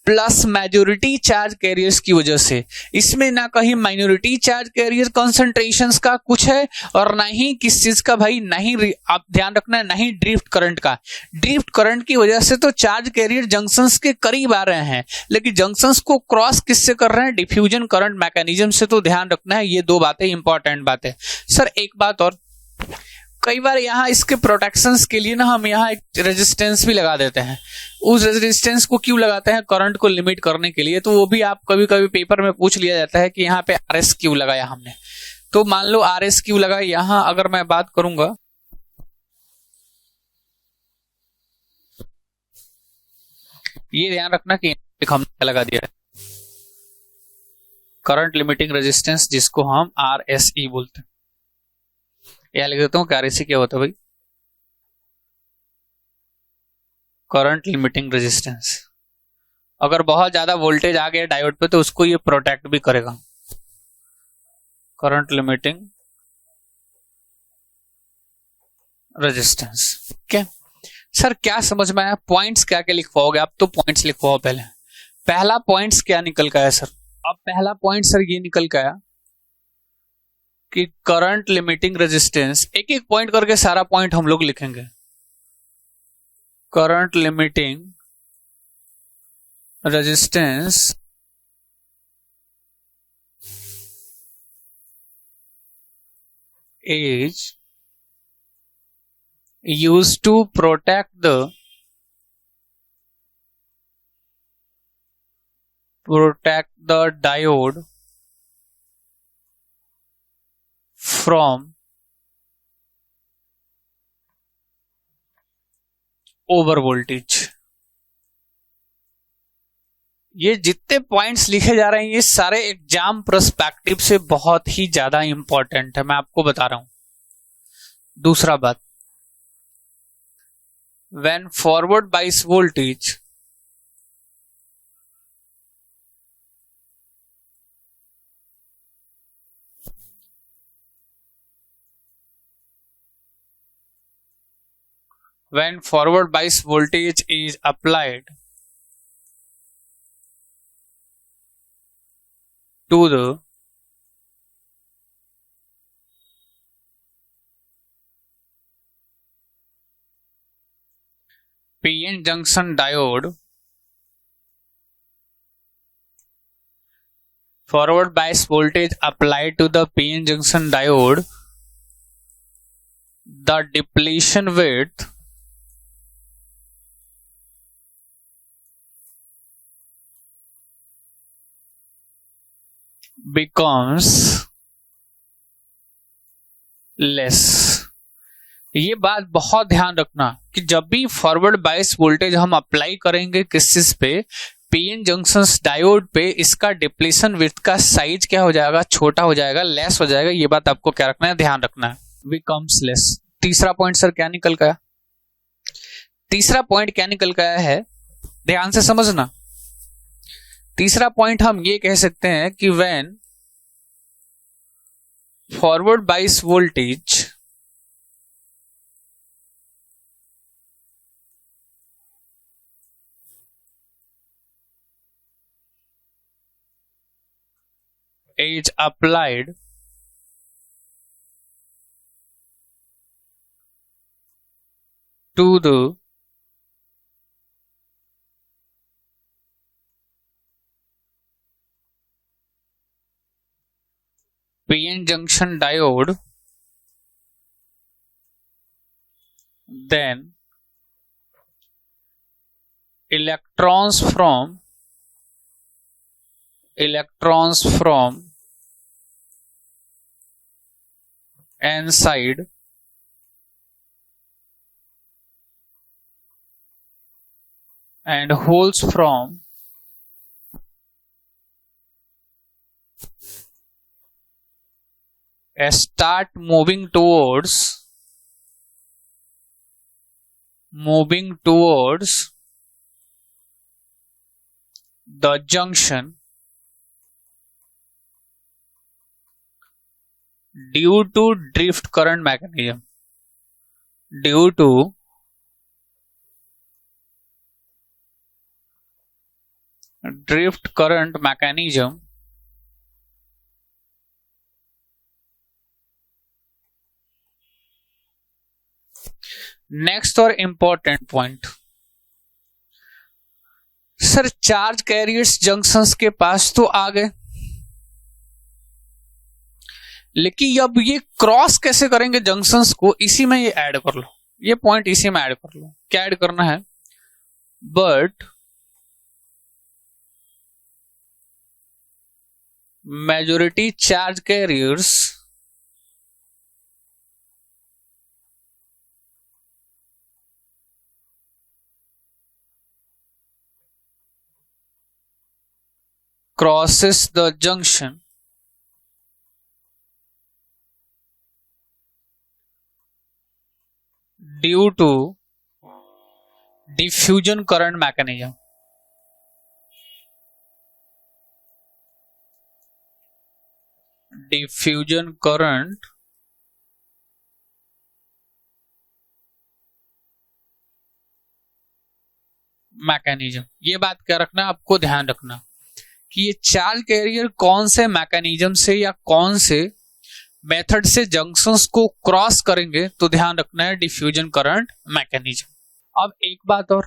प्लस मेजॉरिटी चार्ज कैरियर्स की वजह से। इसमें ना कहीं माइनॉरिटी चार्ज कैरियर कॉन्सेंट्रेशंस का कुछ है और ना ही किस चीज का भाई, नहीं आप ध्यान रखना है, नहीं ड्रिफ्ट करंट का। ड्रिफ्ट करंट की वजह से तो चार्ज कैरियर जंक्शंस के करीब आ रहे हैं, लेकिन जंक्शंस को क्रॉस किससे कर रहे हैं, डिफ्यूजन करंट मैकेनिज्म से। तो ध्यान रखना है, ये दो बातें इंपॉर्टेंट बातें। सर एक बात और, कई बार यहाँ इसके प्रोटेक्शंस के लिए ना हम यहाँ एक रेजिस्टेंस भी लगा देते हैं। उस रेजिस्टेंस को क्यों लगाते हैं, करंट को लिमिट करने के लिए। तो वो भी आप कभी कभी पेपर में पूछ लिया जाता है कि यहाँ पे आरएस क्यों लगाया हमने। तो मान लो आरएस क्यों लगाया, यहाँ अगर मैं बात करूंगा, ये ध्यान रखना कि हमने लगा दिया है करंट लिमिटिंग रेजिस्टेंस, जिसको हम आरएसई बोलते हैं। यह लिख देता हूँ कि आरएसई क्या होता है भाई, करंट लिमिटिंग रेजिस्टेंस। अगर बहुत ज्यादा वोल्टेज आ गया डायोड पे तो उसको ये प्रोटेक्ट भी करेगा, करंट लिमिटिंग रेजिस्टेंस। ठीक है सर, क्या समझ में आया, पॉइंट्स क्या क्या लिखवाओगे आप, तो पॉइंट्स लिखवाओ पहले। पहला पॉइंट्स क्या निकल का है सर, अब पहला पॉइंट सर ये निकल का आया कि करंट लिमिटिंग रेजिस्टेंस, एक एक पॉइंट करके सारा पॉइंट हम लोग लिखेंगे। Current limiting resistance is used to protect the diode from over voltage. ये जितने पॉइंट्स लिखे जा रहे हैं ये सारे एग्जाम पर्सपेक्टिव से बहुत ही ज्यादा इंपॉर्टेंट है, मैं आपको बता रहा हूं। दूसरा बात, व्हेन फॉरवर्ड बाइस voltage is applied to the PN junction diode, forward bias voltage applied to the PN junction diode, the depletion width becomes less। ये बात बहुत ध्यान रखना कि जब भी फॉरवर्ड बायस वोल्टेज हम अप्लाई करेंगे किस चीज पे, पीएन जंक्शंस डायोड पे, इसका डिप्लीशन विड्थ का साइज क्या हो जाएगा, छोटा हो जाएगा, लेस हो जाएगा। ये बात आपको क्या रखना है, ध्यान रखना है, बिकम्स लेस। तीसरा पॉइंट सर क्या निकल गया, तीसरा पॉइंट क्या निकल गया है, ध्यान से समझना। तीसरा पॉइंट हम ये कह सकते हैं कि when forward bias voltage is applied to the PN junction diode, then electrons from N side and holes from start moving towards the junction due to drift current mechanism, due to drift current mechanism next और important point sir, charge carriers junctions के पास तो आ गए, लेकिन अब ये cross कैसे करेंगे जंक्शंस को, इसी में ये ऐड कर लो, ये पॉइंट इसी में ऐड कर लो। क्या ऐड करना है, but majority charge carriers crosses the junction due to diffusion current mechanism, diffusion current mechanism। ये बात क्या रखना है, आपको ध्यान रखना कि ये चार्ज कैरियर कौन से मैकेनिज्म से या कौन से मेथड से जंक्शंस को क्रॉस करेंगे, तो ध्यान रखना है डिफ्यूजन करंट मैकेनिज्म। अब एक बात और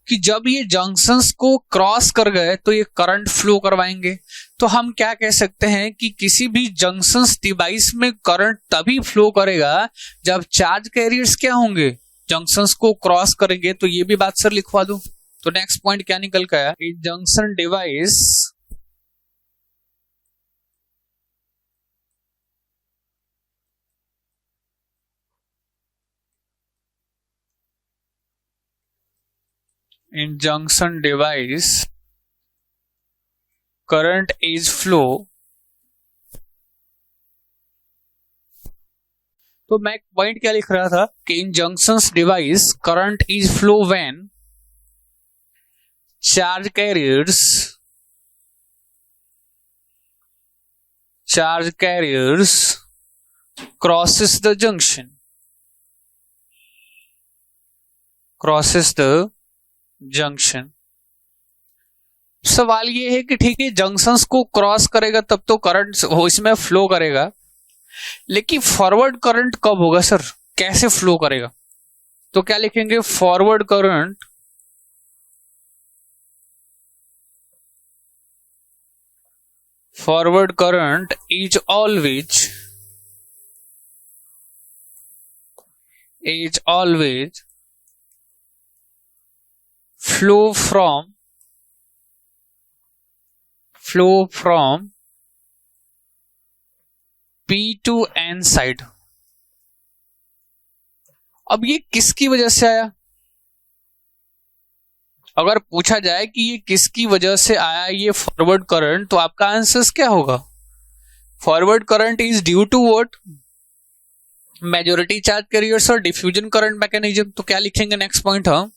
कि जब ये जंक्शंस को क्रॉस कर गए तो ये करंट फ्लो करवाएंगे, तो हम क्या कह सकते हैं कि किसी भी जंक्शंस डिवाइस में करंट तभी फ्लो करेगा जब चार्ज कैरियर्स क्या होंगे, जंक्शंस को क्रॉस करेंगे। तो ये भी बात सर लिखवा दूं। तो नेक्स्ट पॉइंट क्या निकल गया, junction device in junction device current is flow। तो मैं पॉइंट क्या लिख रहा था कि in junctions device current is flow when charge carriers crosses the junction. सवाल ये है कि ठीक है जंक्शंस को क्रॉस करेगा तब तो करंट इसमें फ्लो करेगा, लेकिन फॉरवर्ड करंट कब होगा सर, कैसे फ्लो करेगा? तो क्या लिखेंगे, forward current forward current is always flow from P to N side. अब ये किसकी वजह से आया? अगर पूछा जाए कि ये किसकी वजह से आया ये फॉरवर्ड करंट, तो आपका आंसर क्या होगा? Forward current is due to what? Majority charge carriers और डिफ्यूजन करंट मैकेनिज्म। तो क्या लिखेंगे नेक्स्ट पॉइंट हम?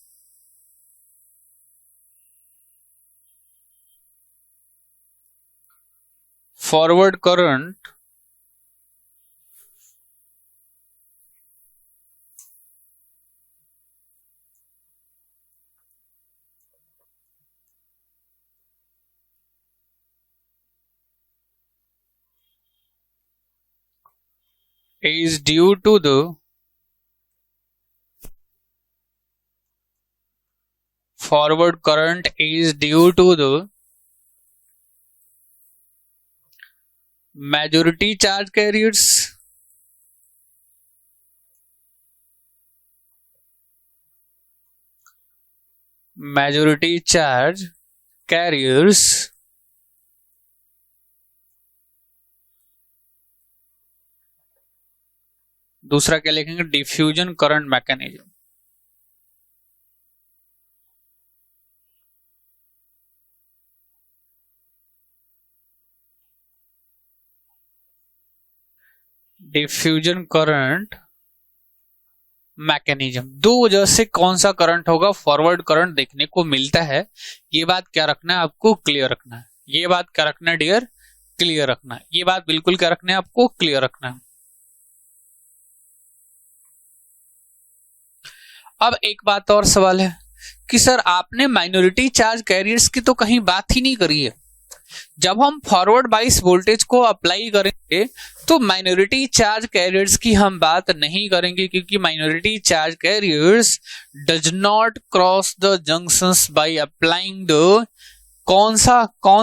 Forward current is due to the forward current is due to the majority charge carriers दूसरा क्या लिखेंगे? Diffusion current mechanism. Diffusion current mechanism, दो वजह से कौन सा करंट होगा फॉरवर्ड करंट देखने को मिलता है। ये बात क्या रखना है आपको? क्लियर रखना है। ये बात क्या रखना है डियर? क्लियर रखना है। ये बात बिल्कुल क्या रखना है आपको? क्लियर रखना है। अब एक बात और सवाल है कि सर आपने माइनॉरिटी चार्ज कैरियर्स की तो कहीं बात ही नहीं करी है। जब हम फॉरवर्ड बाइस वोल्टेज को अप्लाई करेंगे तो माइनॉरिटी चार्ज कैरियर्स की हम बात नहीं करेंगे, क्योंकि minority charge carriers does not cross the junctions by applying the कौन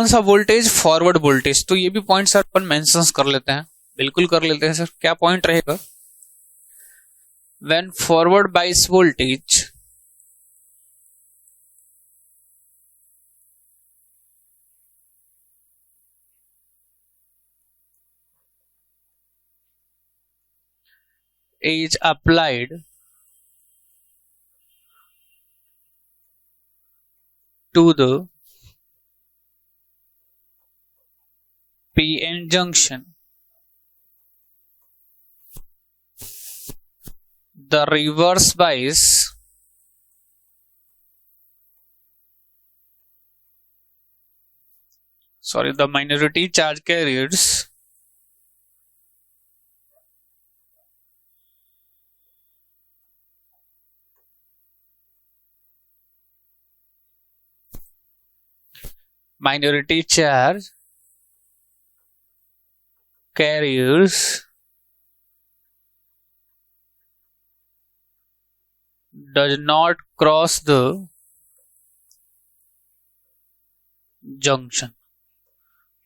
सा वोल्टेज? Forward voltage. तो ये भी पॉइंट सर अपन मेंशन कर लेते हैं, बिल्कुल कर लेते हैं सर। क्या पॉइंट रहेगा? when forward bias voltage is applied to the PN junction, the reverse bias the minority charge carriers does not cross the junction,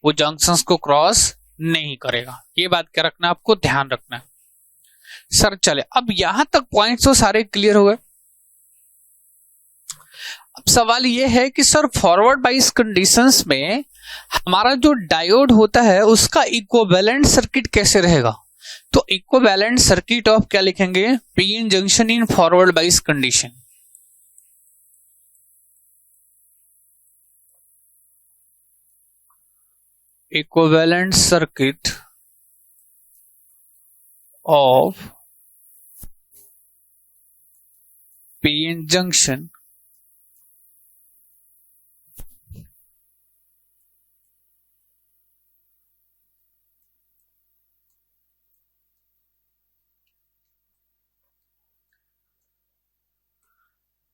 वो जंक्शंस को क्रॉस नहीं करेगा। ये बात क्या रखना है आपको? ध्यान रखना है सर। चले, अब यहां तक पॉइंट्स तो सारे क्लियर हो गए। अब सवाल ये है कि सर फॉरवर्ड बाइस कंडीशंस में हमारा जो डायोड होता है उसका इक्विवेलेंट सर्किट कैसे रहेगा? तो इक्विवेलेंट सर्किट ऑफ क्या लिखेंगे? पीएन जंक्शन इन फॉरवर्ड बाइस condition. Equivalent circuit of PN junction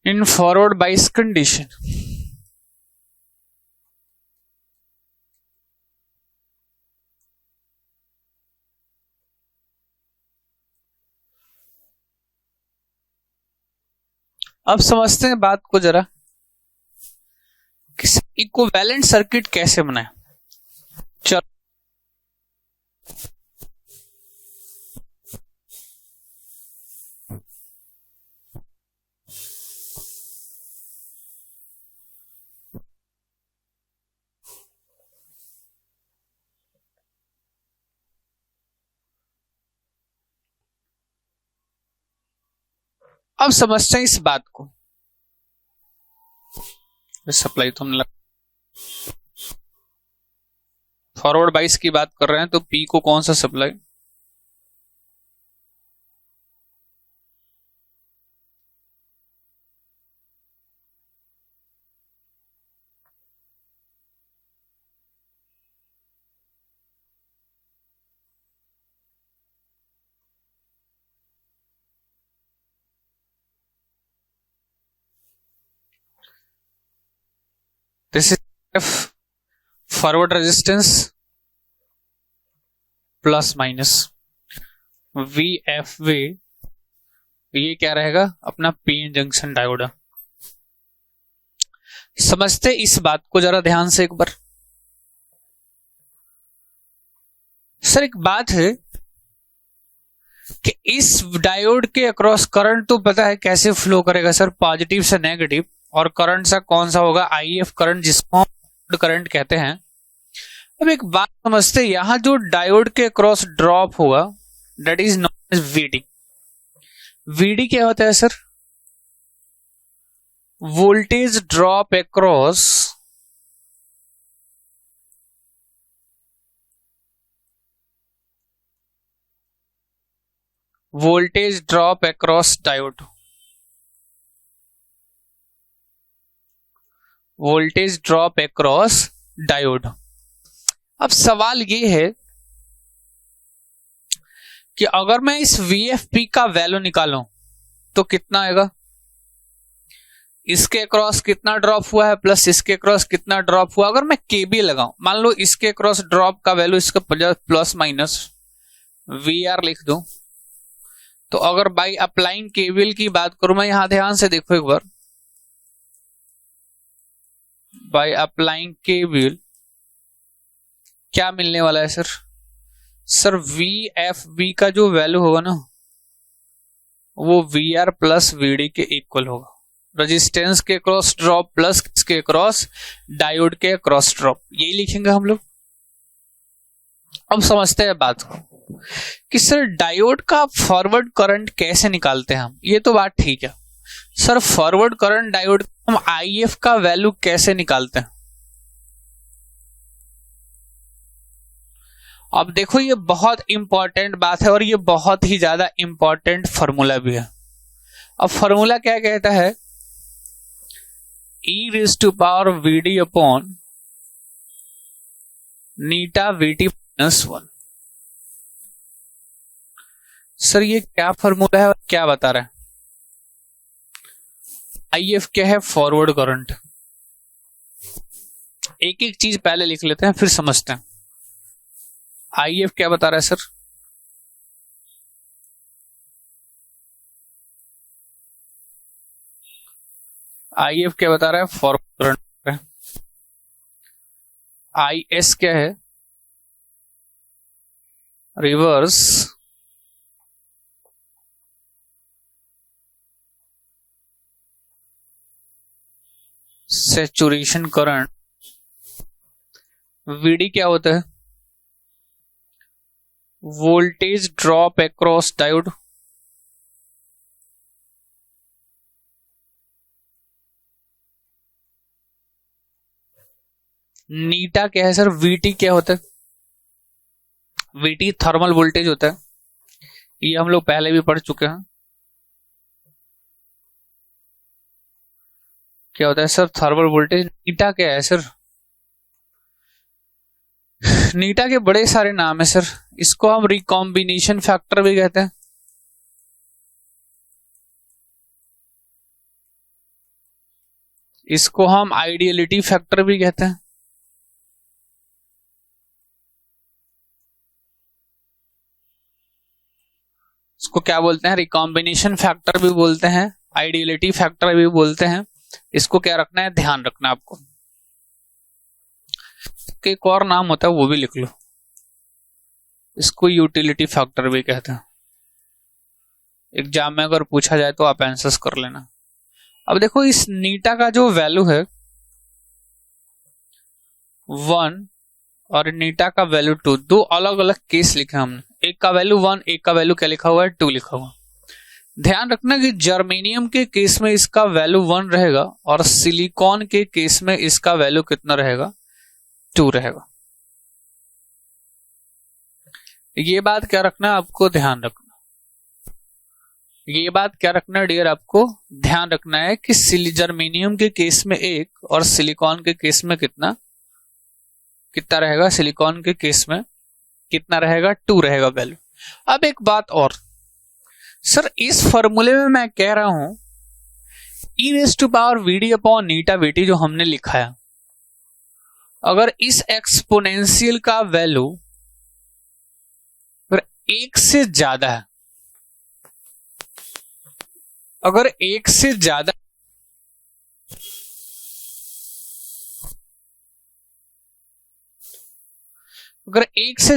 in forward bias condition। अब समझते हैं बात को जरा, इक्विवेलेंट सर्किट कैसे बनाए। चलो अब समझते हैं इस बात को, सप्लाई तो हमने फॉरवर्ड बाइस की बात कर रहे हैं, तो पी को कौन सा supply, this is forward resistance plus minus V F V, ये क्या रहेगा अपना पीएन जंक्शन डायोड। समझते इस बात को जरा ध्यान से एक बार। सर एक बात है कि इस डायोड के अक्रॉस करंट तो पता है कैसे फ्लो करेगा सर, पॉजिटिव से नेगेटिव, और करंट सा कौन सा होगा, आईएफ करंट, जिसको हम करंट कहते हैं। अब एक बात समझते, यहां जो डायोड के अक्रॉस ड्रॉप होगा that is known as VD. VD क्या होता है sir, voltage drop across diode, voltage drop across diode. अब सवाल ये है कि अगर मैं इस VFP का वैल्यू निकालूं तो कितना आएगा, इसके अक्रॉस कितना ड्रॉप हुआ है प्लस इसके अक्रॉस कितना ड्रॉप हुआ। अगर मैं केबी लगाऊं, मान लो इसके अक्रॉस ड्रॉप का वैल्यू इसका प्लस माइनस VR लिख दूं, तो अगर बाई अप्लाइंग केवीएल की बात करूं मैं, यहां ध्यान से देखो एक बार, बाई अप्लाइंग केवीएल क्या मिलने वाला है सर, सर VFB का जो वैल्यू होगा ना वो VR प्लस VD के इक्वल होगा। रेजिस्टेंस के क्रॉस ड्रॉप प्लस इसके क्रॉस डायोड के क्रॉस ड्रॉप, यही लिखेंगे हम लोग। अब समझते हैं बात को कि सर डायोड का फॉरवर्ड करंट कैसे निकालते हैं हम, ये तो बात ठीक है। सर फॉरवर्ड करंट डायोड हम IF का वैल्यू कैसे निकालते हैं, अब देखो ये बहुत इंपॉर्टेंट बात है और ये बहुत ही ज्यादा इंपॉर्टेंट फॉर्मूला भी है। अब फॉर्मूला क्या कहता है, e raised to power VD upon Neeta VT minus 1। Sir ये क्या फॉर्मूला है और क्या बता रहा है, IF क्या है, फॉरवर्ड करंट। एक एक चीज पहले लिख लेते हैं फिर समझते हैं। IF क्या बता रहा है सर, IF क्या बता रहा है, फॉरवर्ड करंट। IS क्या है, रिवर्स सैचुरेशन करंट। VD क्या होता है, वोल्टेज ड्रॉप अक्रॉस डायोड। नीटा क्या है सर, VT क्या होता है, VT थर्मल वोल्टेज होता है, ये हम लोग पहले भी पढ़ चुके हैं। क्या होता है सर, थर्मल वोल्टेज। नीटा क्या है सर, नीटा के बड़े सारे नाम है सर, इसको हम रिकॉम्बिनेशन फैक्टर भी कहते हैं, इसको हम आइडियलिटी फैक्टर भी कहते हैं, इसको क्या बोलते हैं, रिकॉम्बिनेशन फैक्टर भी बोलते हैं, आइडियलिटी फैक्टर भी बोलते हैं। इसको क्या रखना है, ध्यान रखना है आपको। एक और नाम होता है वो भी लिख लो, इसको यूटिलिटी फैक्टर भी कहते हैं। एग्जाम में अगर पूछा जाए तो आप आंसर्स कर लेना। अब देखो इस नीटा का जो वैल्यू है 1 और नीटा का वैल्यू 2, दो अलग अलग केस लिखे हमने, एक का वैल्यू 1 एक का वैल्यू क्या लिखा हुआ है 2 लिखा हुआ। ध्यान रखना कि जर्मेनियम के केस में इसका वैल्यू 1 रहेगा और सिलिकॉन के केस में इसका वैल्यू कितना रहेगा, 2 रहेगा। ये बात क्या रखना है आपको ध्यान रखना, ये बात क्या रखना है डियर, आपको ध्यान रखना है कि जर्मेनियम के केस में 1 और सिलिकॉन के केस में कितना रहेगा, सिलिकॉन के केस में कितना रहेगा, 2 रहेगा वैल्यू। अब एक बात और सर, इस फॉर्मूले में मैं कह रहा हूं e⁻⁴ जो हमने लिखा है, अगर इस एक्सपोनेंशियल का वैल्यू 1 से ज्यादा है, अगर 1 से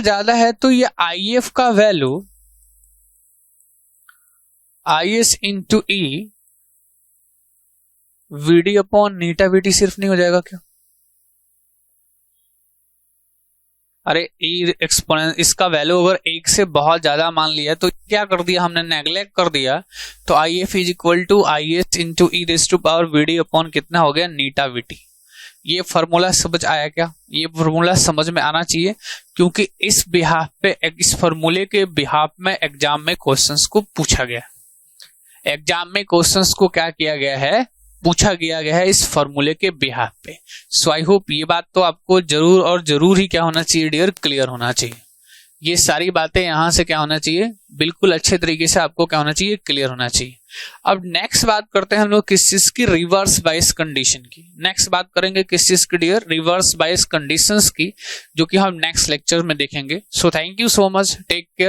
ज्यादा है तो ये IF का value IS into E VD/ηVT सिर्फ नहीं हो जाएगा क्या? अरे ई एक्सपोनेंस, इसका वैल्यू अगर 1 से बहुत ज्यादा मान लिया तो क्या कर दिया हमने, नेग्लेक्ट कर दिया। तो IF = IS इंटू e⁻⁴ कितना हो गया, ηVT। ये फॉर्मूला समझ आया क्या? ये फॉर्मूला समझ में आना चाहिए, क्योंकि इस बिहाफ पे, इस फॉर्मूले के बिहाफ में एग्जाम में क्वेश्चंस को पूछा गया, एग्जाम में क्वेश्चंस को क्या किया गया है, पूछा गया है इस फॉर्मूले के बिहाफ पे। सो आई होप ये बात तो आपको जरूर और जरूर ही क्या होना चाहिए डियर, क्लियर होना चाहिए। ये सारी बातें यहां से क्या होना चाहिए, बिल्कुल अच्छे तरीके से आपको क्या होना चाहिए, क्लियर होना चाहिए। अब नेक्स्ट बात करते हैं हम लोग किस चीज की, रिवर्स बायस कंडीशन की। नेक्स्ट बात करेंगे किस चीज की डियर, रिवर्स बायस कंडीशंस की, जो कि हम नेक्स्ट लेक्चर में देखेंगे। So thank you so much, take care.